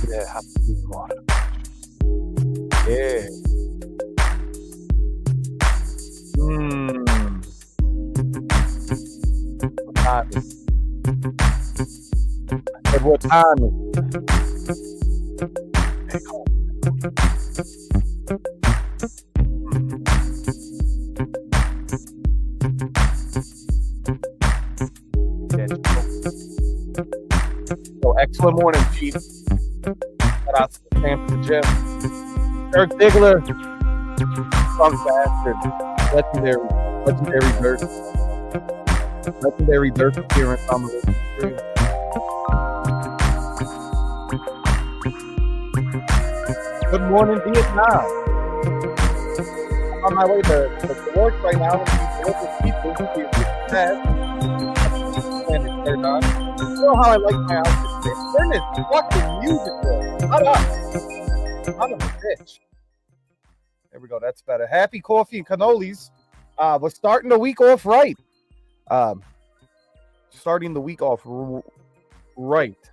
Yeah, have to be water. Yeah. What time is it? I said, what time is it? Hey, come on. Yeah, so excellent morning, Chief. Shout out to the champ of the gym. Dirk Diggler, drunk bastard, legendary Dirk appearance on the stream. Good morning, Vietnam. I'm on my way to work right now. I'm with people. And it's turned on. You know how I like my outfit? Turn this fucking music on. Shut up. I'm a bitch. There we go. That's better. Happy coffee and cannolis. We're starting the week off right. Starting the week off right.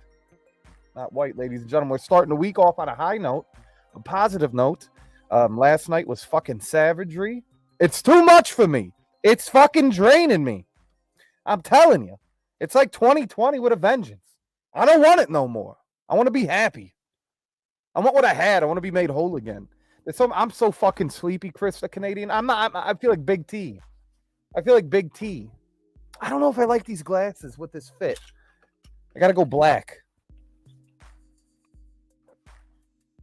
Not white, ladies and gentlemen. We're starting the week off on a high note, a positive note. Last night was fucking savagery. It's too much for me. It's fucking draining me. I'm telling you. It's like 2020 with a vengeance. I don't want it no more. I want to be happy. I want what I had. I want to be made whole again. I'm so fucking sleepy, Chris, the Canadian. I feel like Big T. I feel like Big T. I don't know if I like these glasses with this fit. I gotta go black.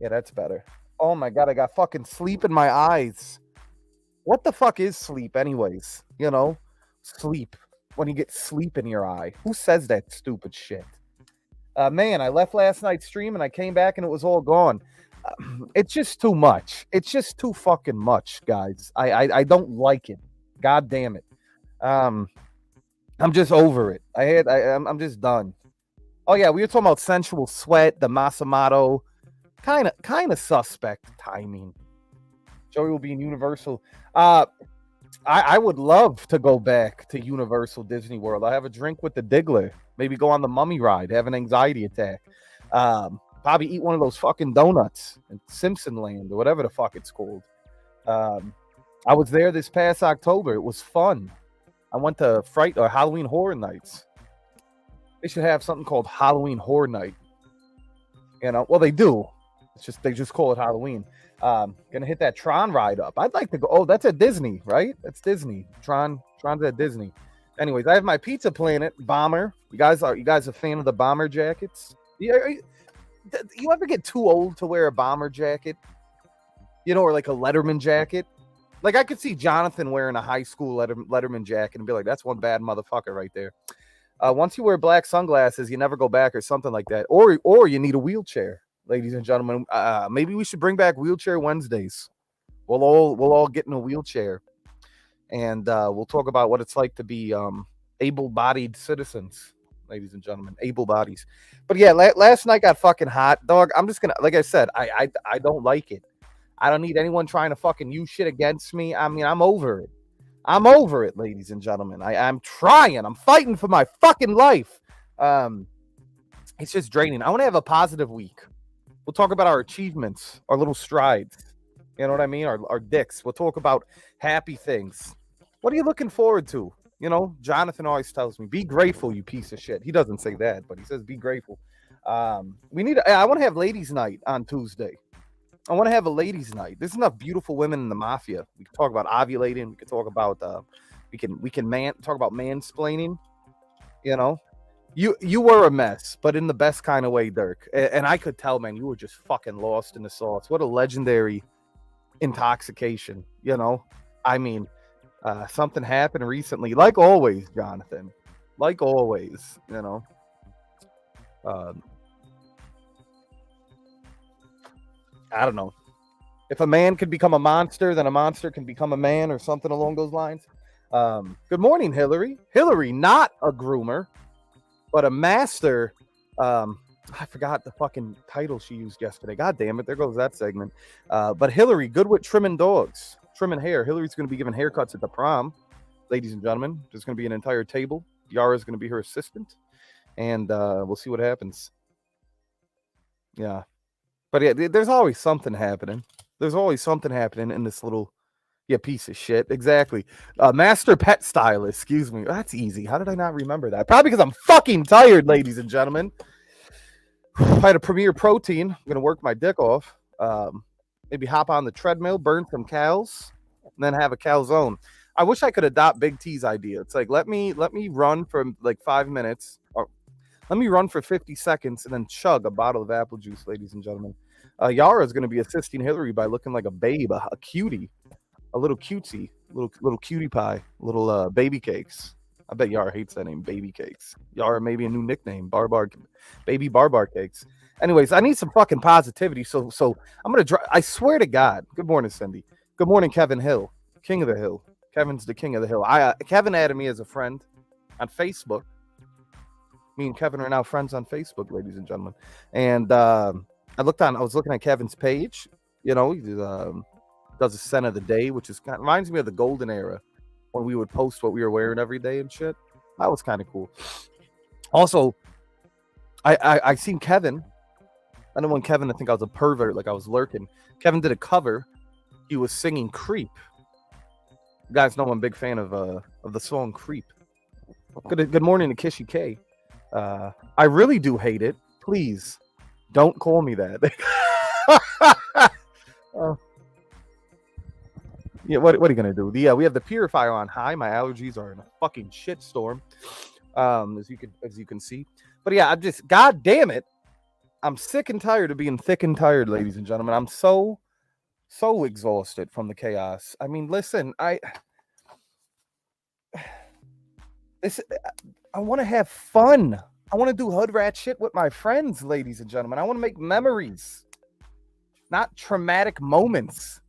Yeah, that's better. Oh my God, I got fucking sleep in my eyes. What the fuck is sleep anyways? You know? Sleep. When you get sleep in your eye. Who says that stupid shit? Man, I left last night's stream and I came back and it was all gone. It's just too much. It's just too fucking much, guys. I don't like it. God damn it. I'm just over it. I'm just done. Oh yeah, we were talking about sensual sweat, the Masamoto. Kind of suspect timing. Joey will be in Universal. I would love to go back to Universal Disney World. I have a drink with the Diggler. Maybe go on the mummy ride, have an anxiety attack. Probably eat one of those fucking donuts in Simpson Land or whatever the fuck it's called. I was there this past October. It was fun. I went to Halloween Horror Nights. They should have something called Halloween Horror Night. You know, well, they do. They just call it Halloween. Gonna hit that Tron ride up. I'd like to go. Oh, that's at Disney, right? That's Disney. Tron's at Disney. Anyways, I have my Pizza Planet bomber. You guys a fan of the bomber jackets? You ever get too old to wear a bomber jacket? You know, or like a Letterman jacket? Like I could see Jonathan wearing a high school Letterman jacket and be like, that's one bad motherfucker right there. Once you wear black sunglasses, you never go back or something like that. Or you need a wheelchair. Ladies and gentlemen, maybe we should bring back Wheelchair Wednesdays. We'll all get in a wheelchair, and we'll talk about what it's like to be able-bodied citizens. ladies and gentlemen, able bodies. But yeah, last night got fucking hot, dog. I'm just gonna, like I said, I don't like it. I don't need anyone trying to fucking use shit against me. I mean, I'm over it. I'm over it, ladies and gentlemen. I'm trying. I'm fighting for my fucking life. It's just draining. I want to have a positive week. We'll talk about our achievements, our little strides. You know what I mean? Our dicks. We'll talk about happy things. What are you looking forward to? You know, Jonathan always tells me, be grateful, you piece of shit. He doesn't say that, but he says, be grateful. I want to have ladies' night on Tuesday. I want to have a ladies' night. There's enough beautiful women in the mafia. We can talk about ovulating. We can talk about, we can talk about mansplaining. You know, you were a mess, but in the best kind of way, Dirk. And I could tell, man, you were just fucking lost in the sauce. What a legendary intoxication, you know? I mean, something happened recently, like always, Jonathan. Like always, you know? I don't know. If a man could become a monster, then a monster can become a man or something along those lines. Good morning, Hillary. Hillary, not a groomer, but a master. I forgot the fucking title she used yesterday. God damn it. There goes that segment. But Hillary, good with trimming dogs, trimming hair. Hillary's going to be giving haircuts at the prom, ladies and gentlemen. There's going to be an entire table. Yara's going to be her assistant. And we'll see what happens. Yeah. But yeah, there's always something happening. There's always something happening in this little, piece of shit. Exactly. Master pet stylist. Excuse me. That's easy. How did I not remember that? Probably because I'm fucking tired, ladies and gentlemen. I had a Premier Protein. I'm going to work my dick off. Maybe hop on the treadmill, burn some cows, and then have a calzone. I wish I could adopt Big T's idea. It's like, let me run for like 5 minutes. Or let me run for 50 seconds and then chug a bottle of apple juice, ladies and gentlemen. Yara is going to be assisting Hillary by looking like a babe, a cutie, a little cutesy, little cutie pie, little baby cakes. I bet Yara hates that name, baby cakes. Yara, maybe a new nickname, baby barbar cakes. Anyways, I need some fucking positivity. So I'm going to I swear to God. Good morning, Cindy. Good morning, Kevin Hill, king of the hill. Kevin's the king of the hill. Kevin added me as a friend on Facebook. Me and Kevin are now friends on Facebook, ladies and gentlemen. And I was looking at Kevin's page. You know, he does a scent of the day, which is reminds me of the golden era when we would post what we were wearing every day and shit. That was kind of cool. Also, I seen Kevin. I don't want Kevin to think I was a pervert, like I was lurking. Kevin did a cover. He was singing "Creep." You guys know I'm a big fan of the song "Creep." Good morning to Kishy K. I really do hate it. Please don't call me that. Yeah, what are you gonna do? We have the purifier on high. My allergies are in a fucking shitstorm, as you can see. But yeah, I'm just, god damn it, I'm sick and tired of being thick and tired, ladies and gentlemen. I'm so exhausted from the chaos. I mean, listen, I want to have fun. I want to do hood rat shit with my friends, ladies and gentlemen. I want to make memories, not traumatic moments.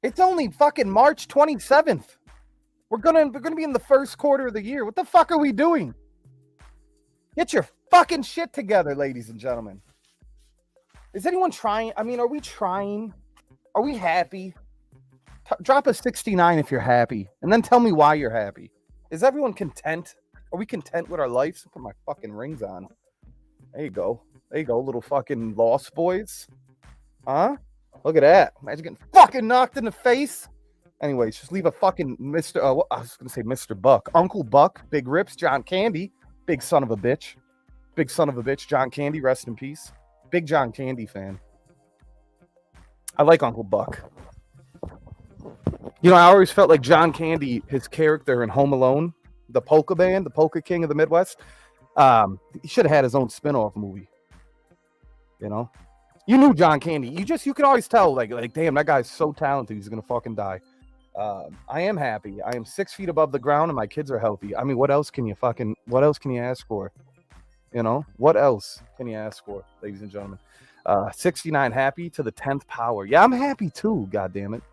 It's only fucking March 27th. We're gonna be in the first quarter of the year. What the fuck are we doing? Get your fucking shit together, ladies and gentlemen. Is anyone trying? I mean, are we trying? Are we happy? Drop a 69 if you're happy, and then tell me why you're happy. Is everyone content? Are we content with our lives? Put my fucking rings on. There you go, little fucking lost boys. Huh? Look at that. Imagine getting fucking knocked in the face. Anyways, just leave a fucking Mr. I was going to say Mr. Buck. Uncle Buck, Big Rips, John Candy. Big son of a bitch. John Candy, rest in peace. Big John Candy fan. I like Uncle Buck. You know, I always felt like John Candy, his character in Home Alone, the polka band, the polka king of the Midwest, he should have had his own spin-off movie. You know? You knew John Candy. You can always tell, like, damn, that guy's so talented. He's gonna fucking die. I am happy. I am 6 feet above the ground, and my kids are healthy. I mean, what else can you ask for? You know, what else can you ask for, ladies and gentlemen? 69 happy to the 10th power. Yeah, I'm happy too. God damn it,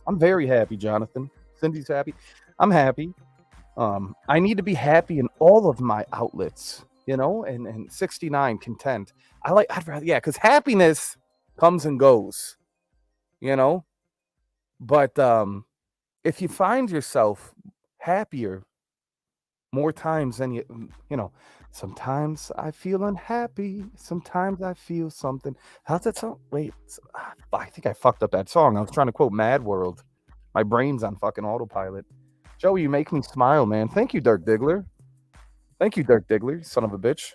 I'm very happy, Jonathan. Cindy's happy. I'm happy. I need to be happy in all of my outlets, you know, and 69 content. I'd rather, yeah, because happiness comes and goes, you know. But if you find yourself happier more times than you know, sometimes I feel unhappy, sometimes I feel something. How's that song? Wait, I think I fucked up that song. I was trying to quote Mad World. My brain's on fucking autopilot. Joey, you make me smile, man. Thank you, Dirk Diggler. Thank you, Dirk Diggler, son of a bitch.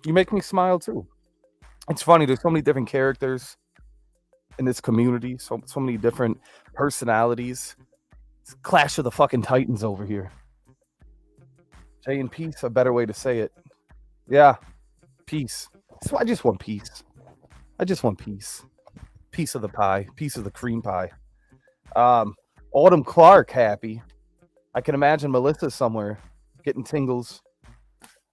You make me smile too. It's funny. There's so many different characters in this community. So many different personalities. It's Clash of the fucking Titans over here. J and peace, a better way to say it. Yeah, peace. So I just want peace. I just want peace. Piece of the pie. Piece of the cream pie. Autumn Clark happy. I can imagine Melissa somewhere getting tingles.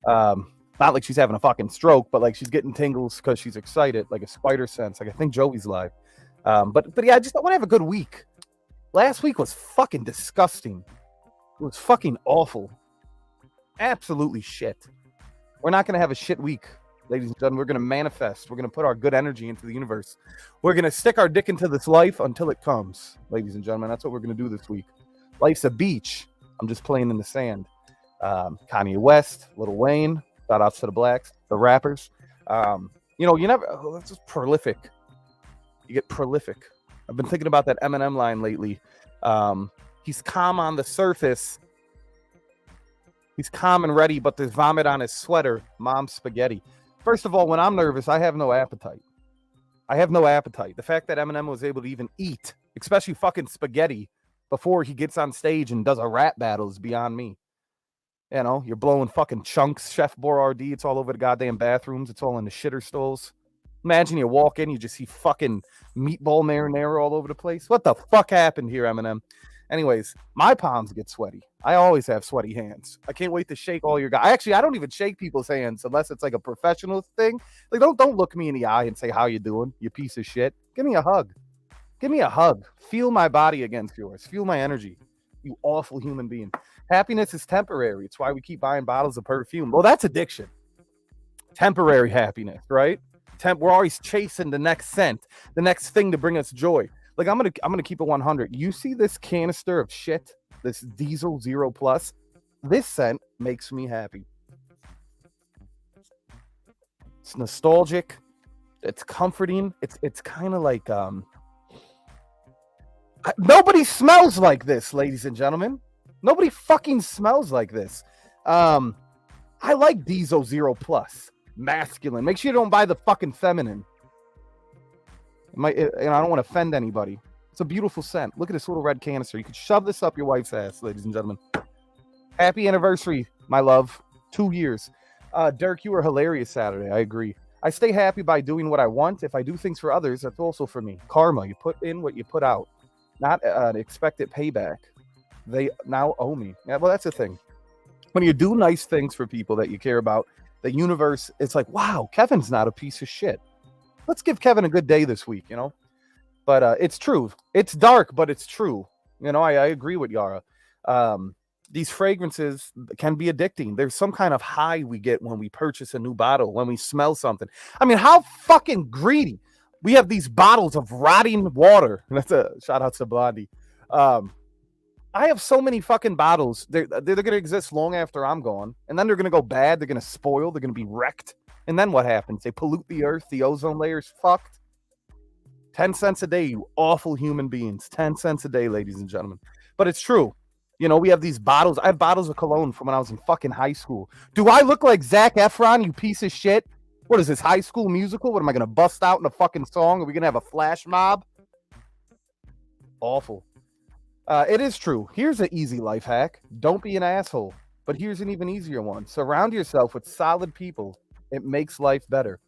Not like she's having a fucking stroke, but like she's getting tingles because she's excited, like a spider sense. Like I think Joey's live. But yeah, I just want to have a good week. Last week was fucking disgusting. It was fucking awful. Absolutely shit. We're not going to have a shit week, ladies and gentlemen. We're going to manifest. We're going to put our good energy into the universe. We're going to stick our dick into this life until it comes, ladies and gentlemen. That's what we're going to do this week. Life's a beach. I'm just playing in the sand. Kanye West, Lil Wayne, shout outs to the blacks, the rappers. You know, you never, that's just prolific. You get prolific. I've been thinking about that Eminem line lately. He's calm on the surface. He's calm and ready, but there's vomit on his sweater. Mom's spaghetti. First of all, when I'm nervous, I have no appetite. I have no appetite. The fact that Eminem was able to even eat, especially fucking spaghetti, before he gets on stage and does a rap battle is beyond me. You know, you're blowing fucking chunks, Chef Boyardee. It's all over the goddamn bathrooms. It's all in the shitter stalls. Imagine you walk in, you just see fucking meatball marinara all over the place. What the fuck happened here, Eminem? Anyways, my palms get sweaty. I always have sweaty hands. I can't wait to shake all your guys. Actually, I don't even shake people's hands unless it's like a professional thing. Like, don't look me in the eye and say, how you doing, you piece of shit. Give me a hug. Give me a hug. Feel my body against yours. Feel my energy. You awful human being. Happiness is temporary. It's why we keep buying bottles of perfume. Well, that's addiction. Temporary happiness, right? We're always chasing the next scent, the next thing to bring us joy. Like I'm gonna keep it 100. You see this canister of shit, this Diesel 0 Plus? This scent makes me happy. It's nostalgic. It's comforting. It's kind of like nobody smells like this, ladies and gentlemen. Nobody fucking smells like this. I like Diesel 0 Plus. Masculine. Make sure you don't buy the fucking feminine. I don't want to offend anybody. It's a beautiful scent. Look at this little red canister. You could shove this up your wife's ass, ladies and gentlemen. Happy anniversary, my love. 2 years. Dirk, you were hilarious Saturday. I agree. I stay happy by doing what I want. If I do things for others, that's also for me. Karma. You put in what you put out. Not an expected payback. They now owe me. Yeah, well, that's the thing. When you do nice things for people that you care about, the universe, it's like, wow, Kevin's not a piece of shit. Let's give Kevin a good day this week, you know? But it's true. It's dark, but it's true. You know, I agree with Yara. These fragrances can be addicting. There's some kind of high we get when we purchase a new bottle, when we smell something. I mean, how fucking greedy. We have these bottles of rotting water. That's a shout out to Blondie. I have so many fucking bottles. They're going to exist long after I'm gone. And then they're going to go bad. They're going to spoil. They're going to be wrecked. And then what happens? They pollute the earth. The ozone layer's fucked. 10 cents a day, you awful human beings. 10 cents a day, ladies and gentlemen. But it's true. You know, we have these bottles. I have bottles of cologne from when I was in fucking high school. Do I look like Zac Efron, you piece of shit? What is this, High School Musical? What, am I going to bust out in a fucking song? Are we going to have a flash mob? Awful. It is true. Here's an easy life hack. Don't be an asshole. But here's an even easier one. Surround yourself with solid people. It makes life better.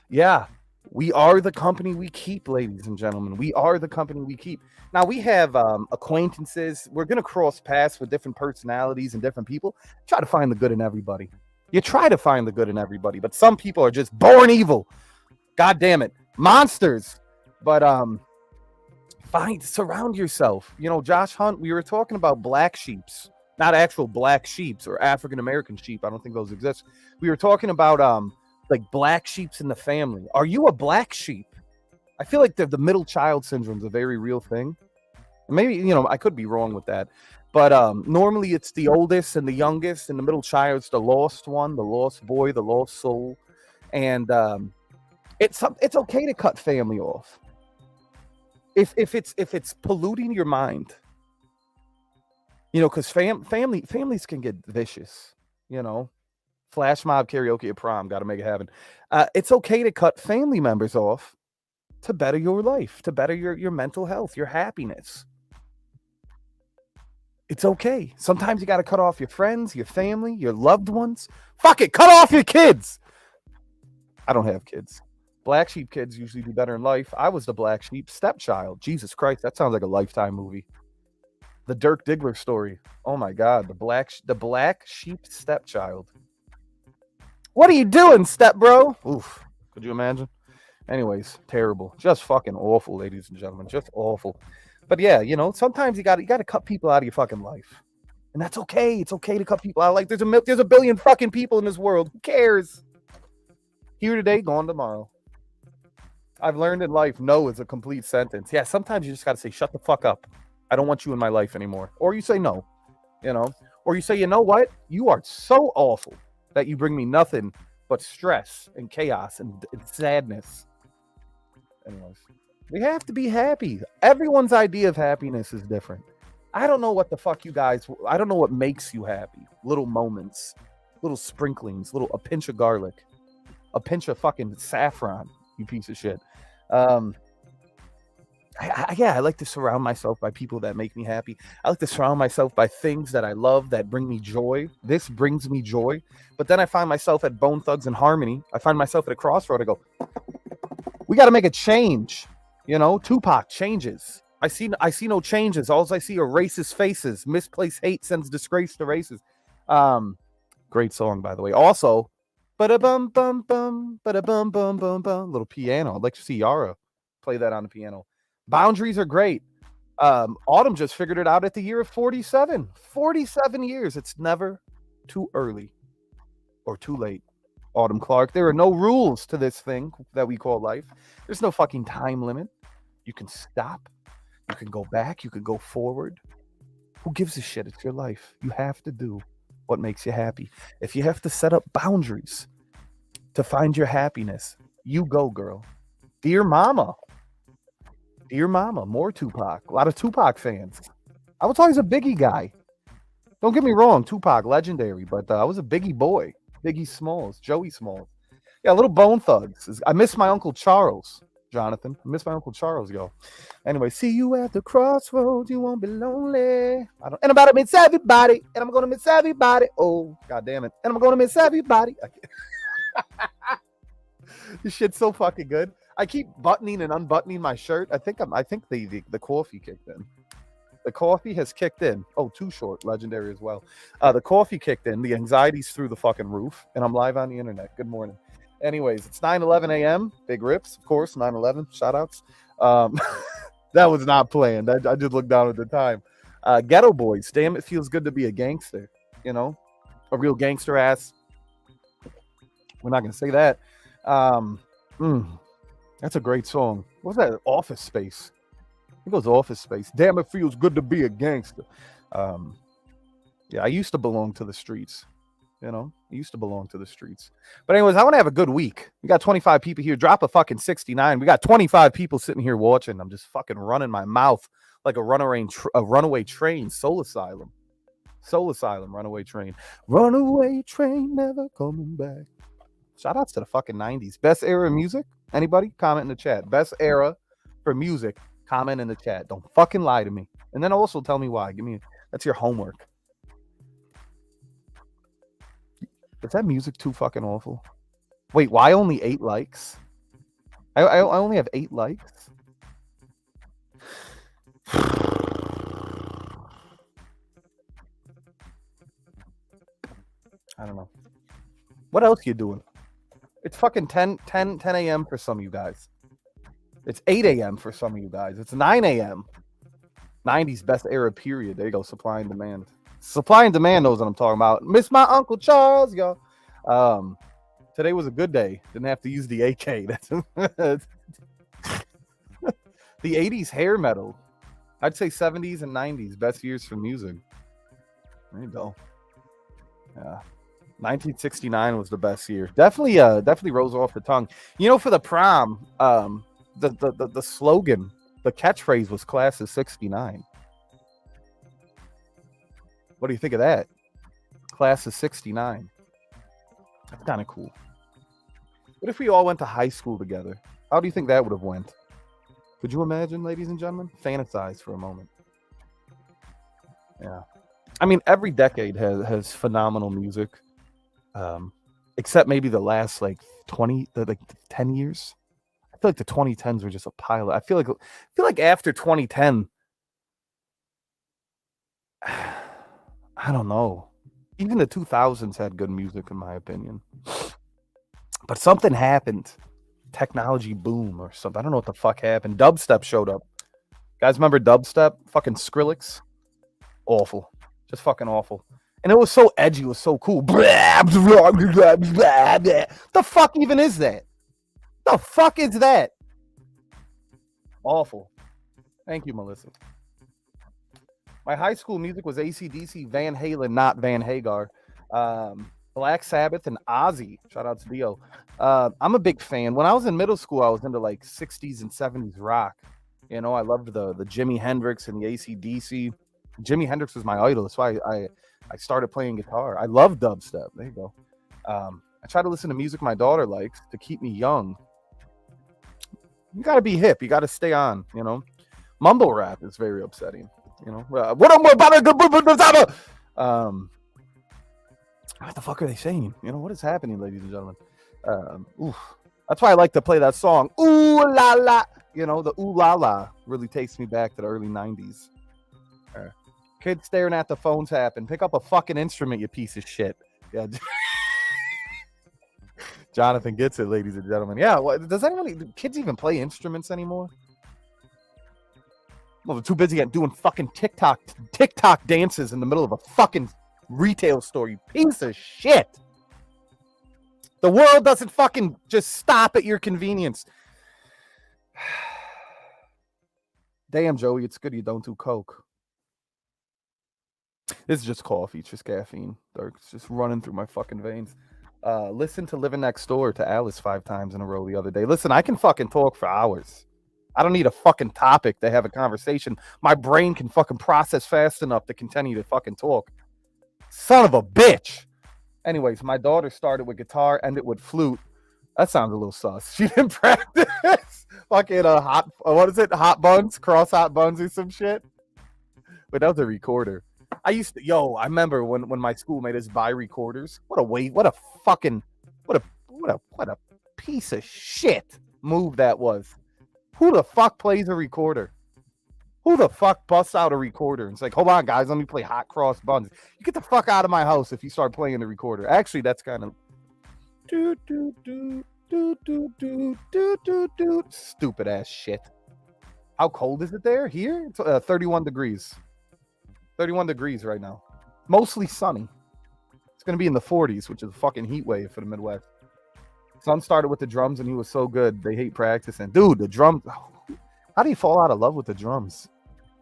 Yeah, we are the company we keep, ladies and gentlemen. We are the company we keep. Now, we have acquaintances. We're going to cross paths with different personalities and different people. Try to find the good in everybody. You try to find the good in everybody, but some people are just born evil. God damn it. Monsters. But surround yourself. You know, Josh Hunt, we were talking about black sheeps not actual black sheeps or African American sheep. I don't think those exist. We were talking about like black sheeps in the family. Are you a black sheep? I feel like the middle child syndrome is a very real thing. Maybe, I could be wrong with that. But normally it's the oldest and the youngest, and the middle child's the lost one, the lost boy, the lost soul. And it's okay to cut family off. If it's polluting your mind. Because families can get vicious, Flash mob karaoke at prom, got to make it happen. It's okay to cut family members off to better your life, to better your mental health, your happiness. It's okay. Sometimes you got to cut off your friends, your family, your loved ones. Fuck it, cut off your kids. I don't have kids. Black sheep kids usually do better in life. I was the black sheep stepchild. Jesus Christ, that sounds like a Lifetime movie. The Dirk Diggler story. Oh my God, the black sheep stepchild. What are you doing, step bro? Oof. Could you imagine? Anyways, terrible. Just fucking awful, ladies and gentlemen. Just awful. But yeah, sometimes you got to cut people out of your fucking life. And that's okay. It's okay to cut people out. Like there's a billion fucking people in this world. Who cares? Here today, gone tomorrow. I've learned in life, no is a complete sentence. Yeah, sometimes you just got to say, shut the fuck up. I don't want you in my life anymore. Or you say no, Or you say, you know what? You are so awful that you bring me nothing but stress and chaos and sadness. Anyways, we have to be happy. Everyone's idea of happiness is different. I don't know what the fuck I don't know what makes you happy. Little moments, little sprinklings, a pinch of garlic, a pinch of fucking saffron, you piece of shit. I like to surround myself by people that make me happy. I like to surround myself by things that I love that bring me joy. This brings me joy. But then I find myself at Bone Thugs and Harmony. I find myself at a crossroad. I go, we got to make a change. Tupac changes. I see no changes. All I see are racist faces. Misplaced hate sends disgrace to races. Great song, by the way. Also, ba-da-bum bum bum, ba-da-bum bum bum bum. Little piano. I'd like to see Yara play that on the piano. Boundaries are great. Autumn just figured it out at the year of 47. 47 years. It's never too early or too late. Autumn Clark. There are no rules to this thing that we call life. There's no fucking time limit. You can stop. You can go back. You can go forward. Who gives a shit? It's your life. You have to do what makes you happy. If you have to set up boundaries to find your happiness, you go, girl. Dear Mama. Dear Mama. More Tupac. A lot of Tupac fans. I was always a Biggie guy. Don't get me wrong. Tupac, legendary. But I was a Biggie boy. Biggie Smalls. Joey Smalls. Yeah, little Bone Thugs. I miss my Uncle Charles, Jonathan. I miss my Uncle Charles, yo. Anyway, see you at the crossroads. You won't be lonely. And I'm about to miss everybody. And I'm going to miss everybody. Oh, God damn it. And I'm going to miss everybody. This shit's so fucking good. I keep buttoning and unbuttoning my shirt. I think the coffee kicked in. The coffee has kicked in. Oh, Too Short, legendary as well. The coffee kicked in. The anxiety's through the fucking roof. And I'm live on the internet. Good morning. Anyways, it's 9:11 a.m. Big rips, of course. 9/11 shout outs. That was not planned. I just looked down at the time. Ghetto Boys. Damn, it feels good to be a gangster. A real gangster ass. We're not going to say that. That's a great song. What's that? Office Space. It goes Office Space. Damn, it feels good to be a gangster. Yeah, I used to belong to the streets. I used to belong to the streets. But anyways, I want to have a good week. We got 25 people here. Drop a fucking 69. We got 25 people sitting here watching. I'm just fucking running my mouth like a runaway train. Soul Asylum. Runaway train. Runaway train, never coming back. Shout outs to the fucking 90s. Best era of music? Anybody? Comment in the chat. Best era for music? Comment in the chat. Don't fucking lie to me. And then also tell me why. That's your homework. Is that music too fucking awful? Wait, why only 8 likes? I only have 8 likes? I don't know. What else you doing? It's fucking 10 a.m. for some of you guys. It's 8 a.m. for some of you guys. It's 9 a.m. 90s best era period. There you go. Supply and demand. Supply and demand knows what I'm talking about. Miss my Uncle Charles, y'all. Today was a good day. Didn't have to use the AK. That's the 80s hair metal. I'd say 70s and 90s, best years for music. There you go. Yeah. 1969 was the best year. Definitely rose off the tongue. You know, for the prom, the slogan, the catchphrase was class of 69. What do you think of that? Class of 69. That's kind of cool. What if we all went to high school together? How do you think that would have went? Could you imagine, ladies and gentlemen? Fantasize for a moment. Yeah. I mean, every decade has phenomenal music. Except maybe the last like 10 years. I feel like the 2010s were just a pile. I feel like after 2010, I don't know. Even the 2000s had good music, in my opinion. But something happened. Technology boom or something. I don't know what the fuck happened. Dubstep showed up. Guys, remember dubstep? Fucking Skrillex. Awful. Just fucking awful. And it was so edgy. It was so cool. The fuck even is that? The fuck is that? Awful. Thank you, Melissa. My high school music was AC/DC, Van Halen, not Van Hagar. Black Sabbath and Ozzy. Shout out to Dio. I'm a big fan. When I was in middle school, I was into like 60s and 70s rock. You know, I loved the Jimi Hendrix and the AC/DC. Jimi Hendrix was my idol. That's why I started playing guitar. I love dubstep. There you go. I try to listen to music my daughter likes to keep me young. You got to be hip. You got to stay on, you know. Mumble rap is very upsetting, you know. What the fuck are they saying? You know, what is happening, ladies and gentlemen? That's why I like to play that song. Ooh la la. You know, the ooh la la really takes me back to the early 90s. Kids staring at the phones happen. Pick up a fucking instrument, you piece of shit. Yeah. Jonathan gets it, ladies and gentlemen. Yeah, does do kids even play instruments anymore? Well, they're too busy doing fucking TikTok dances in the middle of a fucking retail store, you piece of shit. The world doesn't fucking just stop at your convenience. Damn, Joey, it's good you don't do coke. This is just coffee. It's just caffeine. It's just running through my fucking veins. Listen to Living Next Door to Alice 5 times in a row the other day. Listen, I can fucking talk for hours. I don't need a fucking topic to have a conversation. My brain can fucking process fast enough to continue to fucking talk. Son of a bitch. Anyways, my daughter started with guitar, ended with flute. That sounds a little sus. She didn't practice. Fucking what is it? Hot buns? Cross hot buns or some shit? But that was a recorder. I remember when my school made us buy recorders. What a piece of shit move that was. Who the fuck plays a recorder? Who the fuck busts out a recorder? It's like, hold on, guys, let me play Hot Cross Buns. You get the fuck out of my house if you start playing the recorder. Actually, that's kind of stupid ass shit. How cold is it there? Here, it's 31 degrees. 31 degrees right now. Mostly sunny. It's going to be in the 40s, which is a fucking heat wave for the Midwest. Son started with the drums, and he was so good. They hate practicing. Dude, the drums. How do you fall out of love with the drums?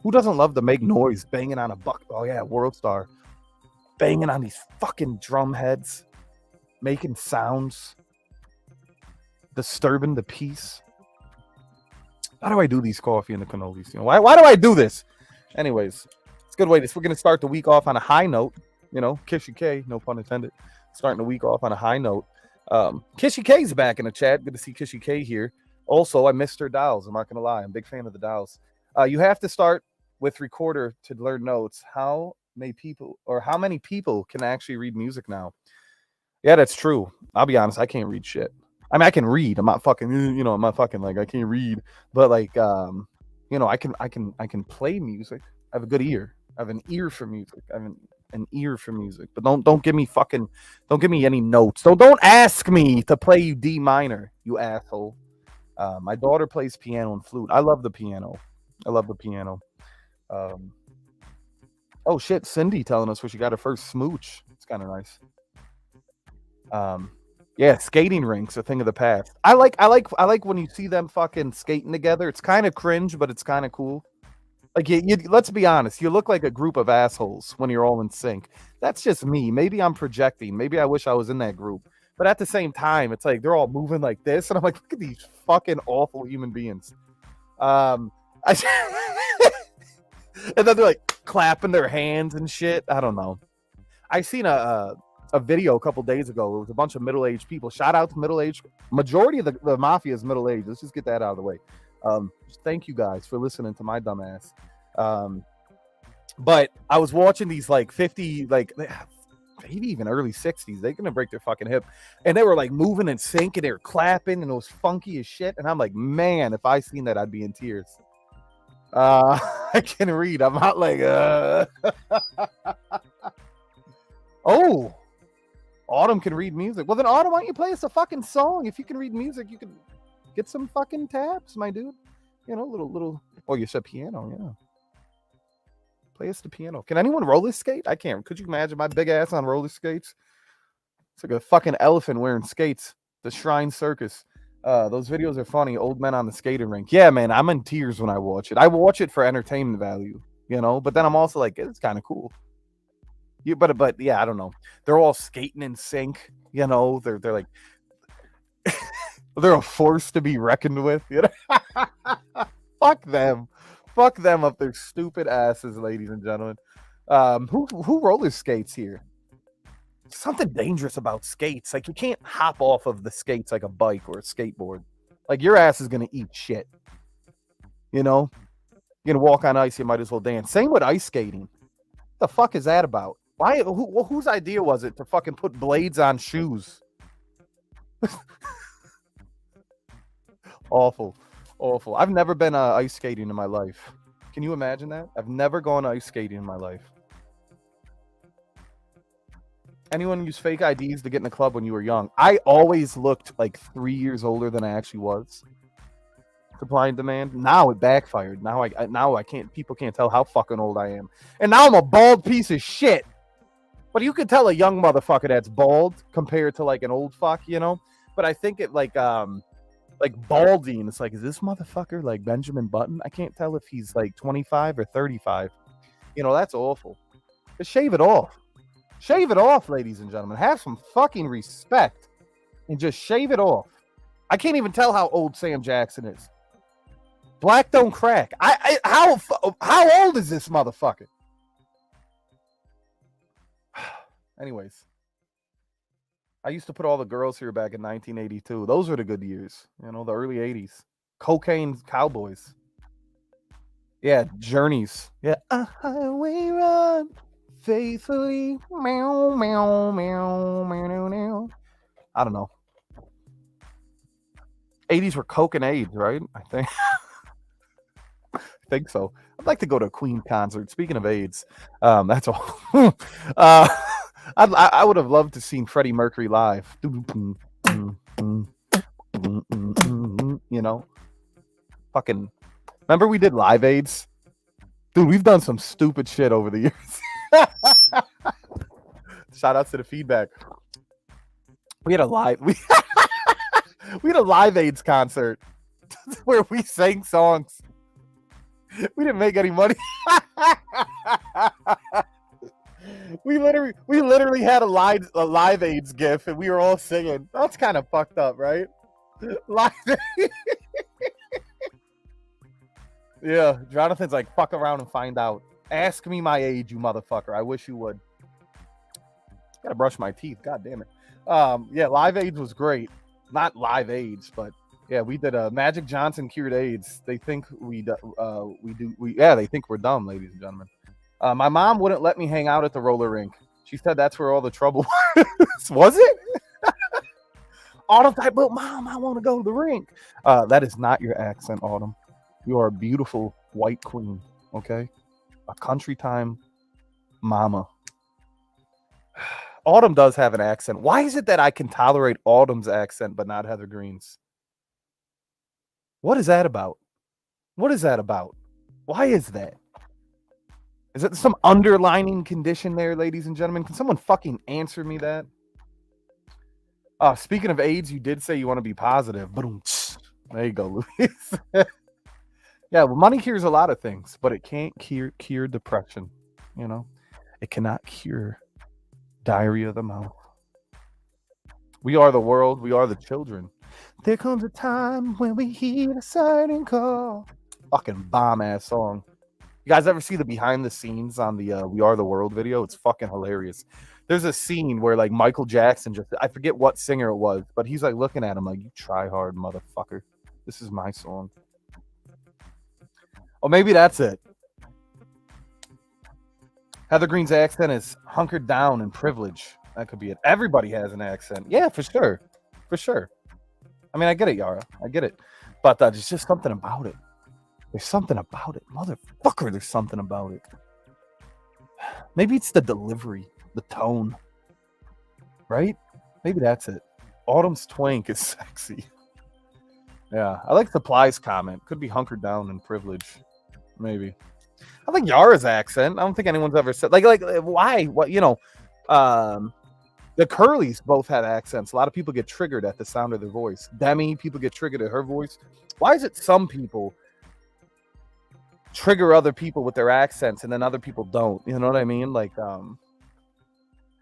Who doesn't love to make noise banging on a buck? Oh, yeah, World Star. Banging on these fucking drum heads. Making sounds. Disturbing the peace. How do I do these coffee and the cannolis? You know, why do I do this? Anyways. Good way. We're going to start the week off on a high note. You know, Kissy K, no pun intended. Starting the week off on a high note. Kissy K's back in the chat. Good to see Kissy K here. Also, I missed her dials. I'm not going to lie. I'm a big fan of the dials. You have to start with recorder to learn notes. How many people can actually read music now? Yeah, that's true. I'll be honest. I can't read shit. I mean, I can read. I'm not fucking, I'm not fucking like, I can't read. But like, I can play music. I have a good ear. I have an ear for music. I have an ear for music. But don't give me any notes. Don't ask me to play you D minor, you asshole. My daughter plays piano and flute. I love the piano. Oh shit, Cindy telling us where she got her first smooch. It's kind of nice. Yeah, skating rinks a thing of the past. I like when you see them fucking skating together. It's kind of cringe, but it's kind of cool. Like you, let's be honest, you look like a group of assholes when you're all in sync. That's just me. Maybe I'm projecting. Maybe I wish I was in that group. But at the same time, it's like they're all moving like this, and I'm like, look at these fucking awful human beings. Um, I, and then they're like clapping their hands and shit. I don't know. I seen a video a couple days ago. It was a bunch of middle-aged people. Shout out to middle-aged. Majority of the mafia is middle-aged. Let's just get that out of the way. Thank you guys for listening to my dumbass. But I was watching these like 50, like maybe even early 60s. They're gonna break their fucking hip, and they were like moving and syncing. They were clapping, and it was funky as shit. And I'm like, man, if I seen that, I'd be in tears. I can read. I'm not like, oh, Autumn can read music. Well, then Autumn, why don't you play us a fucking song? If you can read music, you can get some fucking taps, my dude. You know, little. Oh, you said piano, yeah. Play us the piano. Can anyone roller skate? I can't. Could you imagine my big ass on roller skates? It's like a fucking elephant wearing skates. The Shrine Circus. Those videos are funny. Old men on the skating rink. Yeah, man, I'm in tears when I watch it. I watch it for entertainment value, you know. But then I'm also like, it's kind of cool. But yeah, I don't know. They're all skating in sync, you know. They're like they're a force to be reckoned with. You know? Fuck them. Fuck them up their stupid asses, ladies and gentlemen. Who roller skates here? Something dangerous about skates. Like you can't hop off of the skates like a bike or a skateboard. Like your ass is gonna eat shit. You know? You're gonna walk on ice, you might as well dance. Same with ice skating. What the fuck is that about? Why whose idea was it to fucking put blades on shoes? Awful. Awful. I've never been ice skating in my life. Can you imagine that? I've never gone ice skating in my life. Anyone use fake IDs to get in the club when you were young? I always looked like 3 years older than I actually was. Supply and demand. Now it backfired. Now I can't. People can't tell how fucking old I am. And now I'm a bald piece of shit. But you could tell a young motherfucker that's bald compared to like an old fuck, you know. But I think it like balding. It's like, is this motherfucker like Benjamin Button? I can't tell if he's like 25 or 35. You know, that's awful. Just shave it off. Shave it off, ladies and gentlemen. Have some fucking respect and just shave it off. I can't even tell how old Sam Jackson is. Black don't crack. How old is this motherfucker? Anyways, I used to put all the girls here back in 1982. Those were the good years. You know, the early 80s. Cocaine cowboys. Yeah, Journeys. Yeah. A highway run faithfully. Meow, meow, meow, meow, meow. I don't know. 80s were coke and AIDS, right? I think. I think so. I'd like to go to a Queen concert. Speaking of AIDS, that's all. I would have loved to seen Freddie Mercury live. You know, fucking. Remember we did Live Aids, dude. We've done some stupid shit over the years. Shout out to the feedback. We had a live we had a Live Aids concert where we sang songs. We didn't make any money. We literally had a live AIDS gif and we were all singing. That's kind of fucked up, right? Live Yeah, Jonathan's like, fuck around and find out. Ask me my age, you motherfucker. I wish you would. Gotta brush my teeth. God damn it. Yeah, Live AIDS was great. Not Live AIDS, but yeah, we did Magic Johnson cured AIDS. They think they think we're dumb, ladies and gentlemen. My mom wouldn't let me hang out at the roller rink. She said that's where all the trouble was. Was it? Autumn type, but Mom, I want to go to the rink. That is not your accent, Autumn. You are a beautiful white queen, okay? A country time mama. Autumn does have an accent. Why is it that I can tolerate Autumn's accent but not Heather Green's? What is that about? What is that about? Why is that? Is it some underlining condition there, ladies and gentlemen? Can someone fucking answer me that? Speaking of AIDS, you did say you want to be positive. Boom. There you go, Luis. Yeah, well, money cures a lot of things, but it can't cure depression. You know, it cannot cure diarrhea of the mouth. We are the world. We are the children. There comes a time when we hear a siren call. Fucking bomb ass song. You guys ever see the behind the scenes on the We Are the World video? It's fucking hilarious. There's a scene where like Michael Jackson I forget what singer it was, but he's like looking at him like, you try hard, motherfucker. This is my song. Oh, maybe that's it. Heather Green's accent is hunkered down and privilege. That could be it. Everybody has an accent. Yeah, for sure. For sure. I mean, I get it, Yara. I get it. But there's just something about it. There's something about it. Motherfucker, there's something about it. Maybe it's the delivery, the tone. Right? Maybe that's it. Autumn's twank is sexy. Yeah, I like Supply's comment. Could be hunkered down in privilege. Maybe. I like Yara's accent. I don't think anyone's ever said like why? What the Curlys both have accents. A lot of people get triggered at the sound of their voice. Demi, people get triggered at her voice. Why is it some people trigger other people with their accents and then other people don't? You know what I mean? Like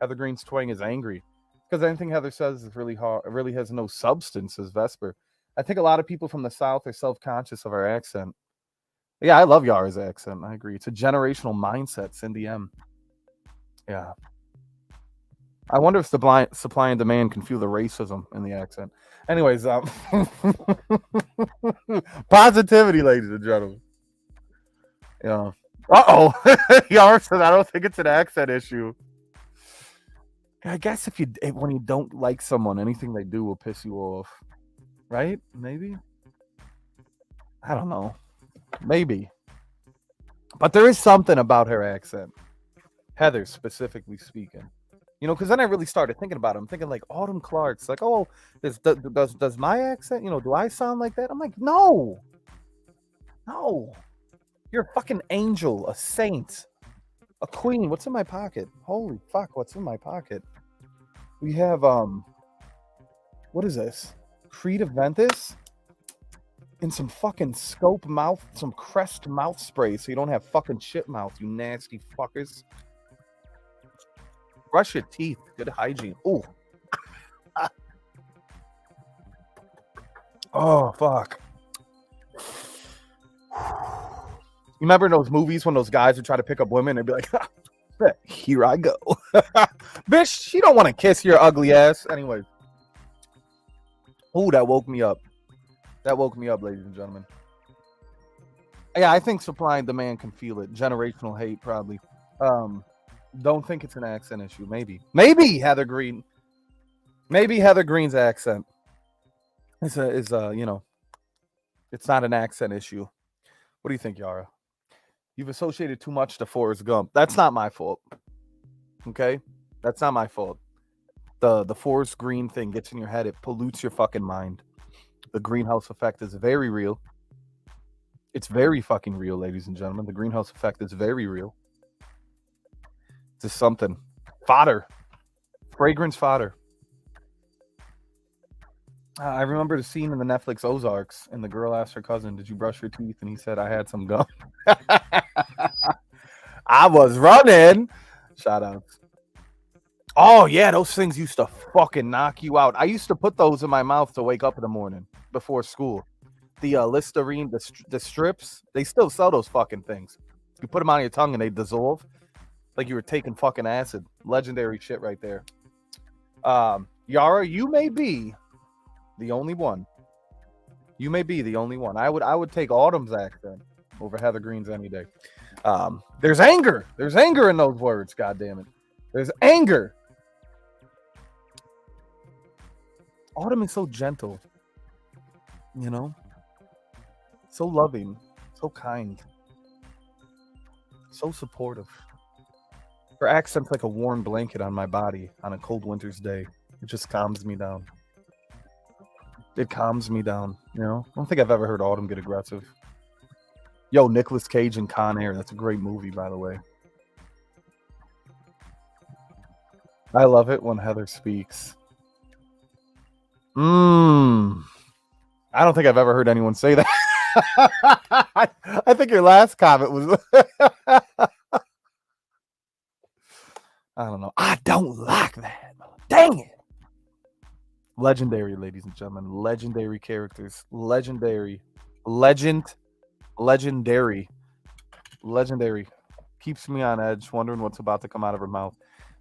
Heather Green's twang is angry because anything Heather says is really hard. It really has no substance, as Vesper. I think a lot of people from the South are self-conscious of our accent. Yeah, I love Yara's accent. I agree. It's a generational mindset, Cindy M. Yeah. I wonder if the supply and demand can feel the racism in the accent. Anyways, positivity, ladies and gentlemen. Yeah. Uh-oh. Yara said, I don't think it's an accent issue. I guess when you don't like someone, anything they do will piss you off. Right? Maybe? I don't know. Maybe. But there is something about her accent. Heather, specifically speaking. You know, because then I really started thinking about it. I'm thinking like Autumn Clark's like, oh, does my accent, do I sound like that? I'm like, no. You're a fucking angel, a saint, a queen. What's in my pocket? Holy fuck, what's in my pocket? We have, what is this? Creative Ventus? And some fucking scope mouth, some Crest mouth spray so you don't have fucking shit mouth, you nasty fuckers. Brush your teeth. Good hygiene. Ooh. Oh, fuck. You remember in those movies when those guys would try to pick up women and be like, here I go. Bitch, she don't want to kiss your ugly ass. Anyway. Ooh, that woke me up. That woke me up, ladies and gentlemen. Yeah, I think supply and demand can feel it. Generational hate, probably. Don't think it's an accent issue. Maybe Heather Green. Maybe Heather Green's accent is it's not an accent issue. What do you think, Yara? You've associated too much to Forrest Gump. That's not my fault. Okay? That's not my fault. The Forrest Green thing gets in your head. It pollutes your fucking mind. The greenhouse effect is very real. It's very fucking real, ladies and gentlemen. The greenhouse effect is very real. It's just something. Fodder. Fragrance fodder. I remember the scene in the Netflix Ozarks, and the girl asked her cousin, did you brush your teeth? And he said, I had some gum. I was running. Shout outs. Oh, yeah, those things used to fucking knock you out. I used to put those in my mouth to wake up in the morning before school. The Listerine, the strips, they still sell those fucking things. You put them on your tongue and they dissolve like you were taking fucking acid. Legendary shit right there. Yara, you may be the only one. You may be the only one. I would take Autumn's accent over Heather Green's any day. There's anger. There's anger in those words, God damn it. There's anger. Autumn is so gentle. You know? So loving. So kind. So supportive. Her accent's like a warm blanket on my body on a cold winter's day. It just calms me down. It calms me down, you know? I don't think I've ever heard Autumn get aggressive. Yo, Nicolas Cage and Con Air. That's a great movie, by the way. I love it when Heather speaks. I don't think I've ever heard anyone say that. I think your last comment was I don't know. I don't like that. Dang it. Legendary, ladies and gentlemen. Legendary characters. Legendary. Legendary. Legendary. Keeps me on edge, wondering what's about to come out of her mouth.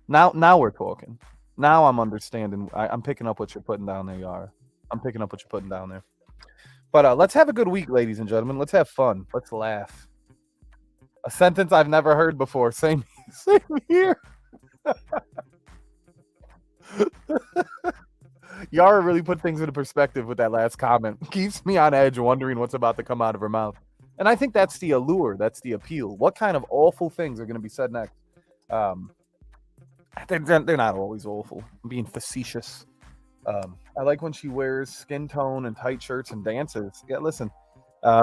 Now we're talking. Now I'm understanding. I'm picking up what you're putting down there, Yara. I'm picking up what you're putting down there. But let's have a good week, ladies and gentlemen. Let's have fun. Let's laugh. A sentence I've never heard before. Same here. Yara really put things into perspective with that last comment. Keeps me on edge, wondering what's about to come out of her mouth. And I think that's the allure. That's the appeal. What kind of awful things are going to be said next? They're not always awful. I'm being facetious. I like when she wears skin tone and tight shirts and dances. Yeah, listen. I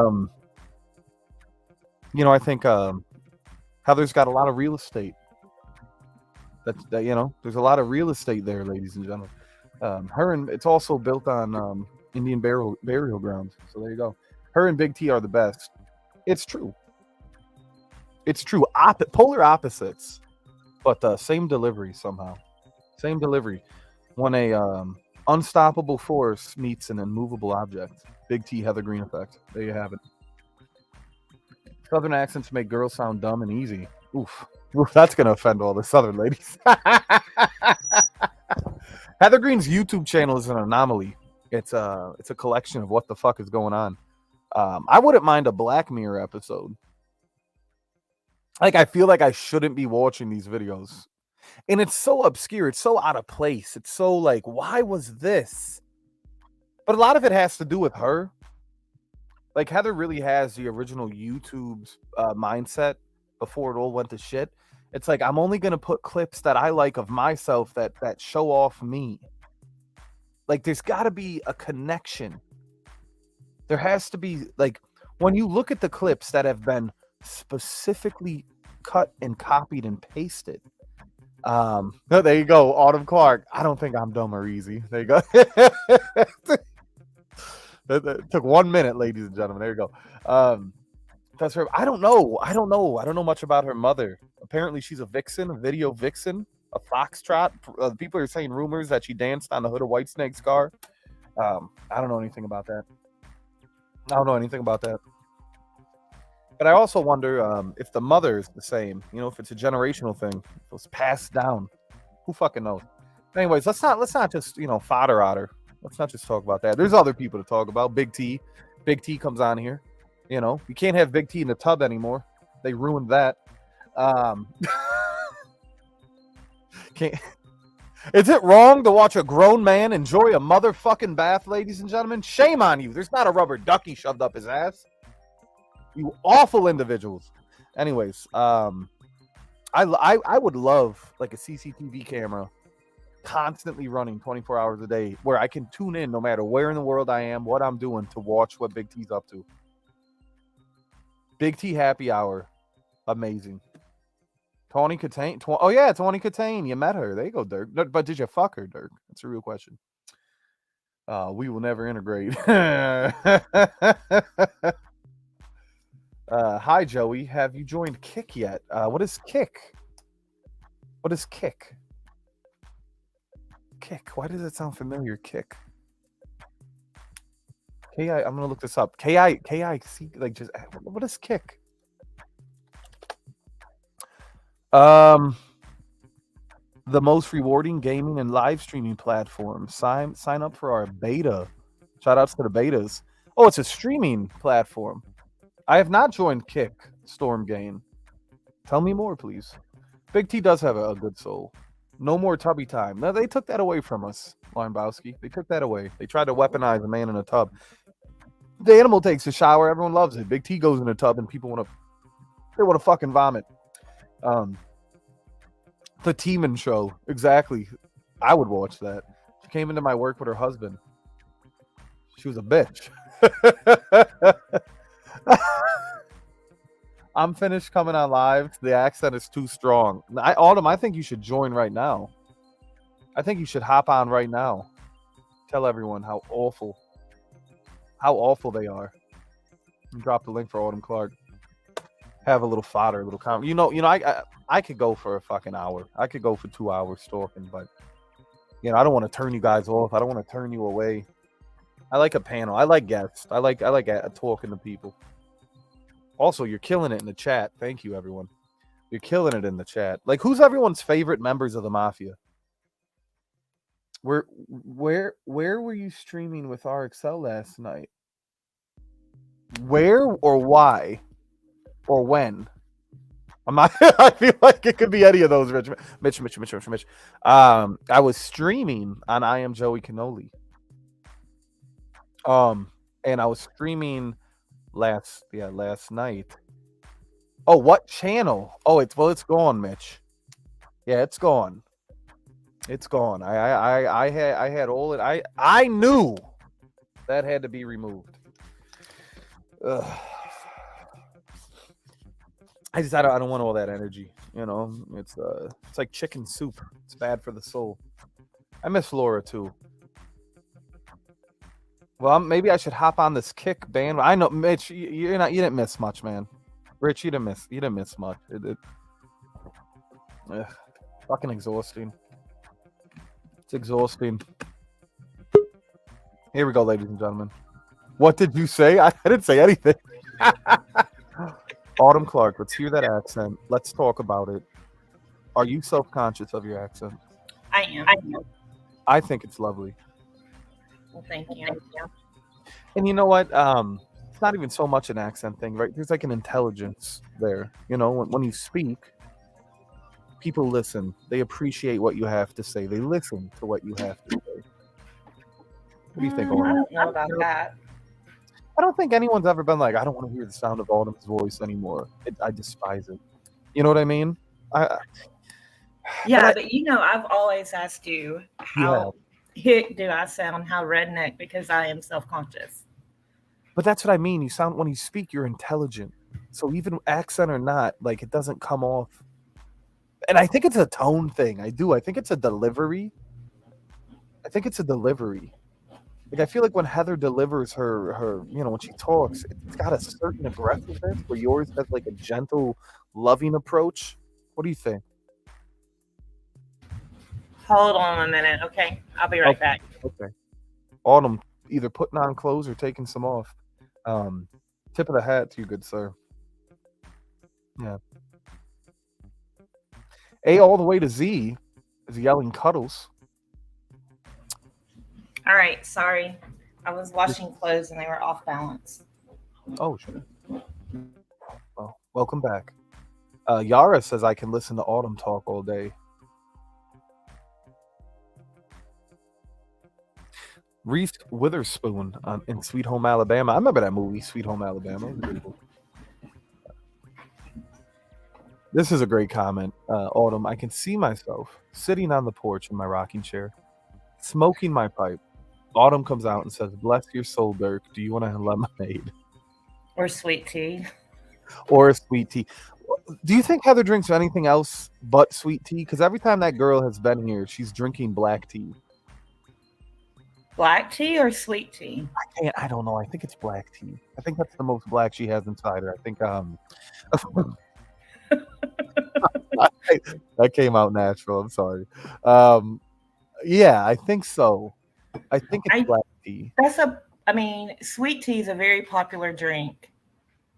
think Heather's got a lot of real estate. There's a lot of real estate there, ladies and gentlemen. It's also built on Indian burial grounds. So there you go. Her and Big T are the best. It's true. It's true. Polar opposites, but same delivery somehow. Same delivery. When a unstoppable force meets an immovable object. Big T, Heather Green effect. There you have it. Southern accents make girls sound dumb and easy. Oof, that's going to offend all the Southern ladies. Heather Green's YouTube channel is an anomaly. It's a collection of what the fuck is going on. I wouldn't mind a Black Mirror episode. Like, I feel like I shouldn't be watching these videos. And it's so obscure. It's so out of place. It's so like, why was this? But a lot of it has to do with her. Like, Heather really has the original YouTube's mindset before it all went to shit. It's like, I'm only going to put clips that I like of myself that show off me. Like, there's got to be a connection. There has to be, like, when you look at the clips that have been specifically cut and copied and pasted. There you go, Autumn Clark. I don't think I'm dumb or easy. There you go. It took 1 minute, ladies and gentlemen. There you go. That's her. I don't know much about her mother. Apparently, she's a vixen, a video vixen, a foxtrot. People are saying rumors that she danced on the hood of Whitesnake's car. I don't know anything about that. But I also wonder if the mother is the same. If it's a generational thing, if it was passed down. Who fucking knows? Anyways, let's not just fodder otter. Let's not just talk about that. There's other people to talk about. Big T. Big T comes on here. You can't have Big T in the tub anymore. They ruined that. Is it wrong to watch a grown man enjoy a motherfucking bath, ladies and gentlemen? Shame on you. There's not a rubber ducky shoved up his ass. You awful individuals. Anyways, I would love like a CCTV camera constantly running 24 hours a day where I can tune in no matter where in the world I am, what I'm doing to watch what Big T's up to. Big T happy hour. Amazing. Tawny Katane. Oh, yeah, Tawny Katane. You met her. There you go, Dirk. But did you fuck her, Dirk? That's a real question. We will never integrate. Hi, Joey. Have you joined Kick yet? What is Kick? What is Kick? Kick. Why does it sound familiar? Kick. I'm gonna look this up. KIC. Like, just what is Kick? The most rewarding gaming and live streaming platform. Sign up for our beta. Shout outs to the betas. Oh, it's a streaming platform. I have not joined Kick, Stormgain. Tell me more, please. Big T does have a good soul. No more tubby time. No, they took that away from us, Limbowski. They took that away. They tried to weaponize a man in a tub. The animal takes a shower. Everyone loves it. Big T goes in a tub and people want to fucking vomit. The Teeman show. Exactly. I would watch that. She came into my work with her husband. She was a bitch. I'm finished coming on live. The accent is too strong. Autumn, I think you should join right now. I think you should hop on right now. Tell everyone how awful they are. And drop the link for Autumn Clark. Have a little fodder, a little comment. I could go for a fucking hour. I could go for 2 hours talking, but I don't want to turn you guys off. I don't want to turn you away. I like a panel. I like guests. I like talking to people. Also, you're killing it in the chat. Thank you, everyone. You're killing it in the chat. Like, who's everyone's favorite members of the Mafia? Where were you streaming with RXL last night? Where or why or when? I'm not. I feel like it could be any of those. Mitch. I was streaming on I Am Joey Cannoli. And I was streaming last night. Oh, what channel? Oh, it's gone, Mitch. Yeah, it's gone. It's gone. I had all it. I knew that had to be removed. Ugh. I don't want all that energy. It's like chicken soup. It's bad for the soul. I miss Laura too. Well, maybe I should hop on this kick band. I know, Mitch, you didn't miss much, man. Rich, you didn't miss much. Fucking exhausting. It's exhausting. Here we go, ladies and gentlemen. What did you say? I didn't say anything. Autumn Clark, let's hear that accent. Let's talk about it. Are you self-conscious of your accent? I am. I think it's lovely. Well, thank you. And you know what? It's not even so much an accent thing, right? There's like an intelligence there. When you speak, people listen. They appreciate what you have to say. They listen to what you have to say. What do you think, Autumn? I don't know about that. I don't think anyone's ever been like, I don't want to hear the sound of Autumn's voice anymore. I despise it. You know what I mean? Yeah, but I've always asked you how hick do I sound, how redneck, because I am self-conscious. But that's what I mean. You sound, when you speak, you're intelligent. So even accent or not, like, it doesn't come off. And I think it's a tone thing. I do. I think it's a delivery. Like, I feel like when Heather delivers her when she talks, it's got a certain aggressiveness where yours has like a gentle, loving approach. What do you think? Hold on a minute. Okay. I'll be right back. Okay. Autumn, either putting on clothes or taking some off. Tip of the hat to you, good sir. Yeah. A all the way to Z is yelling cuddles. All right. Sorry. I was washing clothes and they were off balance. Oh, sure. Well, welcome back. Yara says I can listen to Autumn talk all day. Reese Witherspoon in Sweet Home Alabama. I remember that movie, Sweet Home Alabama. This is a great comment. Autumn, I can see myself sitting on the porch in my rocking chair, smoking my pipe. Autumn comes out and says, "Bless your soul, Dirk. Do you want a lemonade? Or sweet tea. Or a sweet tea." Do you think Heather drinks anything else but sweet tea? Because every time that girl has been here, she's drinking black tea. Black tea or sweet tea? I don't know. I think it's black tea. I think that's the most black she has inside her. I think that came out natural. I'm sorry. Yeah, I think so. I think it's black tea. Sweet tea is a very popular drink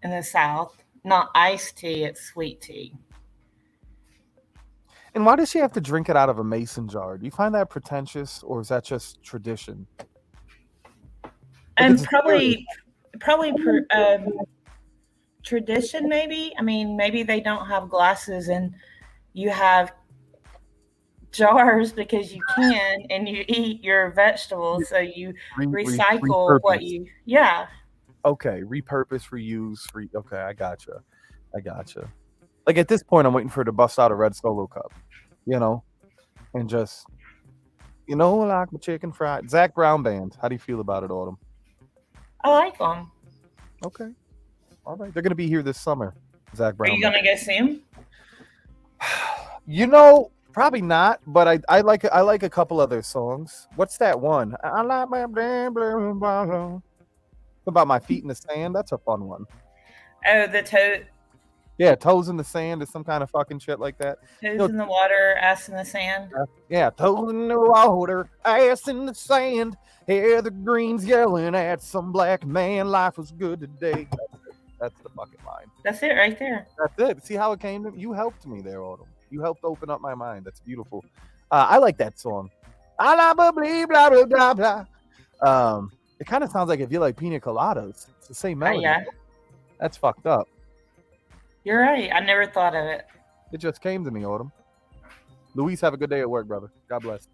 in the South. Not iced tea, it's sweet tea. And why does she have to drink it out of a mason jar? Do you find that pretentious, or is that just tradition? And probably tradition, maybe. I mean, maybe they don't have glasses and you have jars because you can, and you eat your vegetables, so you recycle what you. Yeah. Okay, repurpose, reuse, okay, I gotcha. Like, at this point, I'm waiting for her to bust out a red Solo cup, and just, like my chicken fried. Zach Brown Band, how do you feel about it, Autumn? I like them. Okay, all right, they're gonna be here this summer. Zach Brown. Are you gonna go see him? Probably not, but I like a couple other songs. What's that one? I like my blah, blah, blah, blah. About my feet in the sand. That's a fun one. Oh, the Yeah, toes in the sand is some kind of fucking shit like that. toes in the water, ass in the sand. Yeah, toes in the water, ass in the sand. Hear the greens yelling at some black man. Life was good today. That's the fucking line. That's it right there. That's it. See how it came to you? Helped me there, Autumn. You helped open up my mind. That's beautiful. I like that song. Blah blah blah blah blah. It kind of sounds like if you like pina coladas. It's the same melody. Yeah. That's fucked up. You're right. I never thought of it. It just came to me, Autumn. Luis, have a good day at work, brother. God bless.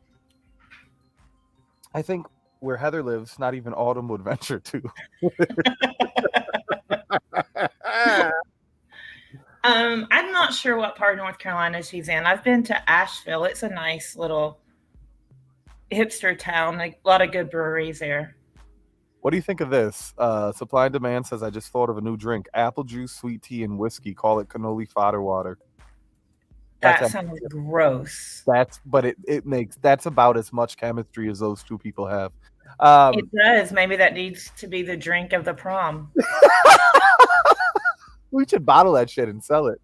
I think where Heather lives, not even Autumn would venture to. I'm not sure what part of North Carolina she's in. I've been to Asheville. It's a nice little hipster town. A lot of good breweries there. What do you think of this? Supply and Demand says, I just thought of a new drink. Apple juice, sweet tea, and whiskey. Call it cannoli fodder water. That sounds gross. That's about as much chemistry as those two people have. It does. Maybe that needs to be the drink of the prom. We should bottle that shit and sell it.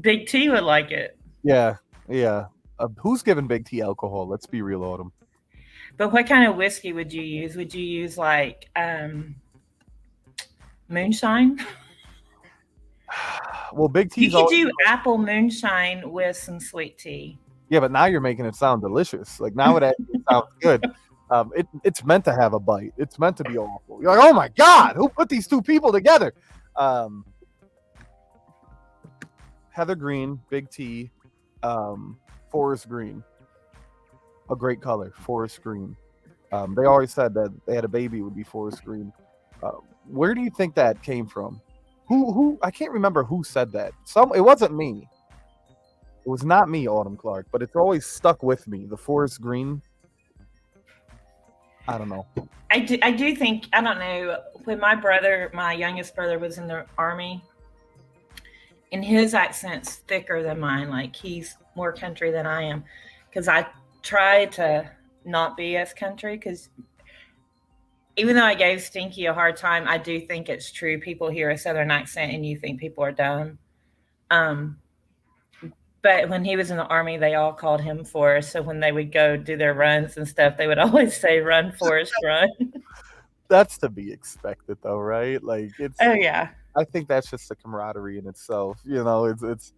Big T would like it. Yeah. Who's giving Big T alcohol? Let's be real, Autumn. But what kind of whiskey would you use? Would you use like moonshine? Well, Big T's you could do apple moonshine with some sweet tea. Yeah, but now you're making it sound delicious. Like now it actually sounds good. It's meant to have a bite. It's meant to be awful. You're like, oh my god, who put these two people together? Heather Green, Big T, Forest Green. A great color, forest green. They always said that they had a baby, it would be forest green. Where do you think that came from? Who? I can't remember who said that. It wasn't me. It was not me, Autumn Clark, but it's always stuck with me. The forest green. I don't know. I do think, I don't know, when my youngest brother was in the Army, and his accent's thicker than mine, like he's more country than I am, because I try to not be as country, because even though I gave Stinky a hard time, I do think it's true. People hear a Southern accent and you think people are dumb. But when he was in the Army, they all called him Forrest. So when they would go do their runs and stuff, they would always say, "Run, Forrest, run." That's to be expected, though, right? Like it's. Oh yeah. I think that's just a camaraderie in itself. You know, it's.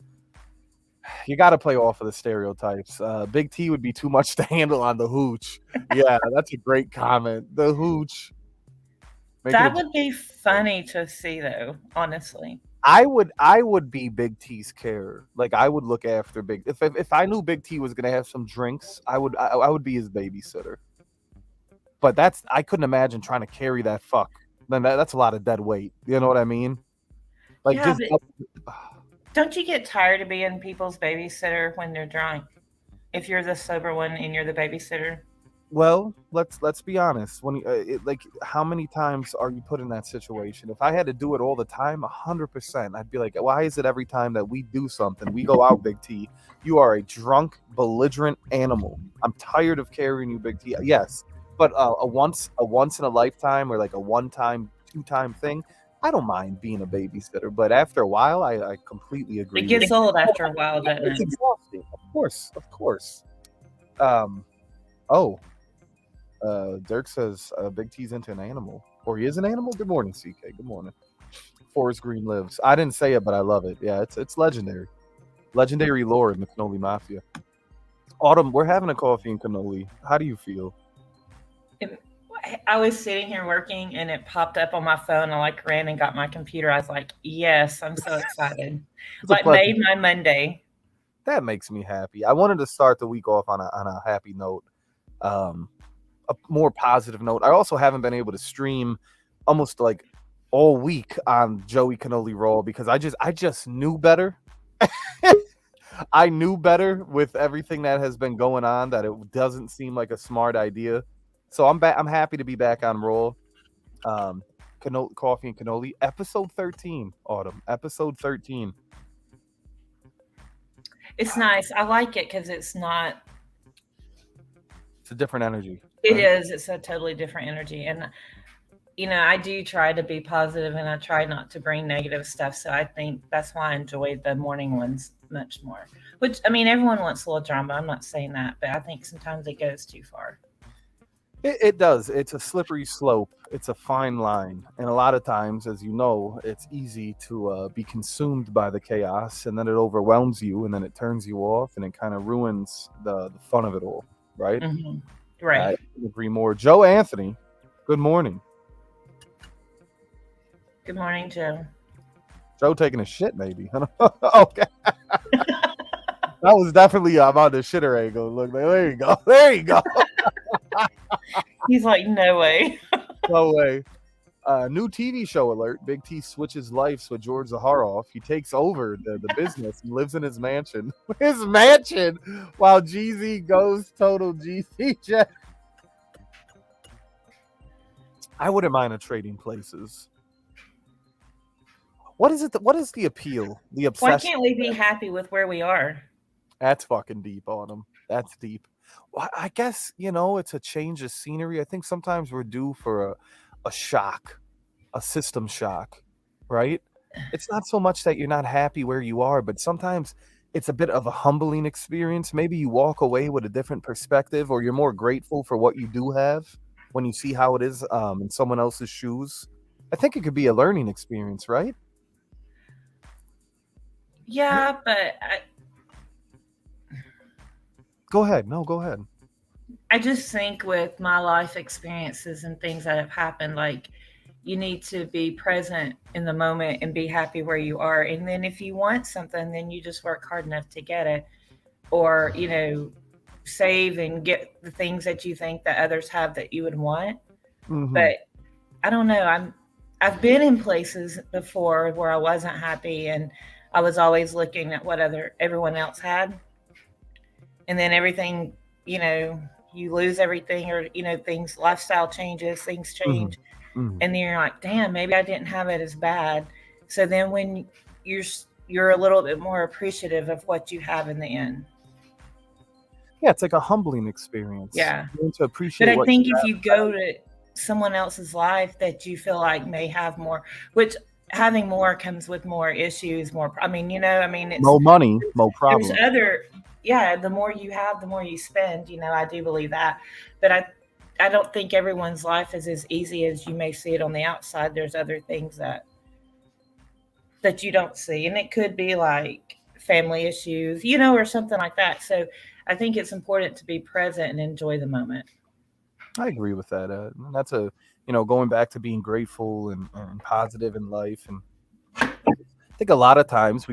You got to play off of the stereotypes. Big T would be too much to handle on the hooch. Yeah, that's a great comment. The hooch. That would be funny to see, though. Honestly. I would be Big T's carer. Like I would look after Big. If I knew Big T was gonna have some drinks, I would be his babysitter. But I couldn't imagine trying to carry that fuck. Then that's a lot of dead weight. You know what I mean? Like yeah, don't you get tired of being people's babysitter when they're drunk? If you're the sober one and you're the babysitter. Well, let's be honest. When like, how many times are you put in that situation? If I had to do it all the time, 100%, I'd be like, why is it every time that we do something, we go out, Big T, you are a drunk, belligerent animal. I'm tired of carrying you, Big T. Yes, but a once in a lifetime or like a one-time, two-time thing, I don't mind being a babysitter. But after a while, I completely agree. It gets old after a while, doesn't it? It's exhausting. Of course. Dirk says Big T's into an animal, or he is an animal. Good morning, CK. Good morning. Forest Green lives. I didn't say it, but I love it. Yeah, it's legendary lore in the Cannoli Mafia. Autumn, we're having a coffee and cannoli. How do you feel? I was sitting here working, and it popped up on my phone. I ran and got my computer. I was like, "Yes, I'm so excited!" Made my Monday. That makes me happy. I wanted to start the week off on a happy note. A more positive note. I also haven't been able to stream almost like all week on Joey Cannoli Raw because I just knew better. I knew better with everything that has been going on that it doesn't seem like a smart idea. So I'm back. I'm happy to be back on Raw. Coffee and Cannoli, episode 13. Autumn, episode 13. It's nice. I like it because it's not. It's a different energy, It right? is. It's a totally different energy, and I do try to be positive, and I try not to bring negative stuff. So I think that's why I enjoy the morning ones much more. Which I mean, everyone wants a little drama. I'm not saying that, but I think sometimes it goes too far. It does. It's a slippery slope. It's a fine line, and a lot of times, as you know, it's easy to be consumed by the chaos, and then it overwhelms you, and then it turns you off, and it kind of ruins the fun of it all, right? Hmm. I Right. agree more. Joe Anthony, good morning. Good morning, Joe. Joe taking a shit, maybe. Okay, that was definitely I'm on the shitter angle. Look, there you go, there you go. He's like, no way. No way. New TV show alert. Big T switches lives with George Zaharoff. He takes over the business. He lives in his mansion. His mansion while GZ goes total GC jet. I wouldn't mind a trading places. What is it? What is the appeal? The Why obsession? can't we be happy with where we are? That's fucking deep on him. That's deep. Well, I guess, it's a change of scenery. I think sometimes we're due for a shock, a system shock, right? It's not so much that you're not happy where you are, but sometimes it's a bit of a humbling experience. Maybe you walk away with a different perspective, or you're more grateful for what you do have when you see how it is in someone else's shoes. I think it could be a learning experience, right? Yeah, but Go ahead. No, go ahead. I just think with my life experiences and things that have happened, like you need to be present in the moment and be happy where you are. And then if you want something, then you just work hard enough to get it, or save and get the things that you think that others have that you would want. Hmm. But I don't know. I've been in places before where I wasn't happy, and I was always looking at what other everyone else had, and then everything, you know, you lose everything, or things, lifestyle changes, things Hmm. change, Hmm. and then you're like, damn, maybe I didn't have it as bad. So then when you're you're a little bit more appreciative of what you have in the end. Yeah, it's like a humbling experience. Yeah. Learn to But appreciate I what you think if have. you go to someone else's life that you feel like may have more, which having more comes with more issues, more. I mean, it's More money, more there's problems. other. Yeah, the more you have, the more you spend. I do believe that, but I don't think everyone's life is as easy as you may see it on the outside. There's other things that you don't see, and it could be like family issues, or something like that. So I think it's important to be present and enjoy the moment. I agree with that. And that's going back to being grateful and positive in life. And I think a lot of times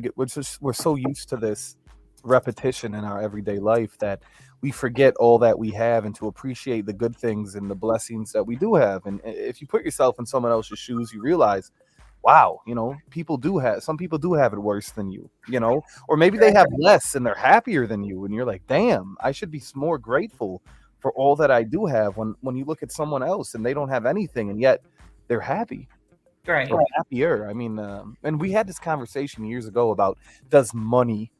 we're so used to this repetition in our everyday life that we forget all that we have and to appreciate the good things and the blessings that we do have. And if you put yourself in someone else's shoes, you realize, wow, some people do have it worse than you, or maybe they have less and they're happier than you. And you're like, damn, I should be more grateful for all that I do have when you look at someone else and they don't have anything and yet they're happy Right. or happier. I mean, and we had this conversation years ago about does money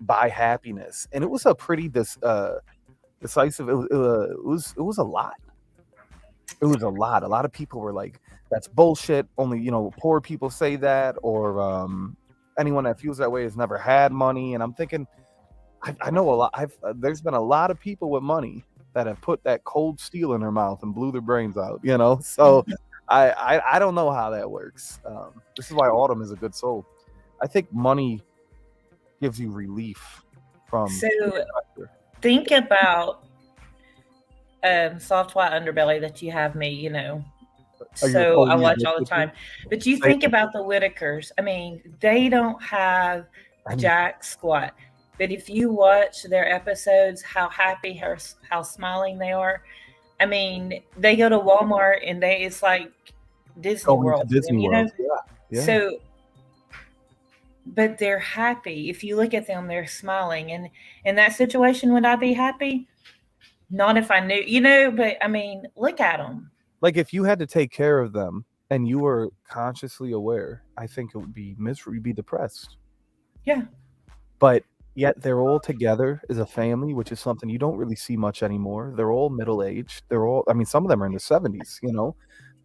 buy happiness, and it was a pretty decisive. It was a lot. It was a lot. A lot of people were like, "That's bullshit." Only poor people say that, or anyone that feels that way has never had money. And I'm thinking, I know a lot. There's been a lot of people with money that have put that cold steel in their mouth and blew their brains out. So I don't know how that works. This is why Autumn is a good soul. I think money gives you relief from So pressure. think about soft white underbelly that you have me, Are you so I totally watch all the addicted to? time. But you Say think about the Whitakers. I mean, they don't have anything. jack squat. But if you watch their episodes, how happy, how smiling they are. I mean, they go to Walmart and it's like Disney Going to World for them, Disney World. Yeah, yeah. So, but they're happy. If you look at them, they're smiling. And in that situation, would I be happy? Not if I knew, but I mean, look at them. Like if you had to take care of them and you were consciously aware, I think it would be misery, you'd be depressed. Yeah. But yet they're all together as a family, which is something you don't really see much anymore. They're all middle-aged. I mean, some of them are in their 70s,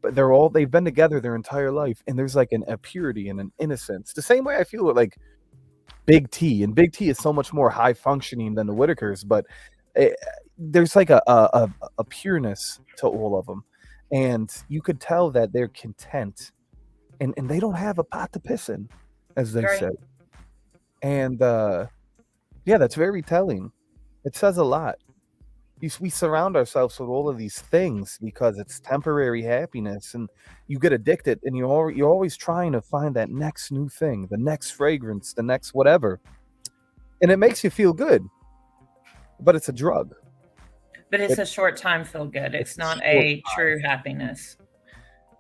but they've been together their entire life, and there's, like, a purity and an innocence. The same way I feel with, like, Big T, and Big T is so much more high functioning than the Whitakers, but, eh, there's, like, a pureness to all of them, and you could tell that they're content, and they don't have a pot to piss in, as they Right. say. And, yeah, that's very telling. It says a lot. We surround ourselves with all of these things because it's temporary happiness, and you get addicted, and you're always trying to find that next new thing, the next fragrance, the next whatever, and it makes you feel good, but it's a drug. But it's It, a short time feel good. it's It's a not short a time, true happiness.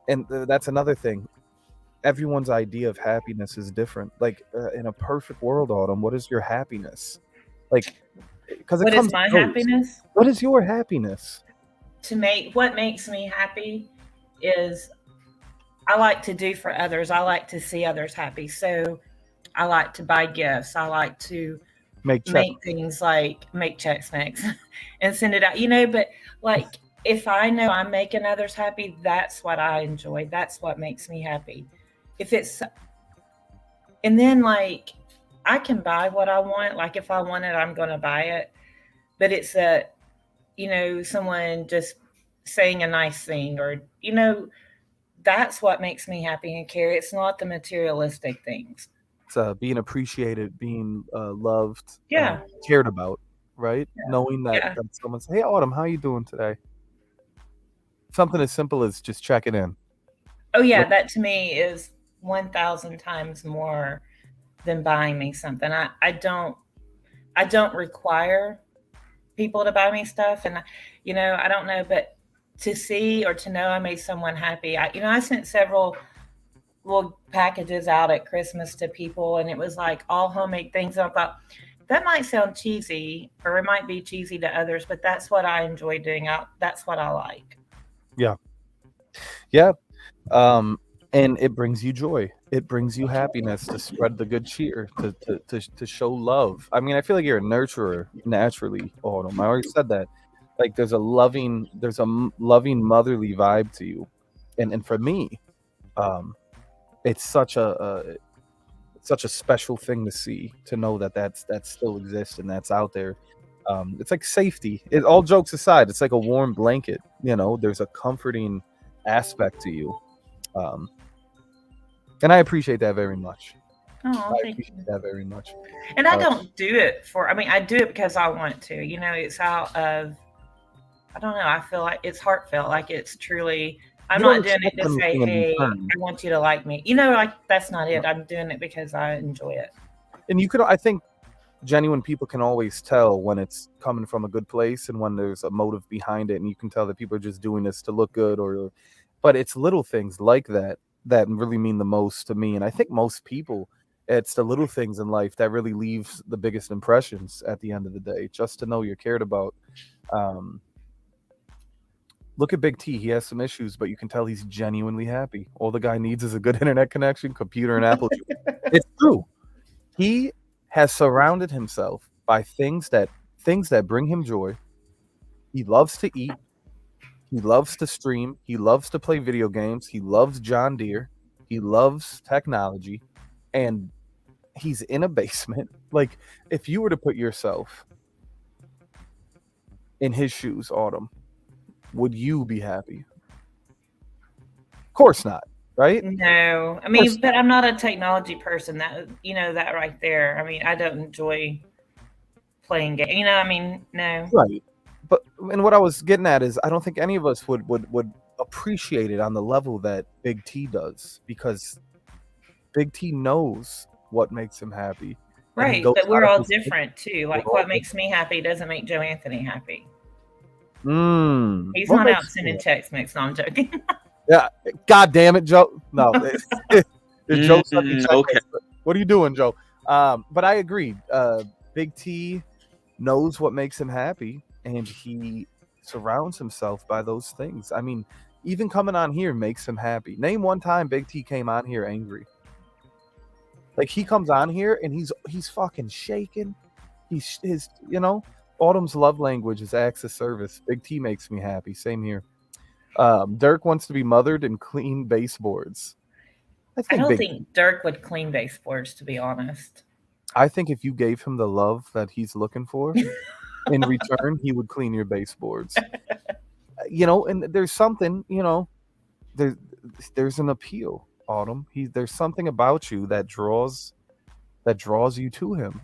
and that's another thing. Everyone's idea of happiness is different. Like, in a perfect world, Autumn, what is your happiness? Like, because it What is comes my and goes. happiness? What is your happiness? What makes me happy is I like to do for others. I like to see others happy. So I like to buy gifts. I like to Make check. make things like make checks mix and send it out. But like if I know I'm making others happy, that's what I enjoy. That's what makes me happy. If it's and then like I can buy what I want. Like if I want it, I'm gonna buy it. But it's someone just saying a nice thing or that's what makes me happy and care. It's not the materialistic things. It's being appreciated, being loved, Yeah. cared about, right? Yeah. Knowing that Yeah. someone's, hey, Autumn, how you doing today? Something as simple as just checking in. Oh yeah, Like, that to me is 1,000 times more than buying me something. I don't require people to buy me stuff, and I don't know, but to see or to know I made someone happy. I sent several little packages out at Christmas to people, and it was like all homemade things. And I thought that might sound cheesy, or it might be cheesy to others, but that's what I enjoy doing. That's what I like. yeah, yeah. And it brings you joy. It brings you happiness to spread the good cheer, to show love. I mean, I feel like you're a nurturer naturally, Autumn. I already said that. Like, there's a loving motherly vibe to you, and for me, um, it's such a special thing to see, to know that still exists and that's out there. It's like safety. All jokes aside, it's like a warm blanket. There's a comforting aspect to you, um, and I appreciate that very much. Oh, I thank appreciate you. that very much. And I Uh, don't do it I do it because I want to. It's out of, I don't know, I feel like it's heartfelt, like it's truly, I'm you don't not doing it expect to say, anything in hey, return. I want you to like me. Like that's not it. I'm doing it because I enjoy it. And I think genuine people can always tell when it's coming from a good place and when there's a motive behind it, and you can tell that people are just doing this to look good, but it's little things like that really mean the most to me. And I think most people, it's the little things in life that really leaves the biggest impressions at the end of the day, just to know you're cared about. um Look at Big T. He has some issues, but you can tell he's genuinely happy. All the guy needs is a good internet connection, computer, and apple juice. It's true. He has surrounded himself by things that bring him joy. He loves to eat. He loves to stream. He loves to play video games. He loves John Deere. He loves technology, and he's in a basement. Like, if you were to put yourself in his shoes, Autumn, would you be happy? Of course not, right? Of No, I course mean, but I'm not a technology person. That right there. I mean, I don't enjoy playing games. I mean, no. not. Right. But and what I was getting at is, I don't think any of us would appreciate it on the level that Big T does, because Big T knows what makes him happy, and he Right, goes but we're out of all his way. different too. We're Like all what makes me happy doesn't make Joe Anthony happy. He's What not makes out you sending checks mix. No, I'm joking. Yeah, God damn it, Joe. No, Joe sending Okay. checkmates. What are you doing, Joe? But I agree. Big T knows what makes him happy, and he surrounds himself by those things. I mean, even coming on here makes him happy. Name one time Big T came on here angry. Like, he comes on here and he's fucking shaking. his Autumn's love language is acts of service. Big T makes me happy. Same here. Dirk wants to be mothered and clean baseboards. I I think don't big. think Dirk would clean baseboards, to be honest. I think if you gave him the love that he's looking for in return, he would clean your baseboards. And there's something. There, there's an appeal. Autumn. There's something about you that draws you to him.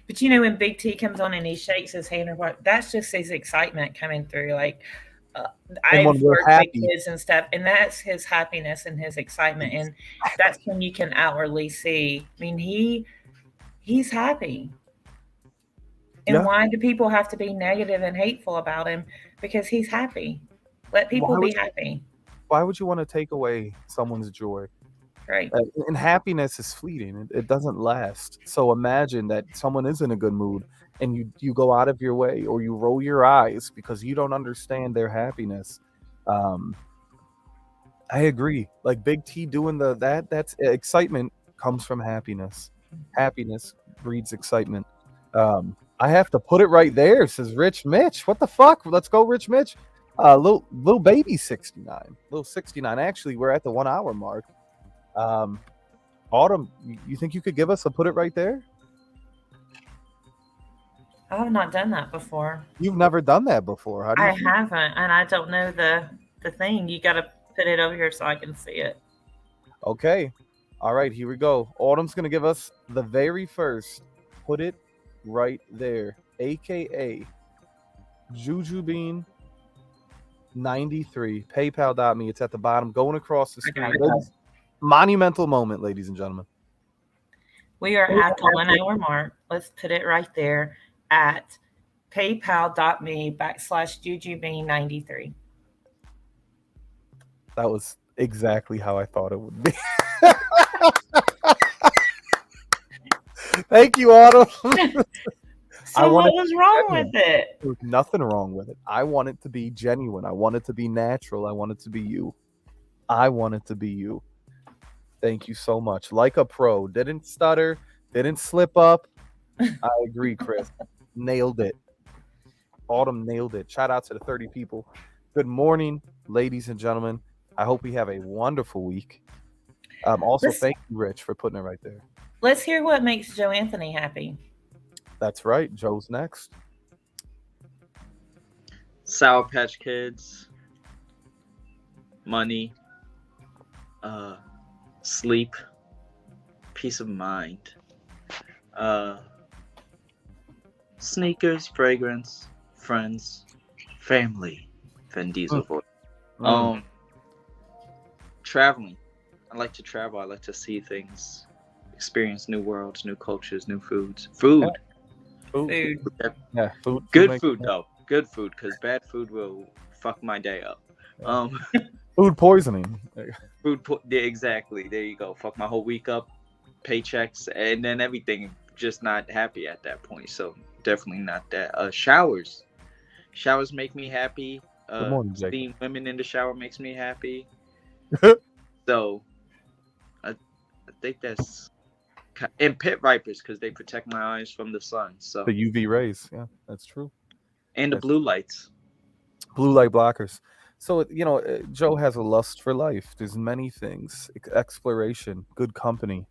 But when Big T comes on and he shakes his hand or what, that's just his excitement coming through. Like uh, And I've when we're worked with happy, kids and stuff, and that's his happiness and his excitement, and that's when you can outwardly see. I mean, he's happy. And yeah. why do people have to be negative and hateful about him? Because he's happy. Let people Why be would happy. you want to take away someone's joy? Right. And happiness is fleeting. It doesn't last. So imagine that someone is in a good mood and you go out of your way or you roll your eyes because you don't understand their happiness. Um, I agree. Like Big T doing that's excitement comes from happiness. Happiness breeds excitement. I have to put it right there, says Rich Mitch. What the fuck? Let's go, Rich Mitch. Little baby 69. Little 69. Actually, we're at the 1 hour mark. Autumn, you think you could give us a put it right there? I have not done that before. You've never done that before. How do you I feel? haven't, and I don't know the thing. You got to put it over here so I can see it. Okay. All right, here we go. Autumn's going to give us the very first put it right there, aka Juju Bean 93, paypal.me. It's at the bottom, going across the screen. Monumental moment, ladies and gentlemen. We are at the 1 hour mark. Let's put it right there at paypal.me/JujuBean93. That was exactly how I thought it would be. Thank you, Autumn. So what was wrong with it? There was nothing wrong with it. I want it to be genuine. I want it to be natural. I want it to be you. I want it to be you. Thank you so much. Like a pro. Didn't stutter. Didn't slip up. I agree, Chris. Nailed it. Autumn nailed it. Shout out to the 30 people. Good morning, ladies and gentlemen. I hope we have a wonderful week. Also, thank you, Rich, for putting it right there. Let's hear what makes Joe Anthony happy. That's right. Joe's next. Sour Patch Kids, money, sleep, peace of mind, sneakers, fragrance, friends, family, Vin Diesel voice. Traveling. I like to travel. I like to see things, experience new worlds, new cultures, new foods. Food. Yeah, food. Good food, though. Good food, because bad food will fuck my day up. Food poisoning. Exactly. There you go. Fuck my whole week up. Paychecks, and then everything. Just not happy at that point. So definitely not that. Showers make me happy. Good morning, Jake. Seeing women in the shower makes me happy. So I think that's, and pit vipers, because they protect my eyes from the sun. So the UV rays. Yeah, that's true. And the blue lights. Blue light blockers. So, Joe has a lust for life. There's many things. Exploration, good company.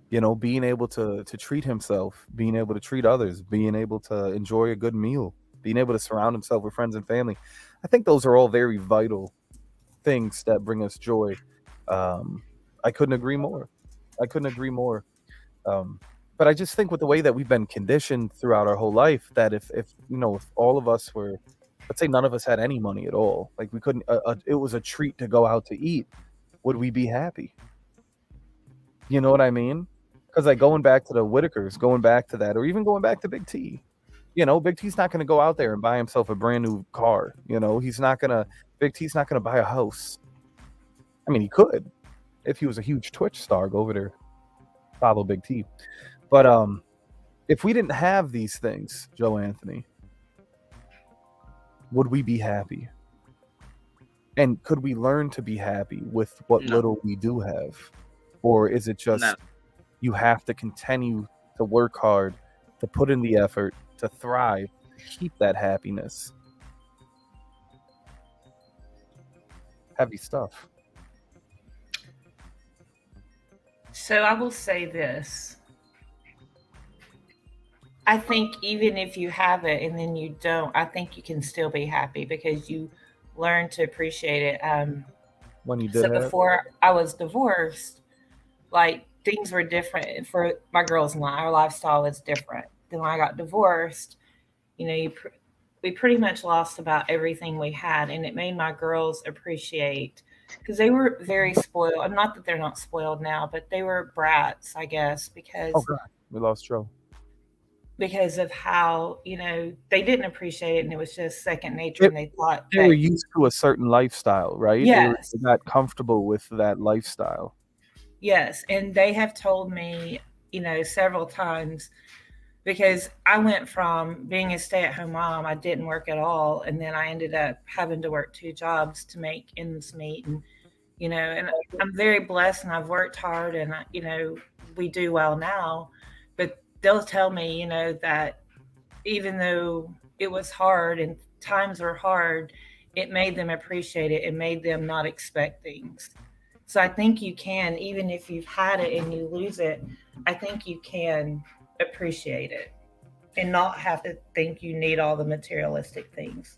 Being able to treat himself, being able to treat others, being able to enjoy a good meal, being able to surround himself with friends and family. I think those are all very vital things that bring us joy. I couldn't agree more. But I just think with the way that we've been conditioned throughout our whole life, that if all of us were, let's say none of us had any money at all, like we couldn't, it was a treat to go out to eat, would we be happy? You know what I mean? Because like going back to the Whitakers, going back to that, or even going back to Big T, Big T's not going to go out there and buy himself a brand new car. Big T's not going to buy a house. I mean, he could if he was a huge Twitch star. Go over there, follow Big T. But if we didn't have these things, Joe Anthony, would we be happy? And could we learn to be happy with what little we do have? Or is it just you have to continue to work hard to put in the effort, to thrive, keep that happiness. Heavy stuff. So I will say this. I think even if you have it and then you don't, I think you can still be happy because you learn to appreciate it. When you So did have, before I was divorced, like things were different for my girls and I. Our lifestyle was different. Then when I got divorced, you know, we pretty much lost about everything we had, and it made my girls appreciate because they were very spoiled. I'm not that they're not spoiled now, but they were brats, I guess, oh God, we lost Joe. because of how they didn't appreciate it, and it was just second nature, It, and they thought they were that used to a certain lifestyle, right? yes, They got comfortable with that lifestyle. yes, and they have told me several times because I went from being a stay-at-home mom, I didn't work at all, and then I ended up having to work two jobs to make ends meet, and and I'm very blessed, and I've worked hard, and we do well now, but they'll tell me that even though it was hard and times were hard, it made them appreciate it. It made them not expect things. So I think you can, even if you've had it and you lose it, I think you can appreciate it and not have to think you need all the materialistic things.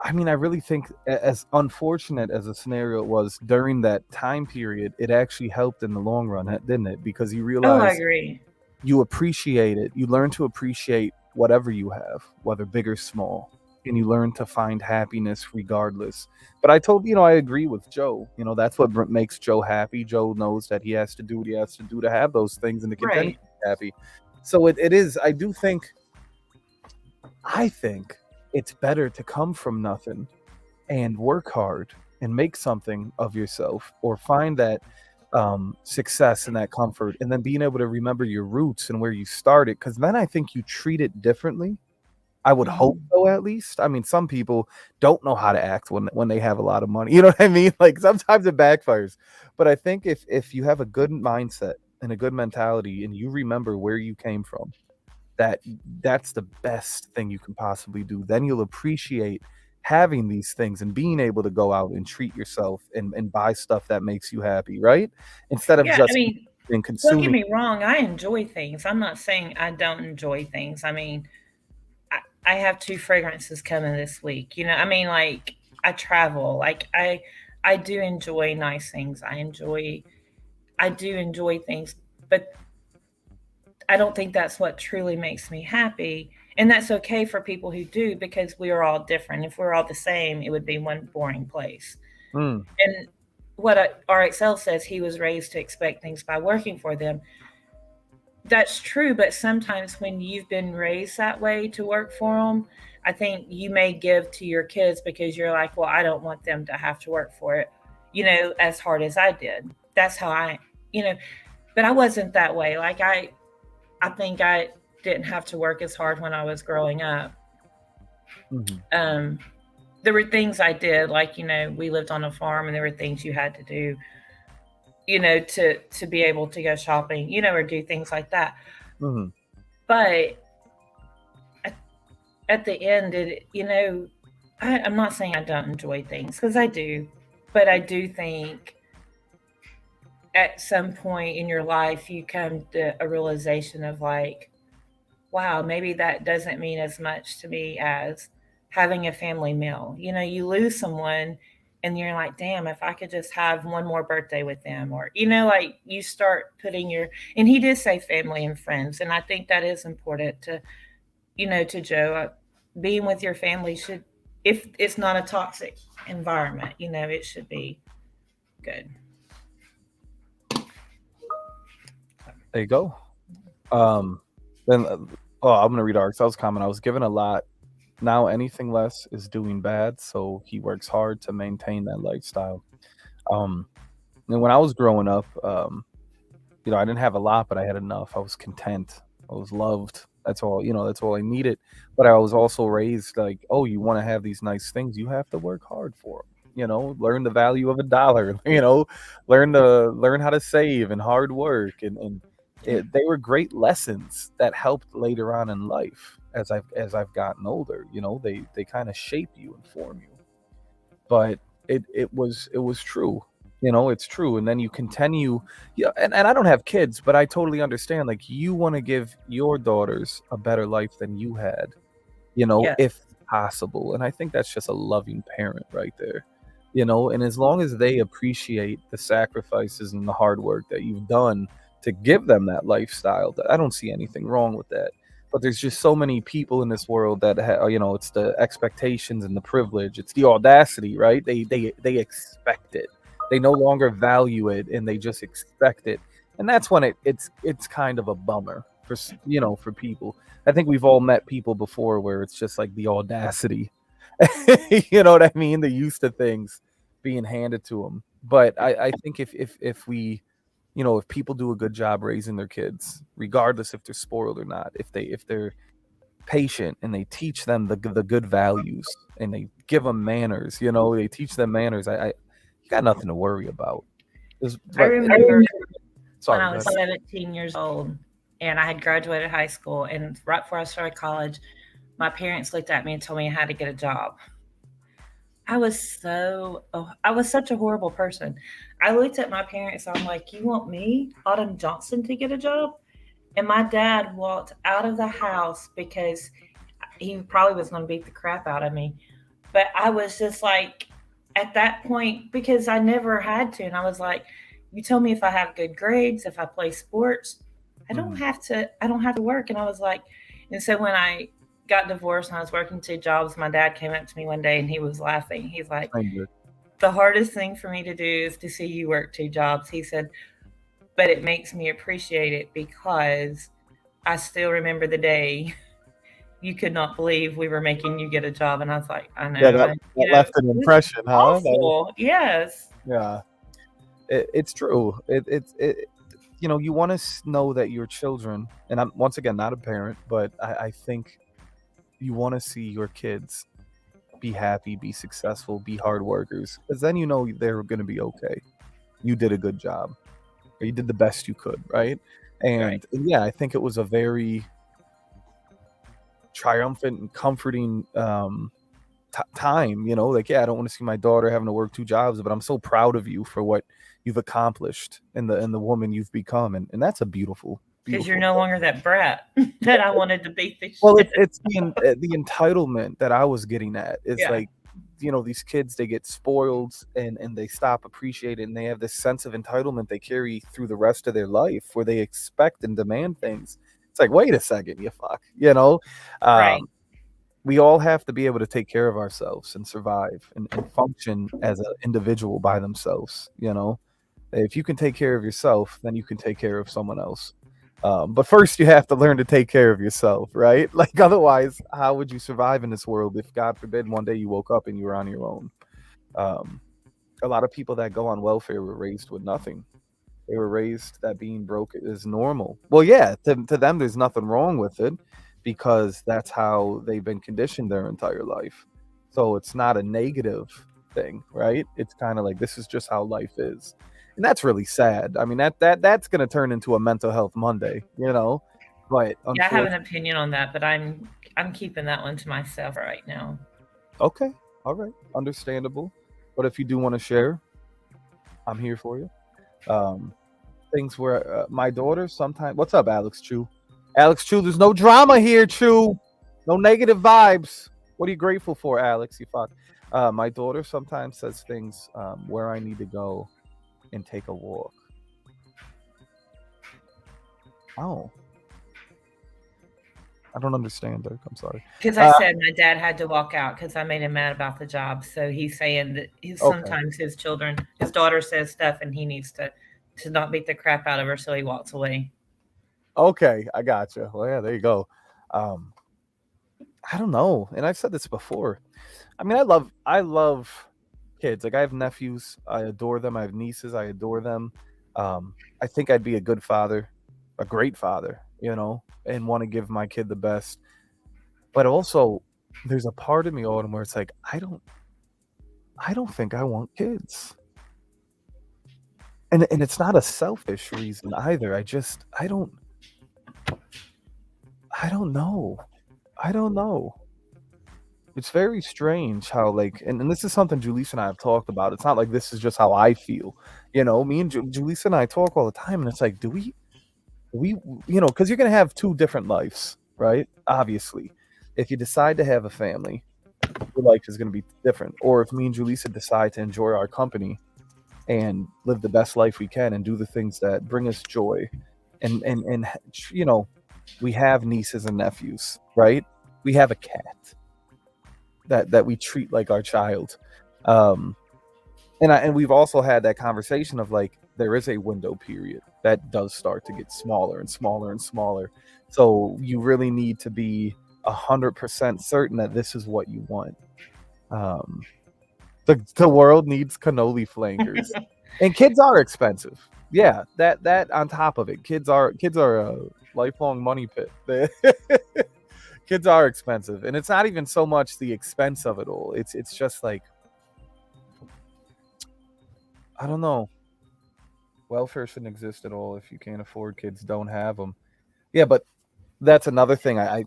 I mean, I really think, as unfortunate as a scenario it was during that time period, it actually helped in the long run, didn't it? Because you Oh, I realize agree. you appreciate it. You learn to appreciate whatever you have, whether big or small, and you learn to find happiness regardless. But I agree with Joe. That's what makes Joe happy. Joe knows that he has to do what he has to do to have those things and to continue Right. to be happy. So it is. I think it's better to come from nothing and work hard and make something of yourself, or find that success and that comfort, and then being able to remember your roots and where you started, because then I think you treat it differently. I would hope Mhm. so, at least. I mean, some people don't know how to act when they have a lot of money. You know what I mean? Like, sometimes it backfires. But I think if you have a good mindset and a good mentality, and you remember where you came from, that that's the best thing you can possibly do. Then you'll appreciate having these things and being able to go out and treat yourself, and buy stuff that makes you happy, right? Instead of Yeah, I just mean, being don't get consuming. me wrong. I enjoy things. I'm not saying I don't enjoy things. I mean, I have two fragrances coming this week. I mean, like I travel. Like I do enjoy nice things. I do enjoy things, but I don't think that's what truly makes me happy. And that's okay for people who do because we are all different. If we're all the same, it would be one boring place. Mm, And what RXL says, he was raised to expect things by working for them. That's true, but sometimes when you've been raised that way to work for them, I think you may give to your kids because you're like, well, I don't want them to have to work for it, as hard as I did. That's how you know, but I wasn't that way. Like I think I didn't have to work as hard when I was growing up. mhm, Um, there were things I did, like we lived on a farm, and there were things you had to do, to be able to go shopping, or do things like that. mhm. But at the end, I'm not saying I don't enjoy things because I do, but I do think at some point in your life you come to a realization of like, wow, maybe that doesn't mean as much to me as having a family meal. You lose someone and you're like, damn, if I could just have one more birthday with them, or, like you start putting and he did say family and friends. And I think that is important to Joe. Being with your family should, if it's not a toxic environment, it should be good. There you go. Then, oh, I'm gonna read RXL's comment. I was given a lot. Now anything less is doing bad, so he works hard to maintain that lifestyle. Um, and when I was growing up, I didn't have a lot, but I had enough. I was content. I was loved. That's all. That's all I needed. But I was also raised like, oh, you want to have these nice things, you have to work hard for them. Learn the value of a dollar. Learn how to save and hard work, and They were great lessons that helped later on in life as I've gotten older. They kind of shape you and form you. But it was true. It's true. And then you continue. Yeah, and I don't have kids, but I totally understand. Like, you want to give your daughters a better life than you had, Yes. if possible. And I think that's just a loving parent right there. And as long as they appreciate the sacrifices and the hard work that you've done to give them that lifestyle, that I don't see anything wrong with that. But there's just so many people in this world that it's the expectations and the privilege, it's the audacity, right? They expect it. They no longer value it, and they just expect it. And that's when it's kind of a bummer for people. I think we've all met people before where it's just like the audacity. You know what I mean? They're used to things being handed to them. But I think if we, if people do a good job raising their kids, regardless if they're spoiled or not, if they're patient and they teach them the good values and they give them manners, they teach them manners. You got nothing to worry about. I But remember when sorry, I go was ahead. 17 years old and I had graduated high school, and right before I started college, my parents looked at me and told me I had to get a job. I was such a horrible person. I looked at my parents and I'm like, "You want me, Autumn Johnson, to get a job?" And my dad walked out of the house because he probably was going to beat the crap out of me. But I was just like, at that point, because I never had to, and I was like, "You tell me if I have good grades, if I play sports, I don't Mhm. have to. I don't have to work." And I was like, and so when I got divorced and I was working two jobs, my dad came up to me one day and he was laughing. He's like, Stranger. "The hardest thing for me to do is to see you work two jobs." He said, "But it makes me appreciate it because I still remember the day you could not believe we were making you get a job." And I was like, "I Yeah, know, that left an it's impression, huh? awful." Yes. Yeah, it's true. You want to know that your children, and I'm once again not a parent, but I think you want to see your kids be happy, be successful, be hard workers, because then they're going to be okay. You did a good job, or you did the best you could, right? Right. And yeah, I think it was a very triumphant and comforting time. Like, yeah, I don't want to see my daughter having to work two jobs, but I'm so proud of you for what you've accomplished and the woman you've become, and that's a beautiful, Because you're beautiful no thing. longer that brat that I wanted to beat the Well, shit. it's the entitlement that I was getting at. It's Yeah. like, these kids, they get spoiled, and they stop appreciating, and they have this sense of entitlement they carry through the rest of their life where they expect and demand things. It's like, wait a second, you fuck. Right. Um, we all have to be able to take care of ourselves and survive and function as an individual by themselves. If you can take care of yourself, then you can take care of someone else. But first, you have to learn to take care of yourself, right? Like, otherwise, how would you survive in this world if, God forbid, one day you woke up and you were on your own? Um, a lot of people that go on welfare were raised with nothing. They were raised that being broke is normal. Well, yeah, to them, there's nothing wrong with it because that's how they've been conditioned their entire life. So it's not a negative thing, right? It's kind of like, this is just how life is. And that's really sad. I mean, that's going to turn into a mental health Monday. But Yeah, I have an unfortunately, opinion on that, but I'm keeping that one to myself right now. okay, all right, understandable. But if you do want to share, I'm here for you. Um, things where my daughter sometimes. What's up, Alex Chu? Alex Chu, there's no drama here, Chu. No negative vibes. What are you grateful for, Alex? You fuck. My daughter sometimes says things where I need to go and take a walk. Oh, I don't understand, Dirk. I'm sorry. Because I Uh, said my dad had to walk out because I made him mad about the job. So he's saying that okay. sometimes his daughter says stuff, and he needs to not beat the crap out of her, so he walks away. Okay, I gotcha. Well, yeah, there you go. Um, I don't know, and I've said this before. I mean, I love kids. Like, I have nephews, I adore them. I have nieces, I adore them. I think I'd be a good father, a great father, and want to give my kid the best. But also, there's a part of me, Autumn, where it's like, I don't think I want kids. and it's not a selfish reason either. I don't know. I don't know. It's very strange how, like, and this is something Julissa and I have talked about. It's not like this is just how I feel. Me and Julissa and I talk all the time, and it's like, do we because you're gonna have two different lives, right? Obviously, if you decide to have a family, your life is gonna be different. Or if me and Julissa decide to enjoy our company and live the best life we can and do the things that bring us joy, and we have nieces and nephews, right? We have a cat that we treat like our child. Um, and we've also had that conversation of like there is a window period that does start to get smaller and smaller and smaller. So you really need to be 100% certain that this is what you want. Um, the world needs cannoli flangers, and kids are expensive. Yeah, that on top of it, kids are a lifelong money pit. Kids are expensive, and it's not even so much the expense of it all. It's just like, I don't know. Welfare shouldn't exist at all. If you can't afford kids, don't have them. Yeah, but that's another thing. I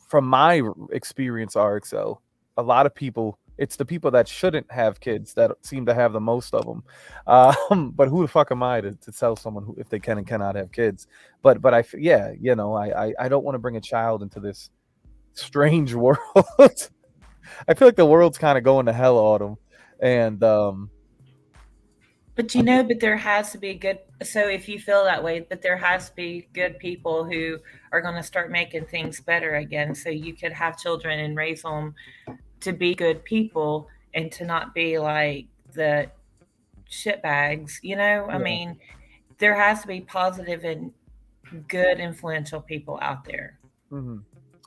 from my experience, RXL, a lot of people, it's the people that shouldn't have kids that seem to have the most of them. But who the fuck am I to tell someone who, if they can and cannot have kids? But yeah, I don't want to bring a child into this strange world. I feel like the world's kind of going to hell, Autumn, and But but there has to be good. So if you feel that way, but there has to be good people who are going to start making things better again. So you could have children and raise them to be good people and to not be like the shitbags. I yeah. mean, there has to be positive and good influential people out there. Mhm.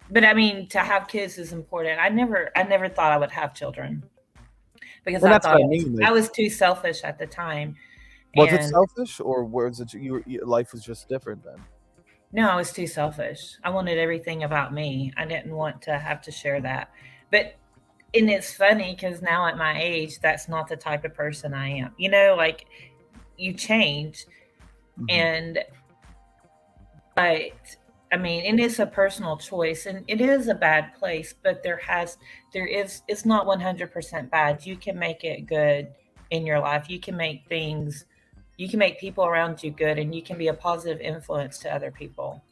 But I mean, to have kids is important. I never thought I would have children because And I that's thought what I mean. I Like, was too selfish at the time. was it And selfish, or was it your life was just different then? no, I was too selfish. I wanted everything about me. I didn't want to have to share that. But and it's funny because now at my age, that's not the type of person I am. Like you change, Mhm. and but I mean, and it's a personal choice, and it is a bad place, but it's not 100% bad. You can make it good in your life. You can make people around you good, and you can be a positive influence to other people.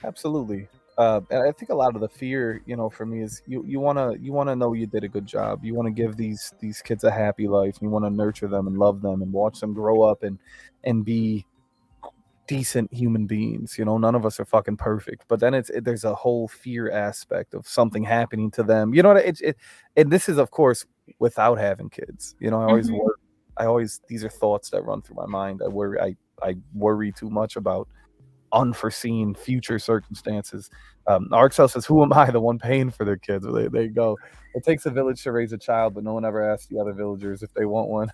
Absolutely. And I think a lot of the fear, for me is you wanna know you did a good job. You want to give these kids a happy life. You want to nurture them and love them and watch them grow up and be decent human beings. None of us are fucking perfect, but then there's a whole fear aspect of something happening to them. And this is of course without having kids. Hmm. I always these are thoughts that run through my mind. I worry too much about unforeseen future circumstances. RXL says, "Who am I, the one paying for their kids?" There you go. It takes a village to raise a child, but no one ever asks the other villagers if they want one.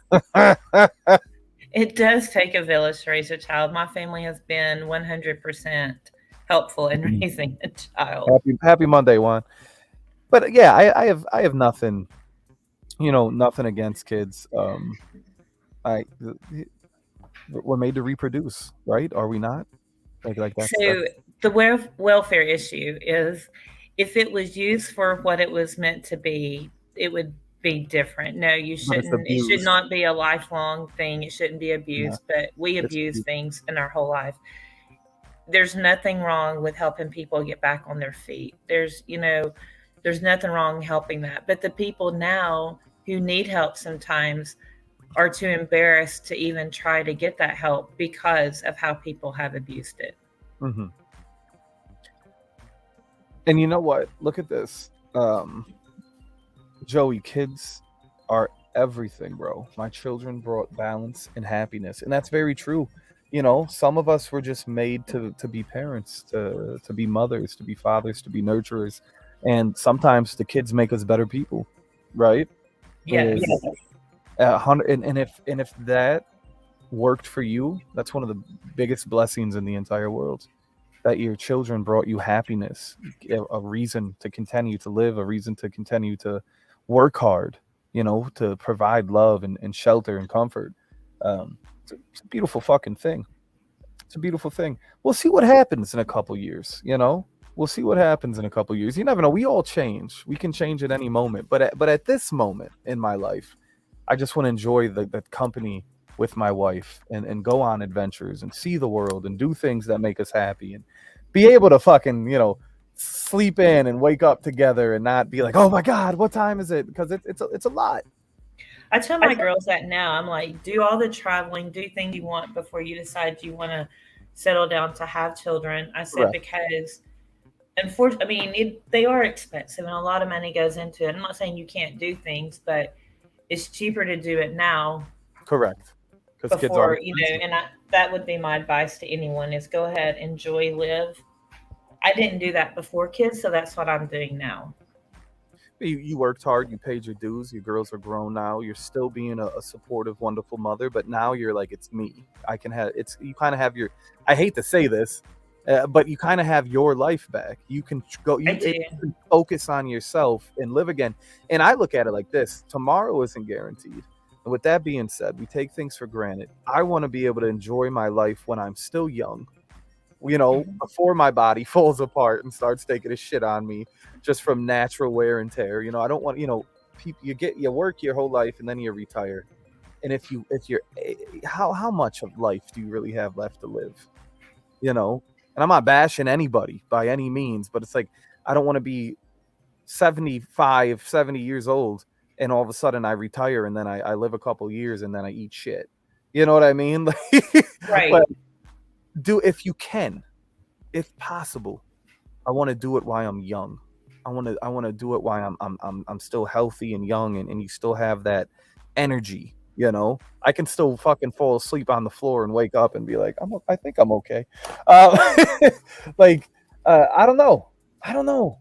It does take a village to raise a child. My family has been 100% helpful in raising a child. Happy Monday, Juan. But yeah, I have nothing, nothing against kids. I we're made to reproduce, right? Are we not? Like that's So the welfare issue is if it was used for what it was meant to be, it would be different. No, you but it's shouldn't. It should abused. not be a lifelong thing. It shouldn't be Yeah, abused, but we it's abuse abused. things in our whole life. There's nothing wrong with helping people get back on their feet. There's nothing wrong helping that. But the people now who need help sometimes are too embarrassed to even try to get that help because of how people have abused it. Hmm. And you know what? Look at this. Joey, kids are everything, bro. My children brought balance and happiness, and that's very true. Some of us were just made to be parents, to be mothers, to be fathers, to be nurturers, and sometimes the kids make us better people, right? Yes. And 100, and if that worked for you, that's one of the biggest blessings in the entire world. That your children brought you happiness, a reason to continue to live, a reason to continue to work hard, to provide love and shelter and comfort. It's a beautiful fucking thing. It's a beautiful thing. We'll see what happens in a couple years. We'll see what happens in a couple years. You never know. We all change. We can change at any moment. But at this moment in my life, I just want to enjoy the company with my wife and go on adventures and see the world and do things that make us happy and be able to fucking sleep in and wake up together and not be like, oh my god, what time is it? Because it's a lot. I tell my girls that now. I'm like, do all the traveling, do things you want before you decide you want to settle down to have children. I said, Correct. because unfortunately, I mean, they are expensive and a lot of money goes into it. I'm not saying you can't do things, but it's cheaper to do it now Correct. Because kids are before, expensive. and that would be my advice to anyone is go ahead, enjoy, live. I didn't do that before kids, so that's what I'm doing now. You worked hard, you paid your dues, your girls are grown now, you're still being a supportive, wonderful mother, but now you're like, it's me. I can have it's you kind of have your I hate to say this, but you kind of have your life back. You can go I you do. can focus on yourself and live again. And I look at it like this: tomorrow isn't guaranteed. And with that being said, we take things for granted. I want to be able to enjoy my life when I'm still young, Mhm. before my body falls apart and starts taking a shit on me just from natural wear and tear. I don't want, people, you work your whole life and then you retire. And if you're, how much of life do you really have left to live? You know, and I'm not bashing anybody by any means, but it's like, I don't want to be 75, 70 years old and all of a sudden I retire and then I live a couple years and then I eat shit. You know what I mean? Like, Right. do if you can, if possible, I want to do it while I'm young. I want to do it while I'm still healthy and young and you still have that energy, I can still fucking fall asleep on the floor and wake up and be like, I think I'm okay. Uh, like I don't know. I don't know.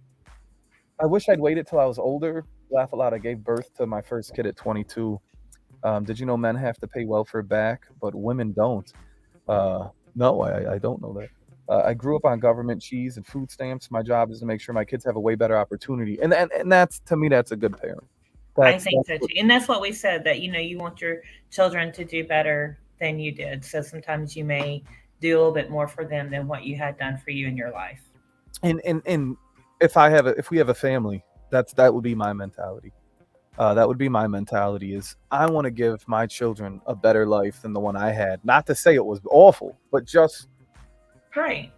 I wish I'd waited till I was older. Laugh a lot. I gave birth to my first kid at 22. Did you know men have to pay welfare back, but women don't? No, I don't know that. I grew up on government cheese and food stamps. My job is to make sure my kids have a way better opportunity, and that's to me that's a good parent. I That's think so too. And that's what we said that, you want your children to do better than you did. So sometimes you may do a little bit more for them than what you had done for you in your life. and if we have a family, that would be my mentality. That would be my mentality is I want to give my children a better life than the one I had. Not to say it was awful, but just Right.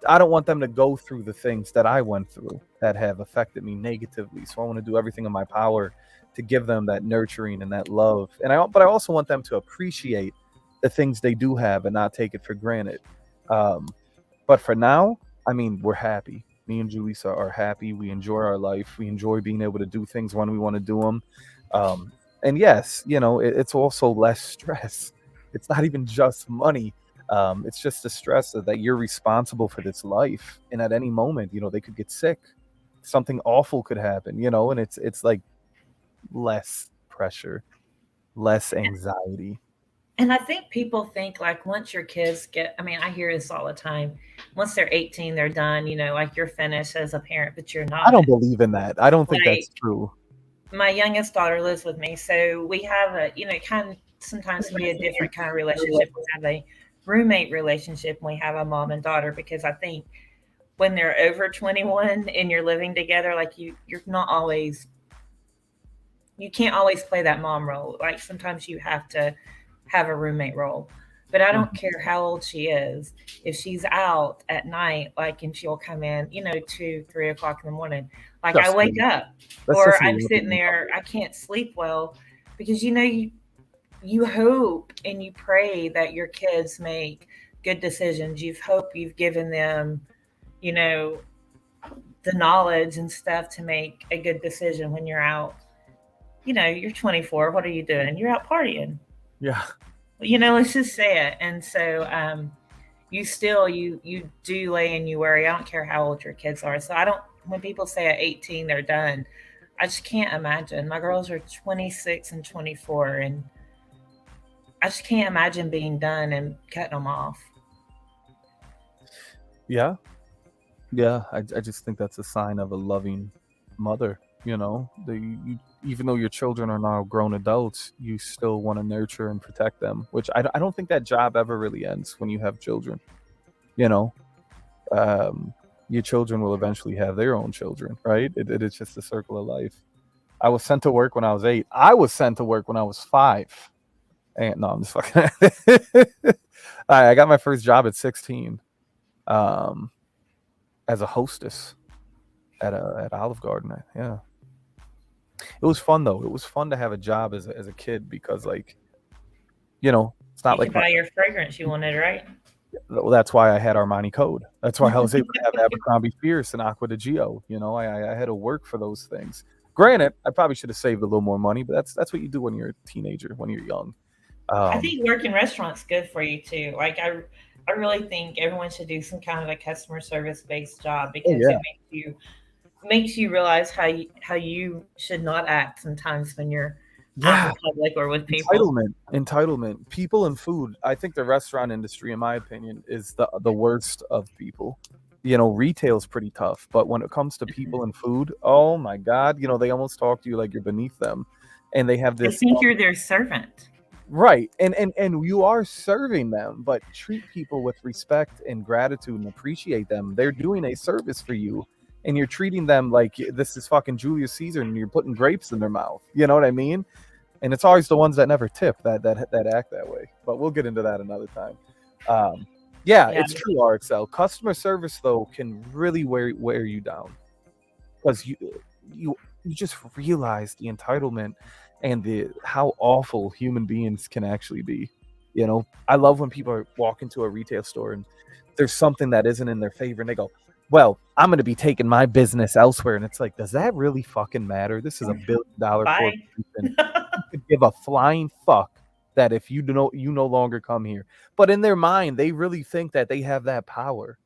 I don't want them to go through the things that I went through that have affected me negatively. So I want to do everything in my power to give them that nurturing and that love. But I also want them to appreciate the things they do have and not take it for granted. Um, but for now, I mean, we're happy. Me and Julissa are happy. We enjoy our life. We enjoy being able to do things when we want to do them. Um, and yes, it's also less stress. It's not even just money. It's just the stress that you're responsible for this life, and at any moment, they could get sick. Something awful could happen, and it's like less pressure, less anxiety. And I think people think like once your kids get, I mean, I hear this all the time. Once they're 18, they're done, like you're finished as a parent, but you're I don't not. believe in that. I don't think that's Like true. my youngest daughter lives with me. So we have it kind of sometimes can be a different kind of relationship. We have a roommate relationship and we have a mom and daughter because I think when they're over 21 and you're living together, like you're not always, you can't always play that mom role. Like sometimes you have to have a roommate role. But I don't Mhm. care how old she is. If she's out at night, like, and she'll come in, 2, 3 o'clock in the morning, like I Just wake leave. up That's or just I'm leave sitting there, I can't sleep well because, you hope and you pray that your kids make good decisions. You hope you've given them, you know, the knowledge and stuff to make a good decision when you're out. You're 24. What are you doing? You're out partying. Yeah. Let's just say it. And so, you still you do lay and you worry. I don't care how old your kids are. So I don't. When people say at 18 they're done, I just can't imagine. My girls are 26 and 24, and I just can't imagine being done and cutting them off. Yeah. Yeah. I just think that's a sign of a loving mother. even though your children are now grown adults, you still want to nurture and protect them, which I don't think that job ever really ends when you have children. You know, your children will eventually have their own children, right? It is just a circle of life. I was sent to work when I was 8. I was sent to work when I was 5. And no, I'm just fucking. I got my first job at 16, as a hostess at Olive Garden. Yeah, it was fun though. It was fun to have a job as a kid because, like, it's not You like could buy your fragrance you wanted, right? well, that's why I had Armani Code. That's why I was able to have Abercrombie Fierce and Aqua di Gio. I had to work for those things. Granted, I probably should have saved a little more money, but that's what you do when you're a teenager, when you're young. I think working restaurants good for you too. Like I really think everyone should do some kind of a customer service based job because yeah. it makes you realize how you should not act sometimes when you're out in public or with people. Entitlement. People and food. I think the restaurant industry, in my opinion, is the worst of people. Retail's pretty tough, but when it comes to people and food, oh my God, they almost talk to you like you're beneath them, and they have I this. think you're their servant. Right. And you are serving them, but treat people with respect and gratitude and appreciate them. They're doing a service for you, and you're treating them like this is fucking Julius Caesar and you're putting grapes in their mouth. You know what I mean? And it's always the ones that never tip that act that way. But we'll get into that another time. Yeah, it's true, RXL. Customer service though can really wear you down, because you just realize the entitlement and how awful human beings can actually be. I love when people walk into a retail store and there's something that isn't in their favor and they go, well, I'm going to be taking my business elsewhere. And it's like, does that really fucking matter? This is $1 billion corporation. You could give a flying fuck that if you no longer come here. But in their mind, they really think that they have that power.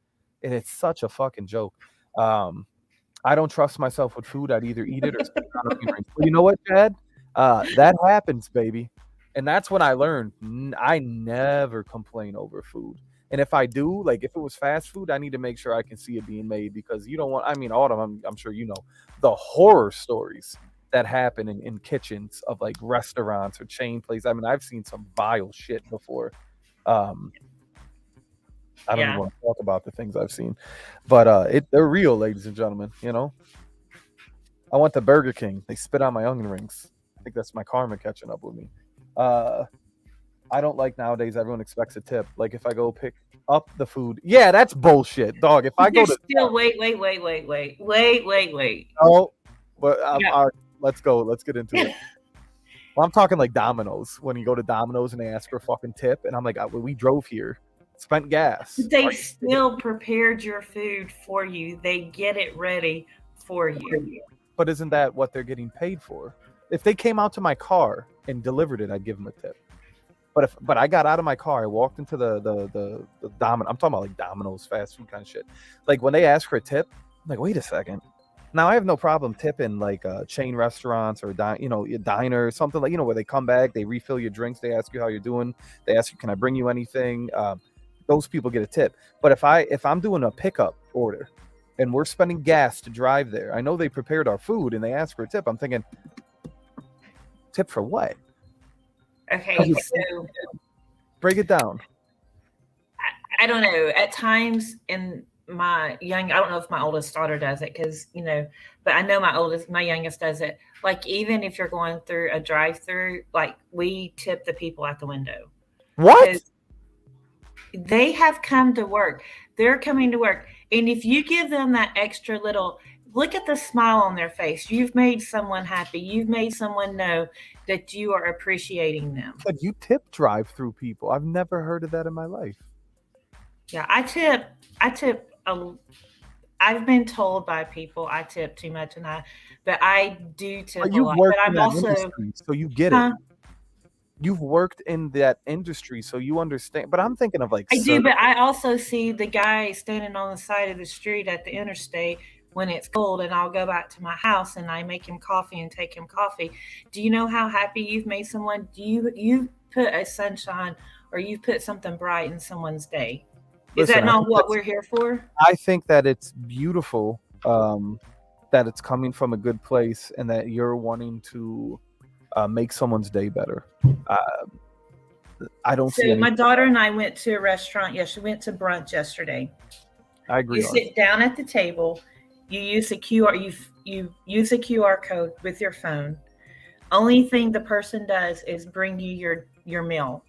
And it's such a fucking joke. I don't trust myself with food. I'd either eat it or spit it on a ring. But you know what, Chad? That happens, baby. And that's when I learned I never complain over food. And if I do, like if it was fast food, I need to make sure I can see it being made, because you don't want, Autumn, I'm sure the horror stories that happen in kitchens of like restaurants or chain places. I've seen some vile shit before. I don't even want to talk about the things I've seen, but they're real, ladies and gentlemen. I went to Burger King. They spit on my onion rings. I think that's my karma catching up with me. I don't like nowadays everyone expects a tip. Like if I go pick up the food, yeah, that's bullshit, dog. If I go to wait. Oh, but let's go. Let's get into it. Well, I'm talking like Domino's. When you go to Domino's and they ask for a fucking tip, and I'm like, we drove here, spent gas. They still prepared your food for you. They get it ready for you. But isn't that what they're getting paid for? If they came out to my car and delivered it, I'd give them a tip. But I got out of my car, I walked into the Domino. I'm talking about like Domino's fast food kind of shit. Like when they ask for a tip, I'm like, wait a second. Now I have no problem tipping like chain restaurants or diner or something like where they come back, they refill your drinks, they ask you how you're doing, they ask you, can I bring you anything? Those people get a tip. But if I'm doing a pickup order and we're spending gas to drive there, I know they prepared our food and they ask for a tip. I'm thinking, tip for what? Okay, so break it down. I don't know. At times in I don't know if my oldest daughter does it because, but I know my youngest does it. Like even if you're going through a drive-through, like we tip the people at the window. What? They have come to work. They're coming to work. And if you give them that extra little, look at the smile on their face. You've made someone happy. You've made someone know that you are appreciating them. But you tip drive-through people. I've never heard of that in my life. Yeah, I tip. I've been told by people I tip too much, but I do tip a lot. But I'm also industry, so you get it. You've worked in that industry, so you understand. But I'm thinking of like I do, but I also see the guy standing on the side of the street at the interstate when it's cold, and I'll go back to my house and I make him coffee and take him coffee. Do you know how happy you've made someone? Do you put a sunshine or you put something bright in someone's day? Is that not what we're here for? I think that it's beautiful that it's coming from a good place and that you're wanting to make someone's day better. I don't see So any. my daughter and I went to a restaurant. Yes, we went to brunch yesterday. I You agree on. sit down at the table. You use a QR. You use a QR code with your phone. Only thing the person does is bring you your meal.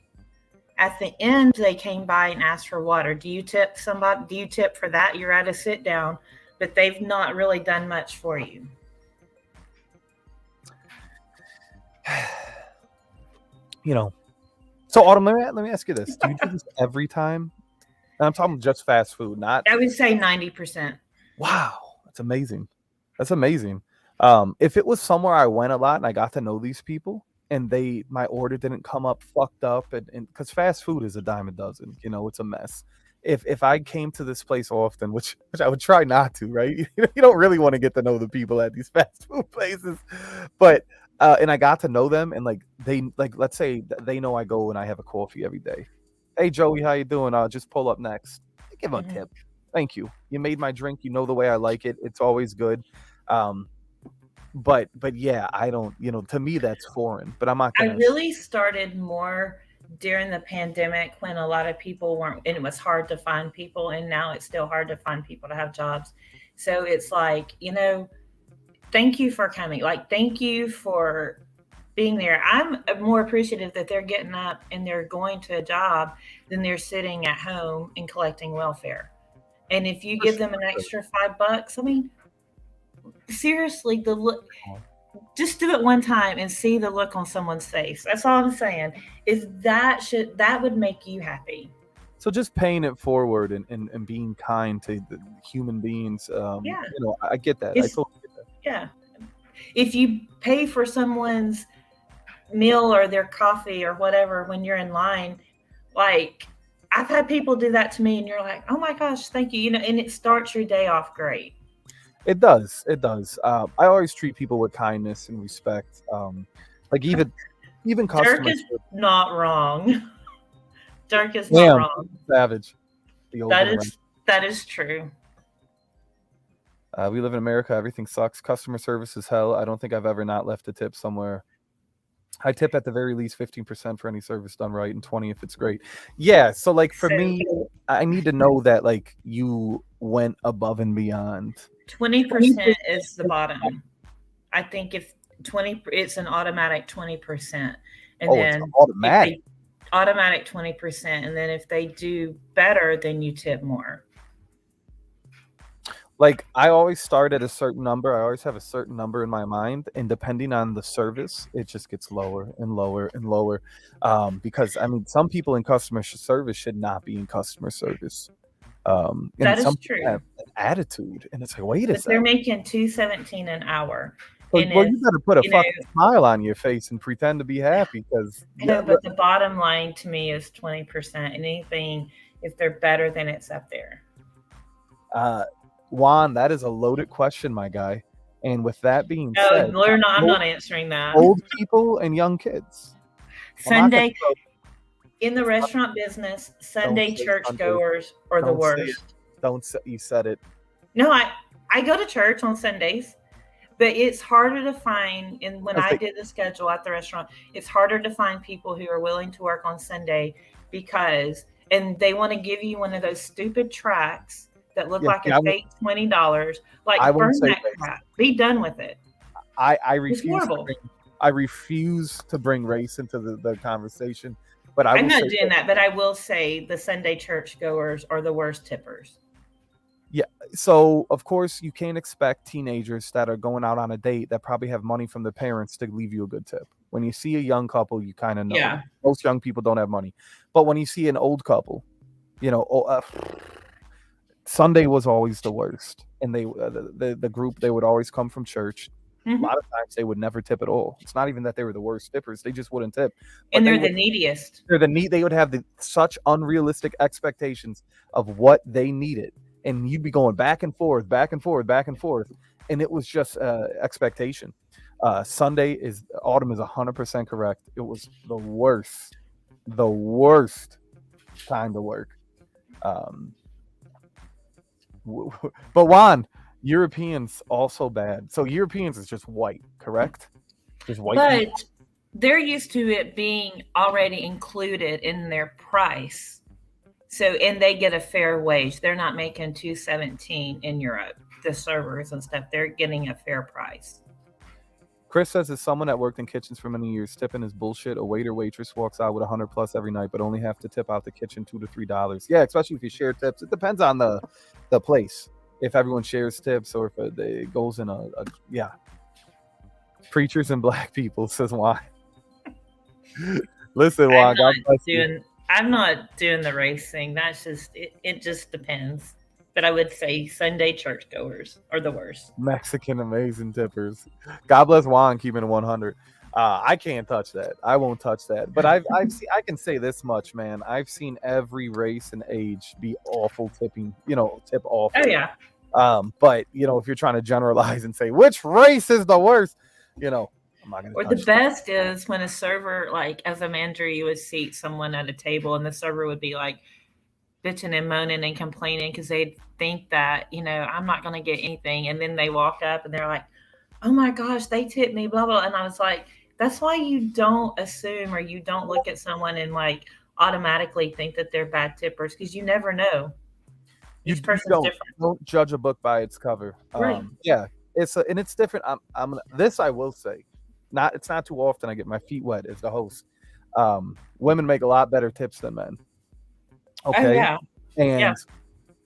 At the end, they came by and asked for water. Do you tip somebody? Do you tip for that? You're at a sit down, but they've not really done much for you. You know. So Autumn, let me ask you this: do you do this every time? And I'm talking just fast food, not. I would say 90%. Wow, that's amazing. That's amazing. If it was somewhere I went a lot and I got to know these people and my order didn't come up fucked up and because fast food is a dime a dozen, you know, it's a mess. If I came to this place often, which I would try not to, right? You don't really want to get to know the people at these fast food places, but and I got to know them and like let's say they know I go and I have a coffee every day. Hey Joey, how you doing? I'll just pull up next. I give them a tip. Thank you. You made my drink. You know the way I like it. It's always good. But yeah, I don't. You know, to me that's foreign. But I'm not I gonna. really started more during the pandemic when a lot of people weren't, and it was hard to find people, and now it's still hard to find people to have jobs. So it's like, thank you for coming. Like, thank you for being there. I'm more appreciative that they're getting up and they're going to a job than they're sitting at home and collecting welfare. And if you give them an extra $5, I mean, seriously, just do it one time and see the look on someone's face. That's all I'm saying. Is that would make you happy. So just paying it forward and being kind to the human beings. Yeah. You know, I get that. I totally get that. Yeah. If you pay for someone's meal or their coffee or whatever when you're in line, like I've had people do that to me and you're like, oh my gosh, thank you. And it starts your day off great. It does. It does. I always treat people with kindness and respect. Like even customers. Dirk is not wrong. Dirk is not wrong. Savage. That is true. We live in America. Everything sucks. Customer service is hell. I don't think I've ever not left a tip somewhere. I tip at the very least 15% for any service done right and 20 if it's great. Yeah. So like for me, I need to know that like you went above and beyond. 20% is the bottom. I think if 20, it's an automatic 20%, and then automatic. Automatic 20%, and then if they do better, then you tip more. Like I always start at a certain number. I always have a certain number in my mind, and depending on the service, it just gets lower and lower and lower. Because I mean, some people in customer service should not be in customer service. That is true. Have an attitude, and it's like, wait a second. They're making $2.17 an hour. Well, you got to put a fucking smile on your face and pretend to be happy because. But the bottom line to me is 20%. And anything, if they're better, then it's up there. Juan, that is a loaded question, my guy. And with that being said, I'm not answering that. Old people and young kids. Sunday. In the restaurant business, Sunday churchgoers are the worst. You said it. No, I go to church on Sundays, but it's harder to find. And when I did the schedule at the restaurant, it's harder to find people who are willing to work on Sunday and they want to give you one of those stupid tracts that look like a fake $20. Like, burn that crap. Be done with it. I refuse. I refuse to bring race into the conversation. But I'm not doing that, but I will say the Sunday churchgoers are the worst tippers. Yeah. So, of course, you can't expect teenagers that are going out on a date that probably have money from their parents to leave you a good tip. When you see a young couple, you kind of know. Yeah. Most young people don't have money. But when you see an old couple, Sunday was always the worst. And the group, they would always come from church. Mm-hmm. A lot of times they would never tip at all. It's not even that they were the worst tippers; they just wouldn't tip. And they're the neediest. They would have such unrealistic expectations of what they needed, and you'd be going back and forth, back and forth, back and forth, and it was just expectation. Autumn is 100% correct. It was the worst time to work. But Juan, Europeans also bad. So Europeans is just white, correct? Just white people. But they're used to it being already included in their price. So, and they get a fair wage. They're not making 217 in Europe. The servers and stuff, they're getting a fair price. Chris says, as someone that worked in kitchens for many years, tipping is bullshit. A waiter, waitress walks out with 100 plus every night, but only have to tip out the kitchen $2 to $3. Yeah, especially if you share tips. It depends on the place. If everyone shares tips or if it goes in a yeah. Preachers and black people, says why. Listen, Juan, God bless you. I'm not doing the race thing. That's just it just depends. But I would say Sunday churchgoers are the worst. Mexican amazing tippers. God bless Juan keeping it 100. I can't touch that. I won't touch that. But I've seen, I can say this much, man. I've seen every race and age be awful tipping. Tip awful. Oh yeah. But if you're trying to generalize and say which race is the worst, I'm not gonna. Or the best is when a server, like as a manager, you would seat someone at a table, and the server would be like bitching and moaning and complaining because they'd think that I'm not going to get anything, and then they walk up and they're like, "Oh my gosh, they tipped me," blah blah. And I was like, "That's why you don't assume or you don't look at someone and like automatically think that they're bad tippers because you never know. Each person's different. Don't judge a book by its cover. Right. Yeah, it's different. This I will say, it's not too often I get my feet wet as the host. Women make a lot better tips than men. Okay. Oh, yeah. And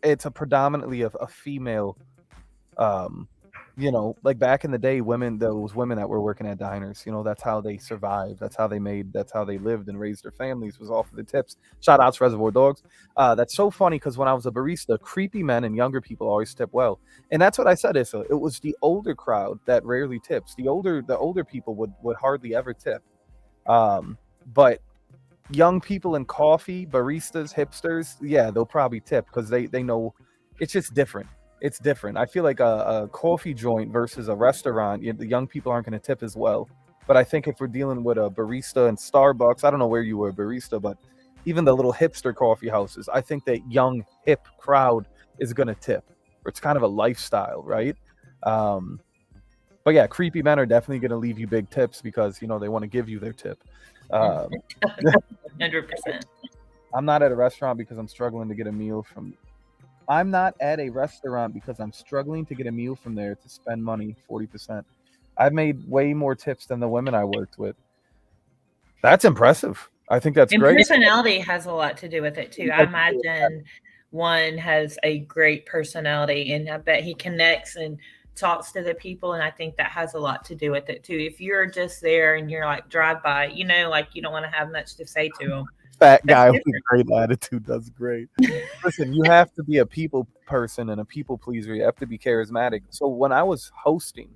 it's a predominantly a female, like back in the day, those women that were working at diners, that's how they survived. That's how they lived and raised their families, was off of the tips. Shout out to Reservoir Dogs. That's so funny because when I was a barista, creepy men and younger people always tip well. And that's what I said, Issa. It was the older crowd that rarely tips. The older people would hardly ever tip. But young people in coffee, baristas, hipsters, yeah, they'll probably tip because they know it's just different. It's different. I feel like a coffee joint versus a restaurant, the young people aren't going to tip as well. But I think if we're dealing with a barista in Starbucks, I don't know where you were a barista, but even the little hipster coffee houses, I think that young, hip crowd is going to tip. Or it's kind of a lifestyle, right? But yeah, creepy men are definitely going to leave you big tips because, they want to give you their tip. 100%. I'm not at a restaurant because I'm struggling to get a meal from. I'm not at a restaurant because I'm struggling to get a meal from there to spend money 40%. I've made way more tips than the women I worked with. That's impressive. I think that's great. Personality has a lot to do with it too. I imagine one has a great personality, and I bet he connects and talks to the people, and I think that has a lot to do with it too. If you're just there and you're like drive by, like you don't want to have much to say to them. Fat guy with a great attitude does great. Listen, you have to be a people person and a people pleaser. You have to be charismatic. So when I was hosting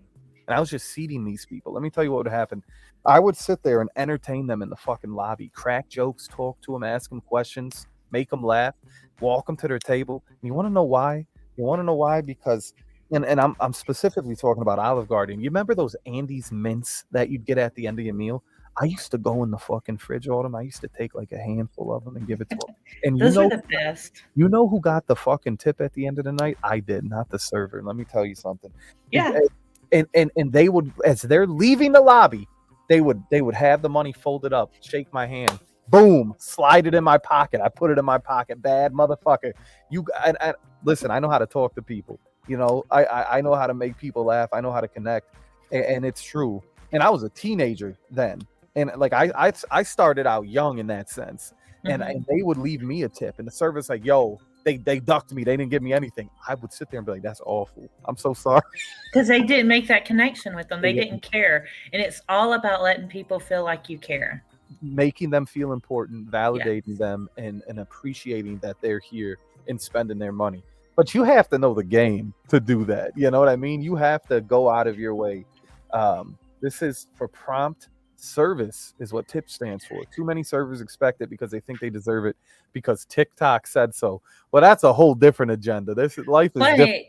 and I was just seating these people, let me tell you what would happen. I would sit there and entertain them in the fucking lobby, crack jokes, talk to them, ask them questions, make them laugh, walk them to their table. And you want to know why? Because and I'm specifically talking about Olive Garden. You remember those Andes mints that you'd get at the end of your meal? I used to go in the fucking fridge all them. I used to take like a handful of them and give it to them. And those are the best. You know who got the fucking tip at the end of the night? I did, not the server. Let me tell you something. Yeah. And they would, as they're leaving the lobby, they would have the money folded up, shake my hand, boom, slide it in my pocket. I put it in my pocket. Bad motherfucker. Listen, I know how to talk to people. I know how to make people laugh. I know how to connect, and it's true. And I was a teenager then, and like I started out young in that sense. And they would leave me a tip, and the server's like, "Yo, they ducked me. They didn't give me anything." I would sit there and be like, "That's awful. I'm so sorry." Because they didn't make that connection with them. They didn't care, and it's all about letting people feel like you care, making them feel important, validating them, and appreciating that they're here and spending their money. But you have to know the game to do that. You know what I mean? You have to go out of your way. This is for prompt service is what tip stands for. Too many servers expect it because they think they deserve it because TikTok said so. Well, that's a whole different agenda. Life is different.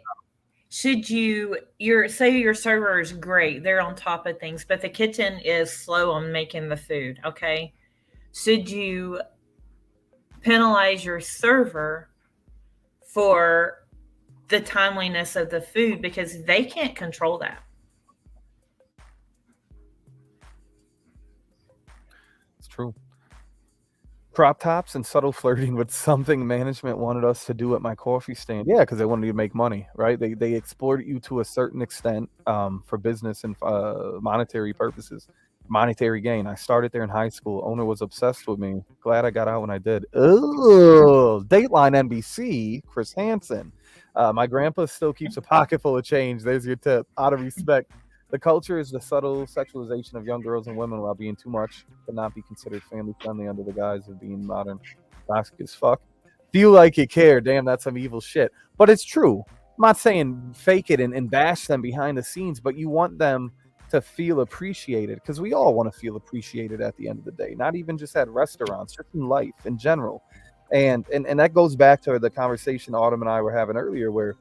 Should say your server is great, they're on top of things, but the kitchen is slow on making the food, okay? Should you penalize your server for the timeliness of the food because they can't control that. It's true. Crop tops and subtle flirting with something management wanted us to do at my coffee stand. Yeah, because they wanted you to make money, right? They exploited you to a certain extent for business and monetary purposes, monetary gain. I started there in high school. Owner was obsessed with me. Glad I got out when I did. Oh, Dateline NBC, Chris Hansen. My grandpa still keeps a pocket full of change. There's your tip. Out of respect. The culture is the subtle sexualization of young girls and women while being too much but not be considered family friendly under the guise of being modern, toxic as fuck. Feel like you care. Damn, that's some evil shit. But it's true. I'm not saying fake it and bash them behind the scenes, but you want them to feel appreciated because we all want to feel appreciated at the end of the day, not even just at restaurants, just in life in general. And that goes back to the conversation Autumn and I were having earlier where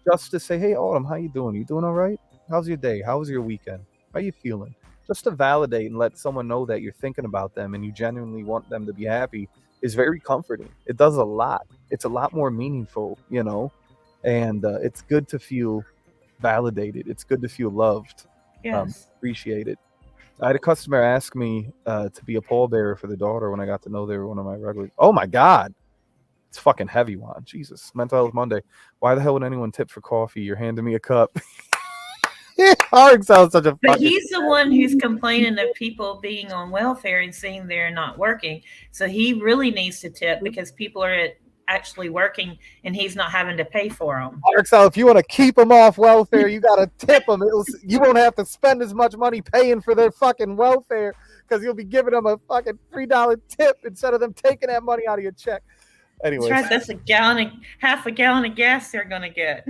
just to say, hey, Autumn, how you doing? You doing all right? How's your day? How was your weekend? How you feeling? Just to validate and let someone know that you're thinking about them and you genuinely want them to be happy is very comforting. It does a lot. It's a lot more meaningful, you know, and it's good to feel validated. It's good to feel loved, Yes. appreciated. I had a customer ask me to be a pallbearer for the daughter when I got to know they were one of my regulars. Oh my God. It's fucking heavy, Juan. Jesus. Mental Health Monday. Why the hell would anyone tip for coffee? You're handing me a cup. Art sounds such a But fucking... he's the one who's complaining of people being on welfare and seeing they're not working. So he really needs to tip because people are actually working and he's not having to pay for them. So if you want to keep them off welfare, you got to tip them. You won't have to spend as much money paying for their fucking welfare because you'll be giving them a fucking $3 tip instead of them taking that money out of your check. Anyway, That's right. Half a gallon of gas they're gonna get.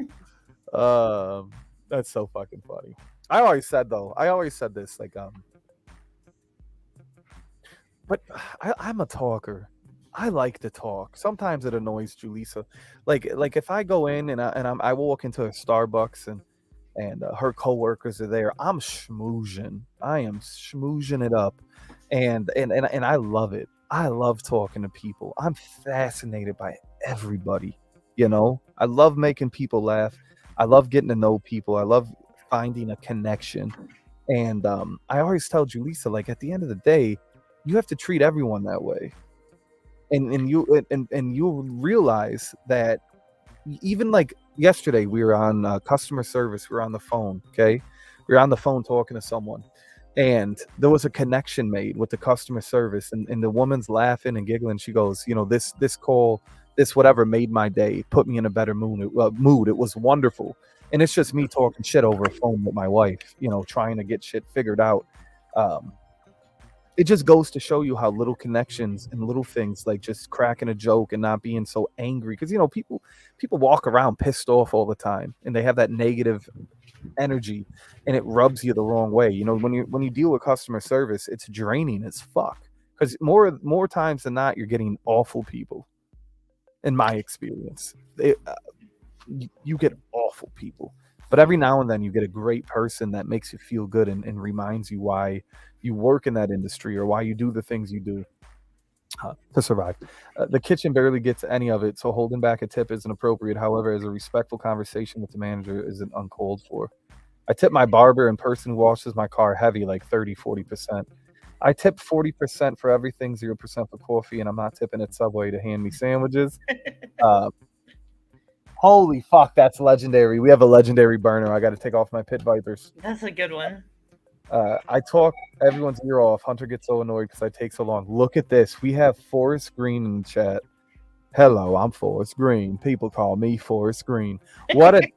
That's so fucking funny. I always said this, like, but I'm a talker. I like to talk. Sometimes it annoys Julissa. Like if I go in and I walk into a Starbucks and her coworkers are there, I'm schmoozing. I am schmoozing it up, and I love it. I love talking to people. I'm fascinated by everybody. You know, I love making people laugh. I love getting to know people. I love finding a connection. And I always tell Julissa, like, at the end of the day, you have to treat everyone that way. And you'll realize that even like yesterday, we were on customer service. We were on the phone. Okay. We were on the phone talking to someone. And there was a connection made with the customer service, and the woman's laughing and giggling. She goes, you know, this call, this whatever made my day, put me in a better mood. It was wonderful. And it's just me talking shit over a phone with my wife, you know, trying to get shit figured out. It just goes to show you how little connections and little things, like just cracking a joke and not being so angry. Because, you know, people walk around pissed off all the time and they have that negative energy and it rubs you the wrong way. You know, when you deal with customer service, it's draining as fuck because more times than not you're getting awful people. In my experience, you get awful people, but every now and then you get a great person that makes you feel good and reminds you why you work in that industry or why you do the things you do to survive. The kitchen barely gets any of it, so holding back a tip isn't appropriate. However, as a respectful conversation with the manager isn't uncalled for. I tip my barber and person who washes my car heavy, like 30-40%. I tip 40% for everything, 0% for coffee, and I'm not tipping at Subway to hand me sandwiches. Holy fuck, that's legendary. We have a legendary burner. I got to take off my pit vipers. That's a good one. I talk everyone's ear off. Hunter gets so annoyed because I take so long. Look at this. We have Forrest Green in the chat. Hello, I'm Forrest Green. People call me Forrest Green. What a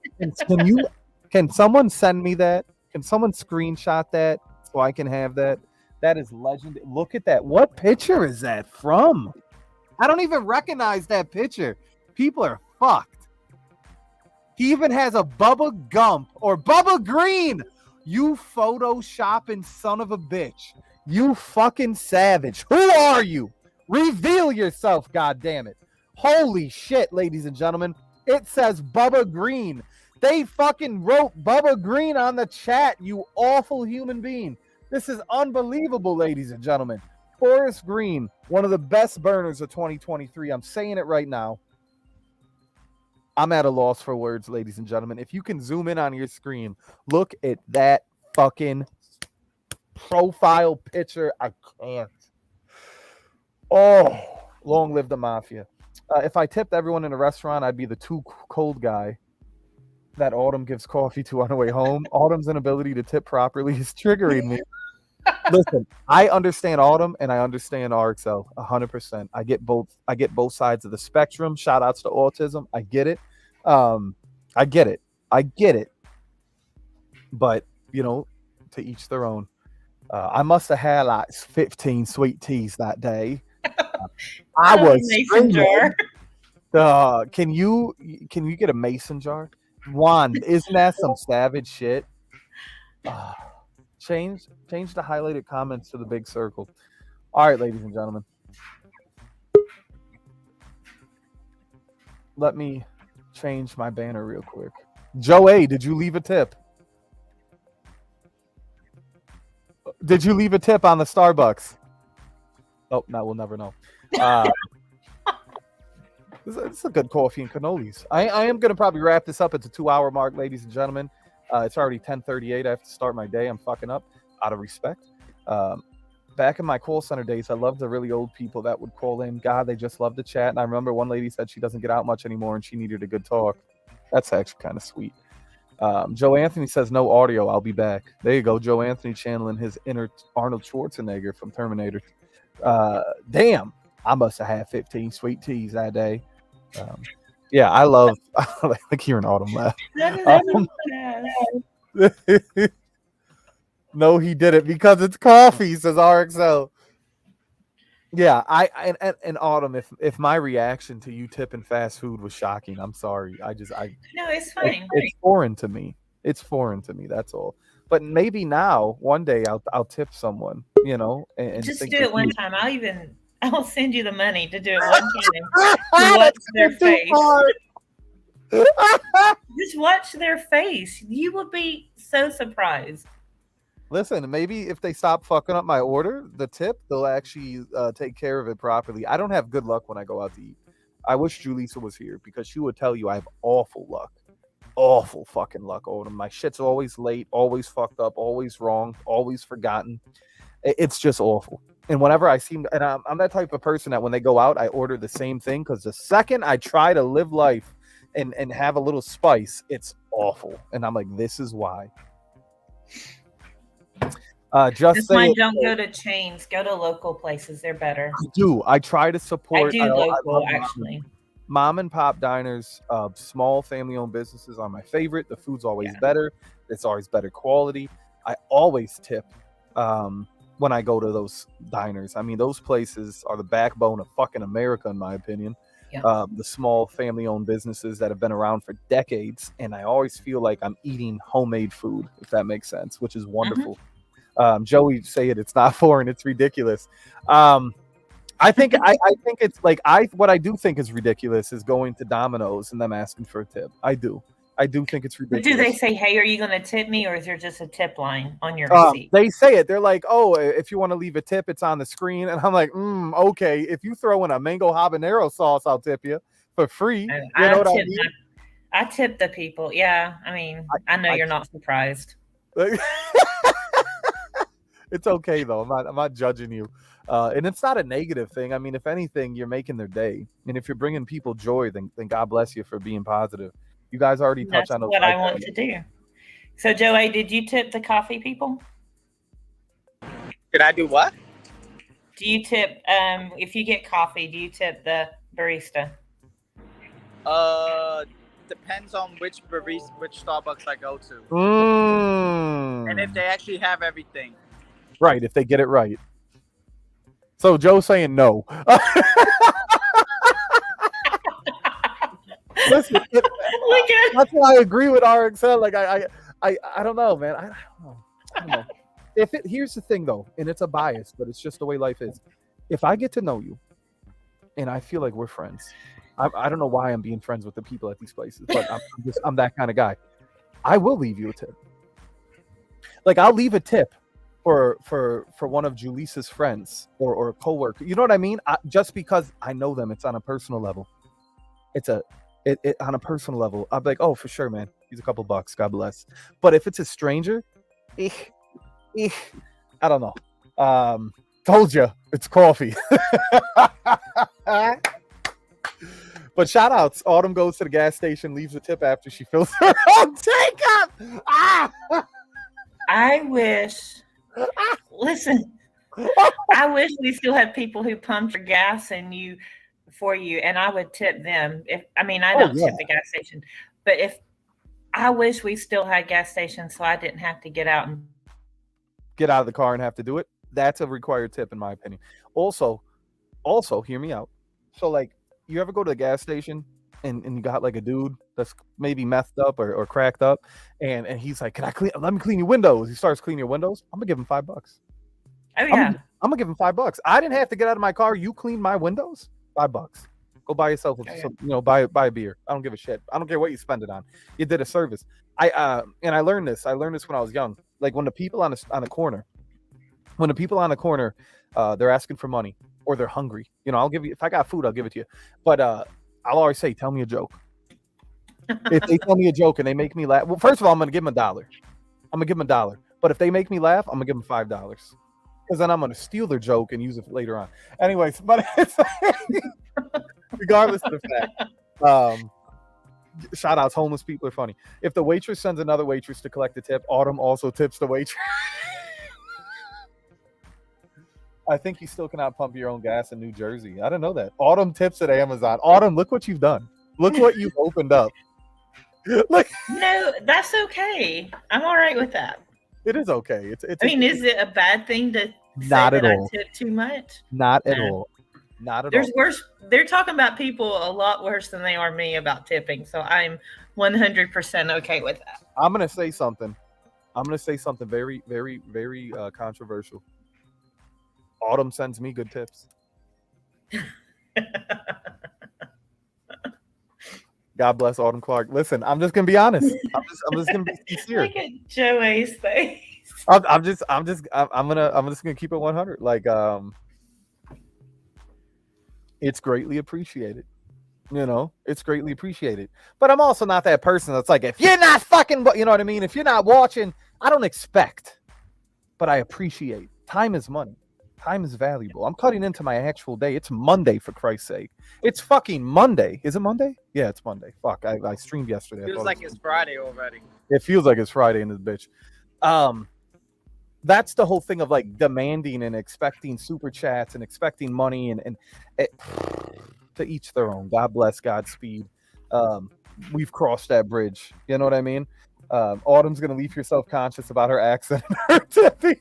can someone send me that? Can someone screenshot that so I can have that? That is legendary. Look at that. What picture is that from? I don't even recognize that picture. People are fucked. He even has a Bubba Gump or Bubba Green. You photoshopping son of a bitch. You fucking savage. Who are you? Reveal yourself, goddammit. Holy shit, ladies and gentlemen. It says Bubba Green. They fucking wrote Bubba Green on the chat, you awful human being. This is unbelievable, ladies and gentlemen. Forrest Green, one of the best burners of 2023. I'm saying it right now. I'm at a loss for words, ladies and gentlemen. If you can zoom in on your screen, look at that fucking profile picture. I can't. Oh, long live the mafia. If I tipped everyone in a restaurant, I'd be the too cold guy that Autumn gives coffee to on the way home. Autumn's inability to tip properly is triggering me. Listen, I understand Autumn and I understand RXL 100%. I get both sides of the spectrum. Shout outs to autism. I get it. I get it. But to each their own. I must have had like 15 sweet teas that day. I was mason jar. Can you get a mason jar? Juan, isn't that some savage shit? Change the highlighted comments to the big circle. All right, ladies and gentlemen. Let me change my banner real quick. Joe A, did you leave a tip? Did you leave a tip on the Starbucks? Oh, no, we'll never know. This is a good coffee and cannolis. I am going to probably wrap this up at the 2-hour mark, ladies and gentlemen. It's already 10:38. I have to start my day. I'm fucking up out of respect. Back in my call center days, I loved the really old people that would call in. God, they just love to chat. And I remember one lady said she doesn't get out much anymore and she needed a good talk. That's actually kind of sweet. Joe Anthony says no audio. I'll be back. There you go. Joe Anthony channeling his inner Arnold Schwarzenegger from Terminator. Damn, I must have had 15 sweet teas that day. Yeah, I love like hearing Autumn laugh. No, he didn't because it's coffee, says RXL. Yeah, and Autumn, if my reaction to you tipping fast food was shocking, I'm sorry. No, it's fine. It's foreign to me. It's foreign to me. That's all. But maybe now, one day, I'll tip someone. And just do it one time. I'll send you the money to do it one time. Watch their face. Just watch their face. You will be so surprised. Listen, maybe if they stop fucking up my order, the tip, they'll actually take care of it properly. I don't have good luck when I go out to eat. I wish Julissa was here because she would tell you I have awful luck. Awful fucking luck, Odom. My shit's always late, always fucked up, always wrong, always forgotten. It's just awful. And whenever I'm that type of person that when they go out, I order the same thing because the second I try to live life and have a little spice, it's awful. And I'm like, this is why. Just don't go to chains. Go to local places. They're better. I do. I try to support. I do local, actually. Mom and pop diners, small family-owned businesses are my favorite. The food's always better. It's always better quality. I always tip when I go to those diners. I mean, those places are the backbone of fucking America, in my opinion. Yeah. The small family-owned businesses that have been around for decades, and I always feel like I'm eating homemade food, if that makes sense, which is wonderful. Mm-hmm. Joey say it's not foreign, it's ridiculous. I think it's like what I do think is ridiculous is going to Domino's and them asking for a tip. I do think it's ridiculous. Do they say, "Hey, are you going to tip me?" or is there just a tip line on your receipt? They say it. They're like, "Oh, if you want to leave a tip, it's on the screen." And I'm like, okay. If you throw in a mango habanero sauce, I'll tip you for free. I tip the people. Yeah, I mean, I know you're not surprised. It's okay though. I'm not judging you, and it's not a negative thing. I mean, if anything, you're making their day, and if you're bringing people joy, then God bless you for being positive. You guys already touched on what I want to do. So, Joey, did you tip the coffee people? Did I do what? Do you tip if you get coffee? Do you tip the barista? Depends on which Starbucks I go to, and if they actually have everything. Right, if they get it right. So Joe's saying no. Listen, that's why I agree with RXL. Like I don't know, man. I don't know. Here's the thing though, and it's a bias, but it's just the way life is. If I get to know you, and I feel like we're friends, I don't know why I'm being friends with the people at these places, but I'm that kind of guy. I will leave you a tip. Like I'll leave a tip for one of Julissa's friends or a coworker. You know what I mean? Just because I know them, it's on a personal level. It's a it on a personal level, I'd be like, oh, for sure, man. He's a couple bucks. God bless. But if it's a stranger, I don't know. Told you, it's coffee. But shout outs. Autumn goes to the gas station, leaves a tip after she fills her own tank up. I wish. Listen, I wish we still had people who pumped your gas for you, and I would tip them. I don't tip the gas station, but if I wish we still had gas stations, so I didn't have to get out of the car and have to do it. That's a required tip, in my opinion. Also, hear me out. So, like, you ever go to the gas station and you got like a dude that's maybe messed up or cracked up, and he's like, let me clean your windows. He starts cleaning your windows. I'm gonna give him $5. Oh yeah. I'm gonna give him $5. I didn't have to get out of my car. You cleaned my windows. $5. Go buy yourself buy a beer. I don't give a shit. I don't care what you spend it on. You did a service. I learned this. I learned this when I was young. Like when the people on a corner, they're asking for money or they're hungry. I'll give you, if I got food, I'll give it to you. But I'll always say, tell me a joke. If they tell me a joke and they make me laugh, well, first of all, I'm gonna give them $1. But if they make me laugh, I'm gonna give them $5. Because then I'm gonna steal their joke and use it later on. Anyways, but it's regardless of the fact. Shout outs, homeless people are funny. If the waitress sends another waitress to collect the tip, Autumn also tips the waitress. I think you still cannot pump your own gas in New Jersey. I didn't know that. Autumn tips at Amazon. Autumn, look what you've done. Look what you've opened up. No, that's okay. I'm all right with that. It is okay. Is it a bad thing to not say at that all. I tip too much? Not at all. Not at all. There's worse. They're talking about people a lot worse than they are me about tipping. So I'm 100% okay with that. I'm gonna say something very, very, very controversial. Autumn sends me good tips. God bless Autumn Clark. Listen, I'm just gonna be honest. I'm just gonna be sincere. Look at Joey's face. I'm just gonna keep it 100. Like, it's greatly appreciated. It's greatly appreciated. But I'm also not that person that's like, if you're not fucking, you know what I mean? If you're not watching, I don't expect, but I appreciate. Time is money. Time is valuable. I'm cutting into my actual day. It's Monday, for Christ's sake. It's fucking Monday. Is it Monday? Yeah, it's Monday. Fuck, I streamed yesterday. It feels like it's Friday already. It feels like it's Friday in this bitch. That's the whole thing of like demanding and expecting super chats and expecting money and to each their own. God bless, Godspeed. We've crossed that bridge. You know what I mean? Autumn's gonna leave you self-conscious about her accent and her tipping.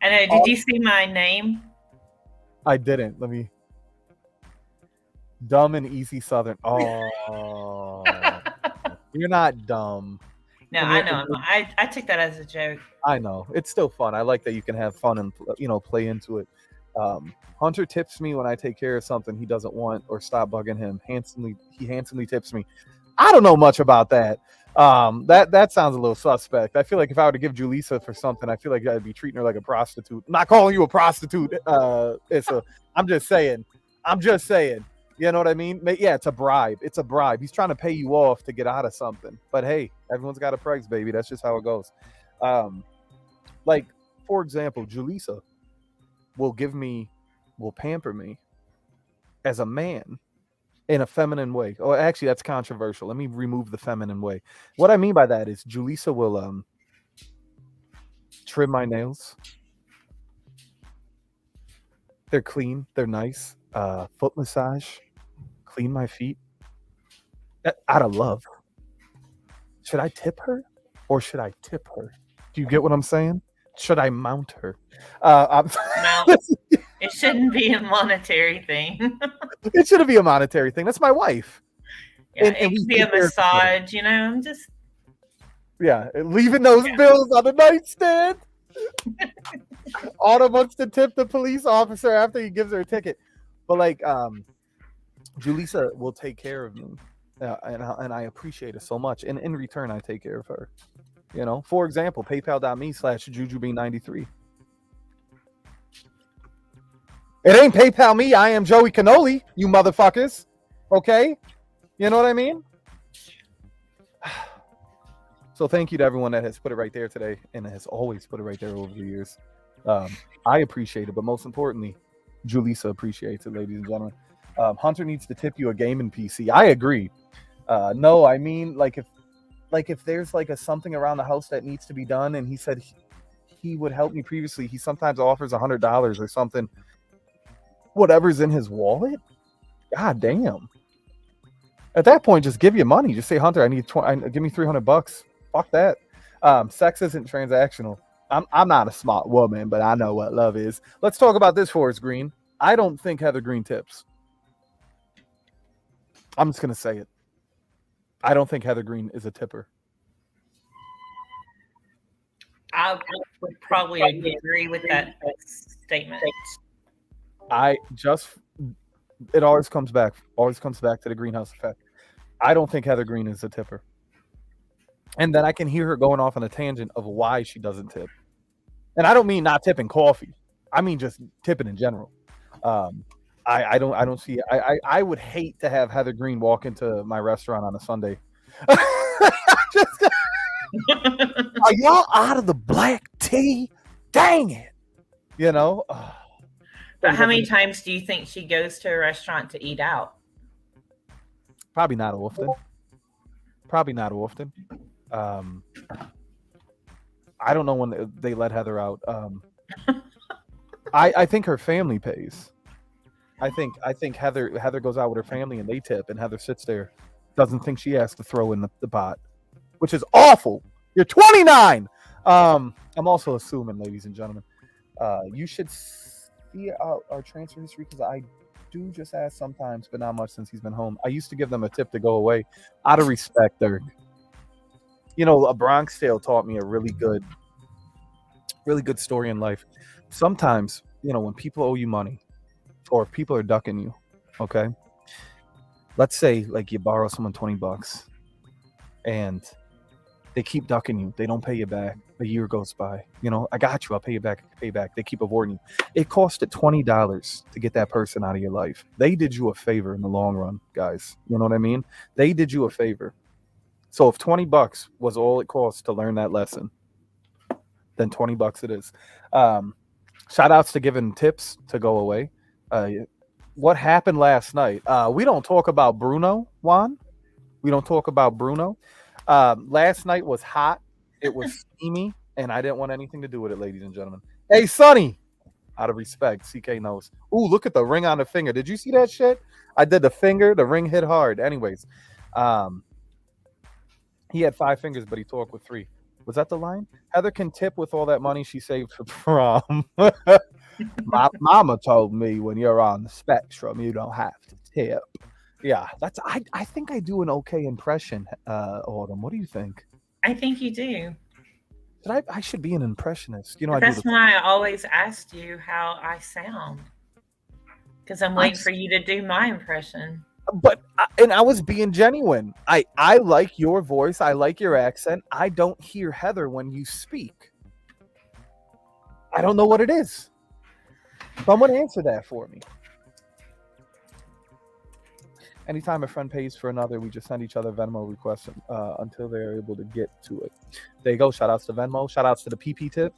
I know. Did you see my name? I didn't. Let me. Dumb and easy Southern. Oh, you're not dumb. No, I know. I took that as a joke. I know. It's still fun. I like that you can have fun and play into it. Hunter tips me when I take care of something he doesn't want or stop bugging him. He handsomely tips me. I don't know much about that. That sounds a little suspect. I feel like if I were to give Julissa for something, I feel like I'd be treating her like a prostitute. I'm not calling you a prostitute. I'm just saying. You know what I mean? Yeah, it's a bribe. He's trying to pay you off to get out of something. But hey, everyone's got a price, baby. That's just how it goes. Like, for example, Julissa will pamper me as a man in a feminine way. Oh, actually, that's controversial. Let me remove the feminine way. What I mean by that is Julissa will trim my nails. They're clean. They're nice. Foot massage. Clean my feet. Out of love. Should I tip her or should I tip her? Do you get what I'm saying? Should I mount her? Mount. It shouldn't be a monetary thing. It shouldn't be a monetary thing. That's my wife. Yeah, and it could be a massage, I'm just... Yeah, leaving those bills on the nightstand. Autumn wants to tip the police officer after he gives her a ticket. But like, Julissa will take care of me. And I appreciate it so much. And in return, I take care of her. For example, paypal.me/jujube93. It ain't PayPal me. I am Joey Cannoli, you motherfuckers. Okay, you know what I mean? So thank you to everyone that has put it right there today and has always put it right there over the years. I appreciate it, but most importantly, Julissa appreciates it, ladies and gentlemen. Hunter needs to tip you a gaming PC. I agree. No, I mean like if there's like a something around the house that needs to be done, and he said he would help me previously. He sometimes offers $100 or something. Whatever's in his wallet. God damn. At that point, just give you money. Just say, Hunter, I need give me $300. Fuck that. Sex isn't transactional. I'm not a smart woman, but I know what love is. Let's talk about this, Forrest Green. I don't think Heather Green tips. I'm just gonna say it. I don't think Heather Green is a tipper. I would probably agree with that statement. It always comes back to the greenhouse effect. I don't think Heather Green is a tipper. And then I can hear her going off on a tangent of why she doesn't tip. And I don't mean not tipping coffee. I mean just tipping in general. I don't see. I would hate to have Heather Green walk into my restaurant on a Sunday. Are y'all out of the black tea? Dang it! You know. But how many times do you think she goes to a restaurant to eat out? Probably not often. I don't know when they let Heather out. I think her family pays. I think Heather goes out with her family and they tip, and Heather sits there, doesn't think she has to throw in the pot, which is awful. You're 29. I'm also assuming, ladies and gentlemen, you should see our transfer history, because I do just ask sometimes, but not much since he's been home. I used to give them a tip to go away out of respect. Dirk. You know, a Bronx Tale taught me a really good story in life. Sometimes, you know, when people owe you money, or if people are ducking you, okay? Let's say like you borrow someone $20 and they keep ducking you. They don't pay you back. A year goes by. You know, I got you. I'll pay you back. They keep avoiding you. It costed $20 to get that person out of your life. They did you a favor in the long run, guys. You know what I mean? They did you a favor. So if $20 was all it cost to learn that lesson, then $20 it is. Shout outs to giving tips to go away. What happened last night? We don't talk about Bruno, Juan. We don't talk about Bruno. Last night was hot. It was steamy, and I didn't want anything to do with it, ladies and gentlemen. Hey, Sonny! Out of respect, CK knows. Ooh, look at the ring on the finger. Did you see that shit? I did the finger. The ring hit hard. Anyways, he had 5 fingers, but he talked with 3. Was that the line? Heather can tip with all that money she saved for prom. My mama told me when you're on the spectrum, you don't have to tip. Yeah, that's. I think I do an okay impression, Autumn. What do you think? I think you do. I should be an impressionist. You know, But that's why I always asked you how I sound, because I'm waiting for you to do my impression. But I was being genuine. I like your voice. I like your accent. I don't hear Heather when you speak. I don't know what it is. Someone answer that for me. Anytime a friend pays for another, we just send each other Venmo requests until they're able to get to it. There you go. Shout outs to Venmo. Shout outs to the PP tip.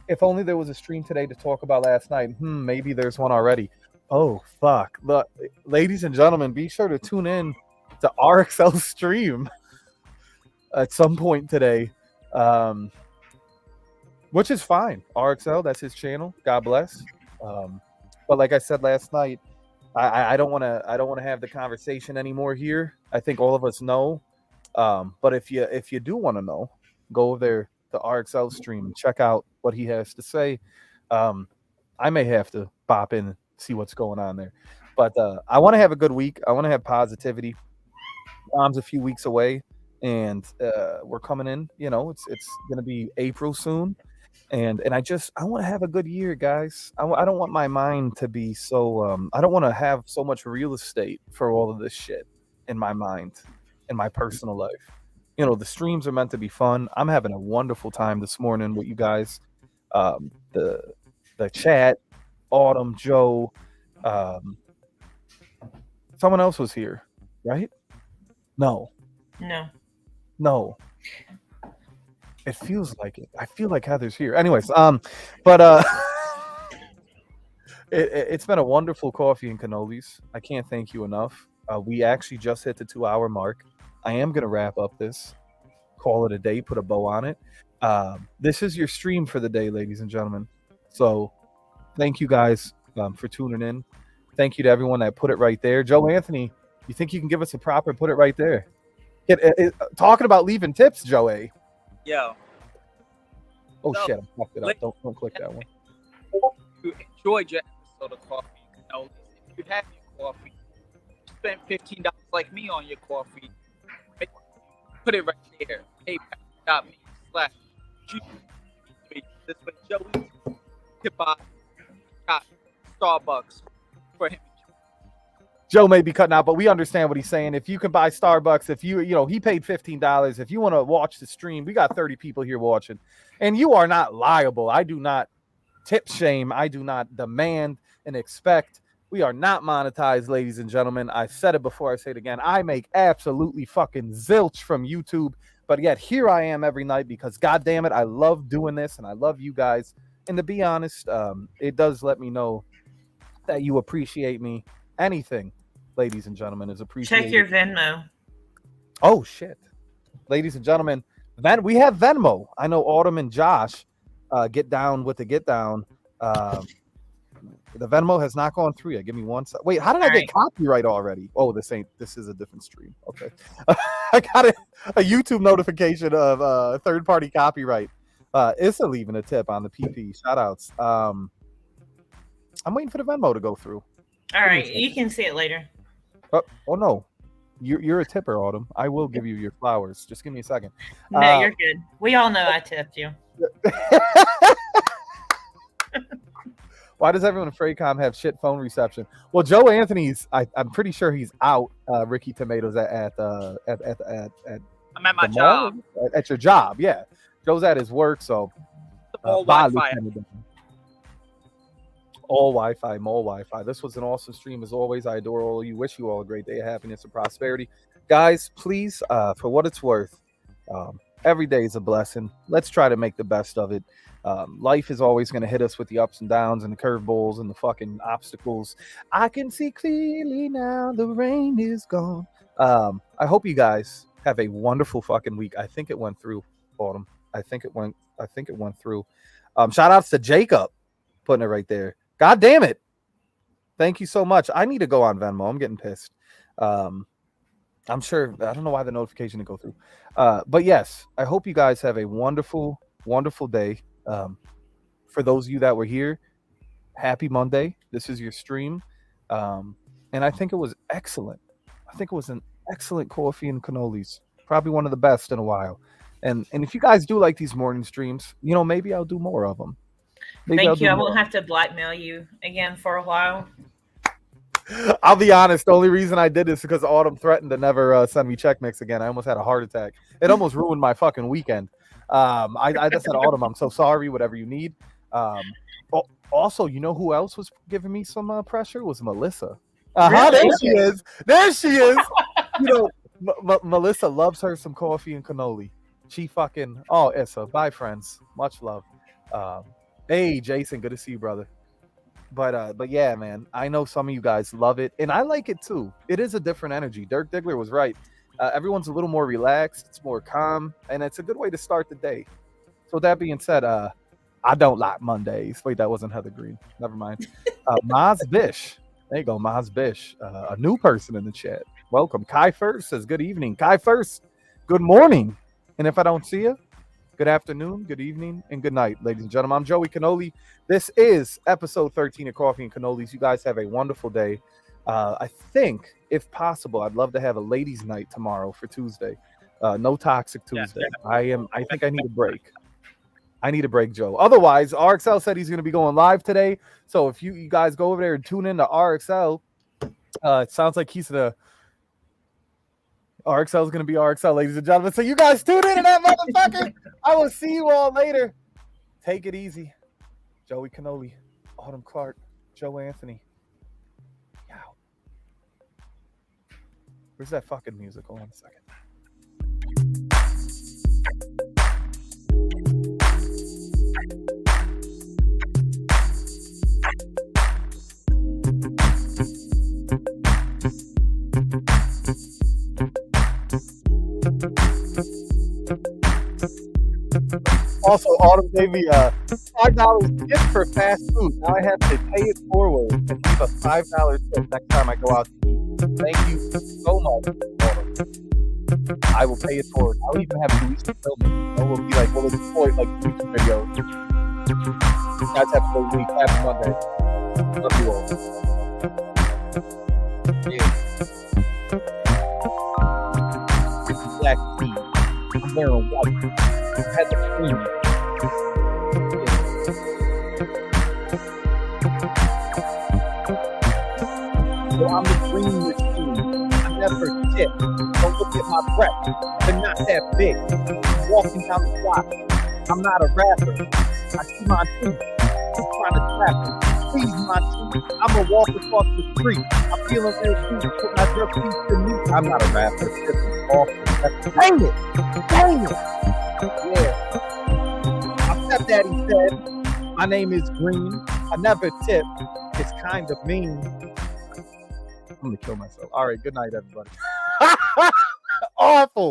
If only there was a stream today to talk about last night. Maybe there's one already. Oh, fuck. Look, ladies and gentlemen, be sure to tune in to RXL stream at some point today, which is fine. RXL, that's his channel. God bless. But like I said last night, I don't want to have the conversation anymore here. I think all of us know. But if you do want to know, go over there to RXL stream and check out what he has to say. I may have to pop in and see what's going on there. But I want to have a good week. I want to have positivity. Mom's a few weeks away, and we're coming in. You know, it's going to be April soon. And I want to have a good year, guys. I don't want my mind to be so I don't want to have so much real estate for all of this shit in my mind, in my personal life. You know, the streams are meant to be fun. I'm having a wonderful time this morning with you guys. The chat, Autumn, Joe, Someone else was here, right? No. It feels like it. I feel like Heather's here. Anyways, but it's been a wonderful coffee and cannolis. I can't thank you enough. We actually just hit the 2-hour mark. I am gonna wrap up this, call it a day, put a bow on it. This is your stream for the day, ladies and gentlemen. So thank you guys for tuning in. Thank you to everyone that put it right there. Joe Anthony, you think you can give us a proper put it right there? Talking about leaving tips, Joe A. Yo. Oh shit, I fucked it up. Don't click that one. You enjoyed your episode of Coffee and Cannolis. If you have your coffee, spend $15 like me on your coffee. Put it right there. PayPal.me/G. This way Joey could buy Starbucks for him. Joe may be cutting out, but we understand what he's saying. If you can buy Starbucks, if you know, he paid $15. If you want to watch the stream, we got 30 people here watching, and you are not liable. I do not tip shame. I do not demand and expect. We are not monetized, ladies and gentlemen. I said it before, I say it again. I make absolutely fucking zilch from YouTube, but yet here I am every night because, God damn it, I love doing this and I love you guys. And to be honest, it does let me know that you appreciate me. Anything, ladies and gentlemen, is appreciated. Check your Venmo. Oh shit, ladies and gentlemen, we have Venmo. I know Autumn and Josh get down with the get down. The Venmo has not gone through yet. Give me one second. Wait, how did I get copyright already? Oh, this is a different stream. Okay. I got a YouTube notification of third-party copyright. Issa leaving a tip on the PP. Shout outs. I'm waiting for the Venmo to go through. All right, you can see it later. Oh no. You're a tipper, Autumn. I will give you your flowers. Just give me a second. No, you're good. We all know I tipped you. Why does everyone at Fraycom have shit phone reception? Well, Joe Anthony's, I'm pretty sure he's out. Ricky Tomatoes at I'm at my job. At your job, yeah. Joe's at his work, so all Wi-Fi. All Wi-Fi, more Wi-Fi. This was an awesome stream as always. I adore all of you. Wish you all a great day of happiness and prosperity, guys. Please, for what it's worth, every day is a blessing. Let's try to make the best of it. Life is always going to hit us with the ups and downs and the curveballs and the fucking obstacles. I can see clearly now the rain is gone. I hope you guys have a wonderful fucking week. I think it went through, Autumn. I think it went through. Shout outs to Jacob, putting it right there. God damn it. Thank you so much. I need to go on Venmo. I'm getting pissed. I'm sure. I don't know why the notification didn't go through. But yes, I hope you guys have a wonderful, wonderful day. For those of you that were here, happy Monday. This is your stream. And I think it was excellent. I think it was an excellent coffee and cannolis. Probably one of the best in a while. And if you guys do like these morning streams, you know, maybe I'll do more of them. Thank you. I won't have to blackmail you again for a while. I'll be honest. The only reason I did this is because Autumn threatened to never send me check mix again. I almost had a heart attack. It almost ruined my fucking weekend. I just said, Autumn, I'm so sorry. Whatever you need. Also, you know who else was giving me some pressure? Was Melissa. Really? There she is. There she is. You know, Melissa loves her some coffee and cannoli. She fucking. Oh, Issa. Bye, friends. Much love. Hey, Jason. Good to see you, brother. But yeah, man. I know some of you guys love it, and I like it too. It is a different energy. Dirk Diggler was right. Everyone's a little more relaxed. It's more calm, and it's a good way to start the day. So with that being said, I don't like Mondays. Wait, that wasn't Heather Green. Never mind. Maz Bish. There you go, Maz Bish. A new person in the chat. Welcome. Kai First says, good evening. Kai First, good morning. And if I don't see you, good afternoon, good evening, and good night, ladies and gentlemen. I'm Joey Cannoli. This is episode 13 of Coffee and Cannolis. You guys have a wonderful day. I think, if possible, I'd love to have a ladies' night tomorrow for Tuesday. No toxic Tuesday. Yeah. I think I need a break. I need a break, Joe. Otherwise, RXL said he's going to be going live today. So if you guys go over there and tune in to RXL, it sounds like he's the RXL is going to be RXL, ladies and gentlemen. So you guys tune in to that motherfucker. I will see you all later. Take it easy. Joey Cannoli, Autumn Clark, Joe Anthony. Where's that fucking music? Hold on a second. Also, Autumn gave me a $5 tip for fast food. Now I have to pay it forward and leave a $5 tip next time I go out to eat. Thank you so much, Autumn. I will pay it forward. I'll even have Luisa film it. We'll be like, we'll exploit like YouTube videos. You guys have a good week. Happy Monday. Love you all. Yeah. Black tea. I'm wearing white. I've had the cream. So I'm the green machine. I never tip. Don't look at my breath. They're not that big. I'm walking down the block. I'm not a rapper. I see my tooth. I'm trying to trap it. Please, my tooth. I'm a walk across the street. I'm feeling real deep. Put my dress piece to me. I'm not a rapper. This is awful. Dang it! Dang it! Yeah. My stepdaddy said, my name is Green. I never tip. It's kind of mean. I'm gonna kill myself. All right, good night, everybody. Awful.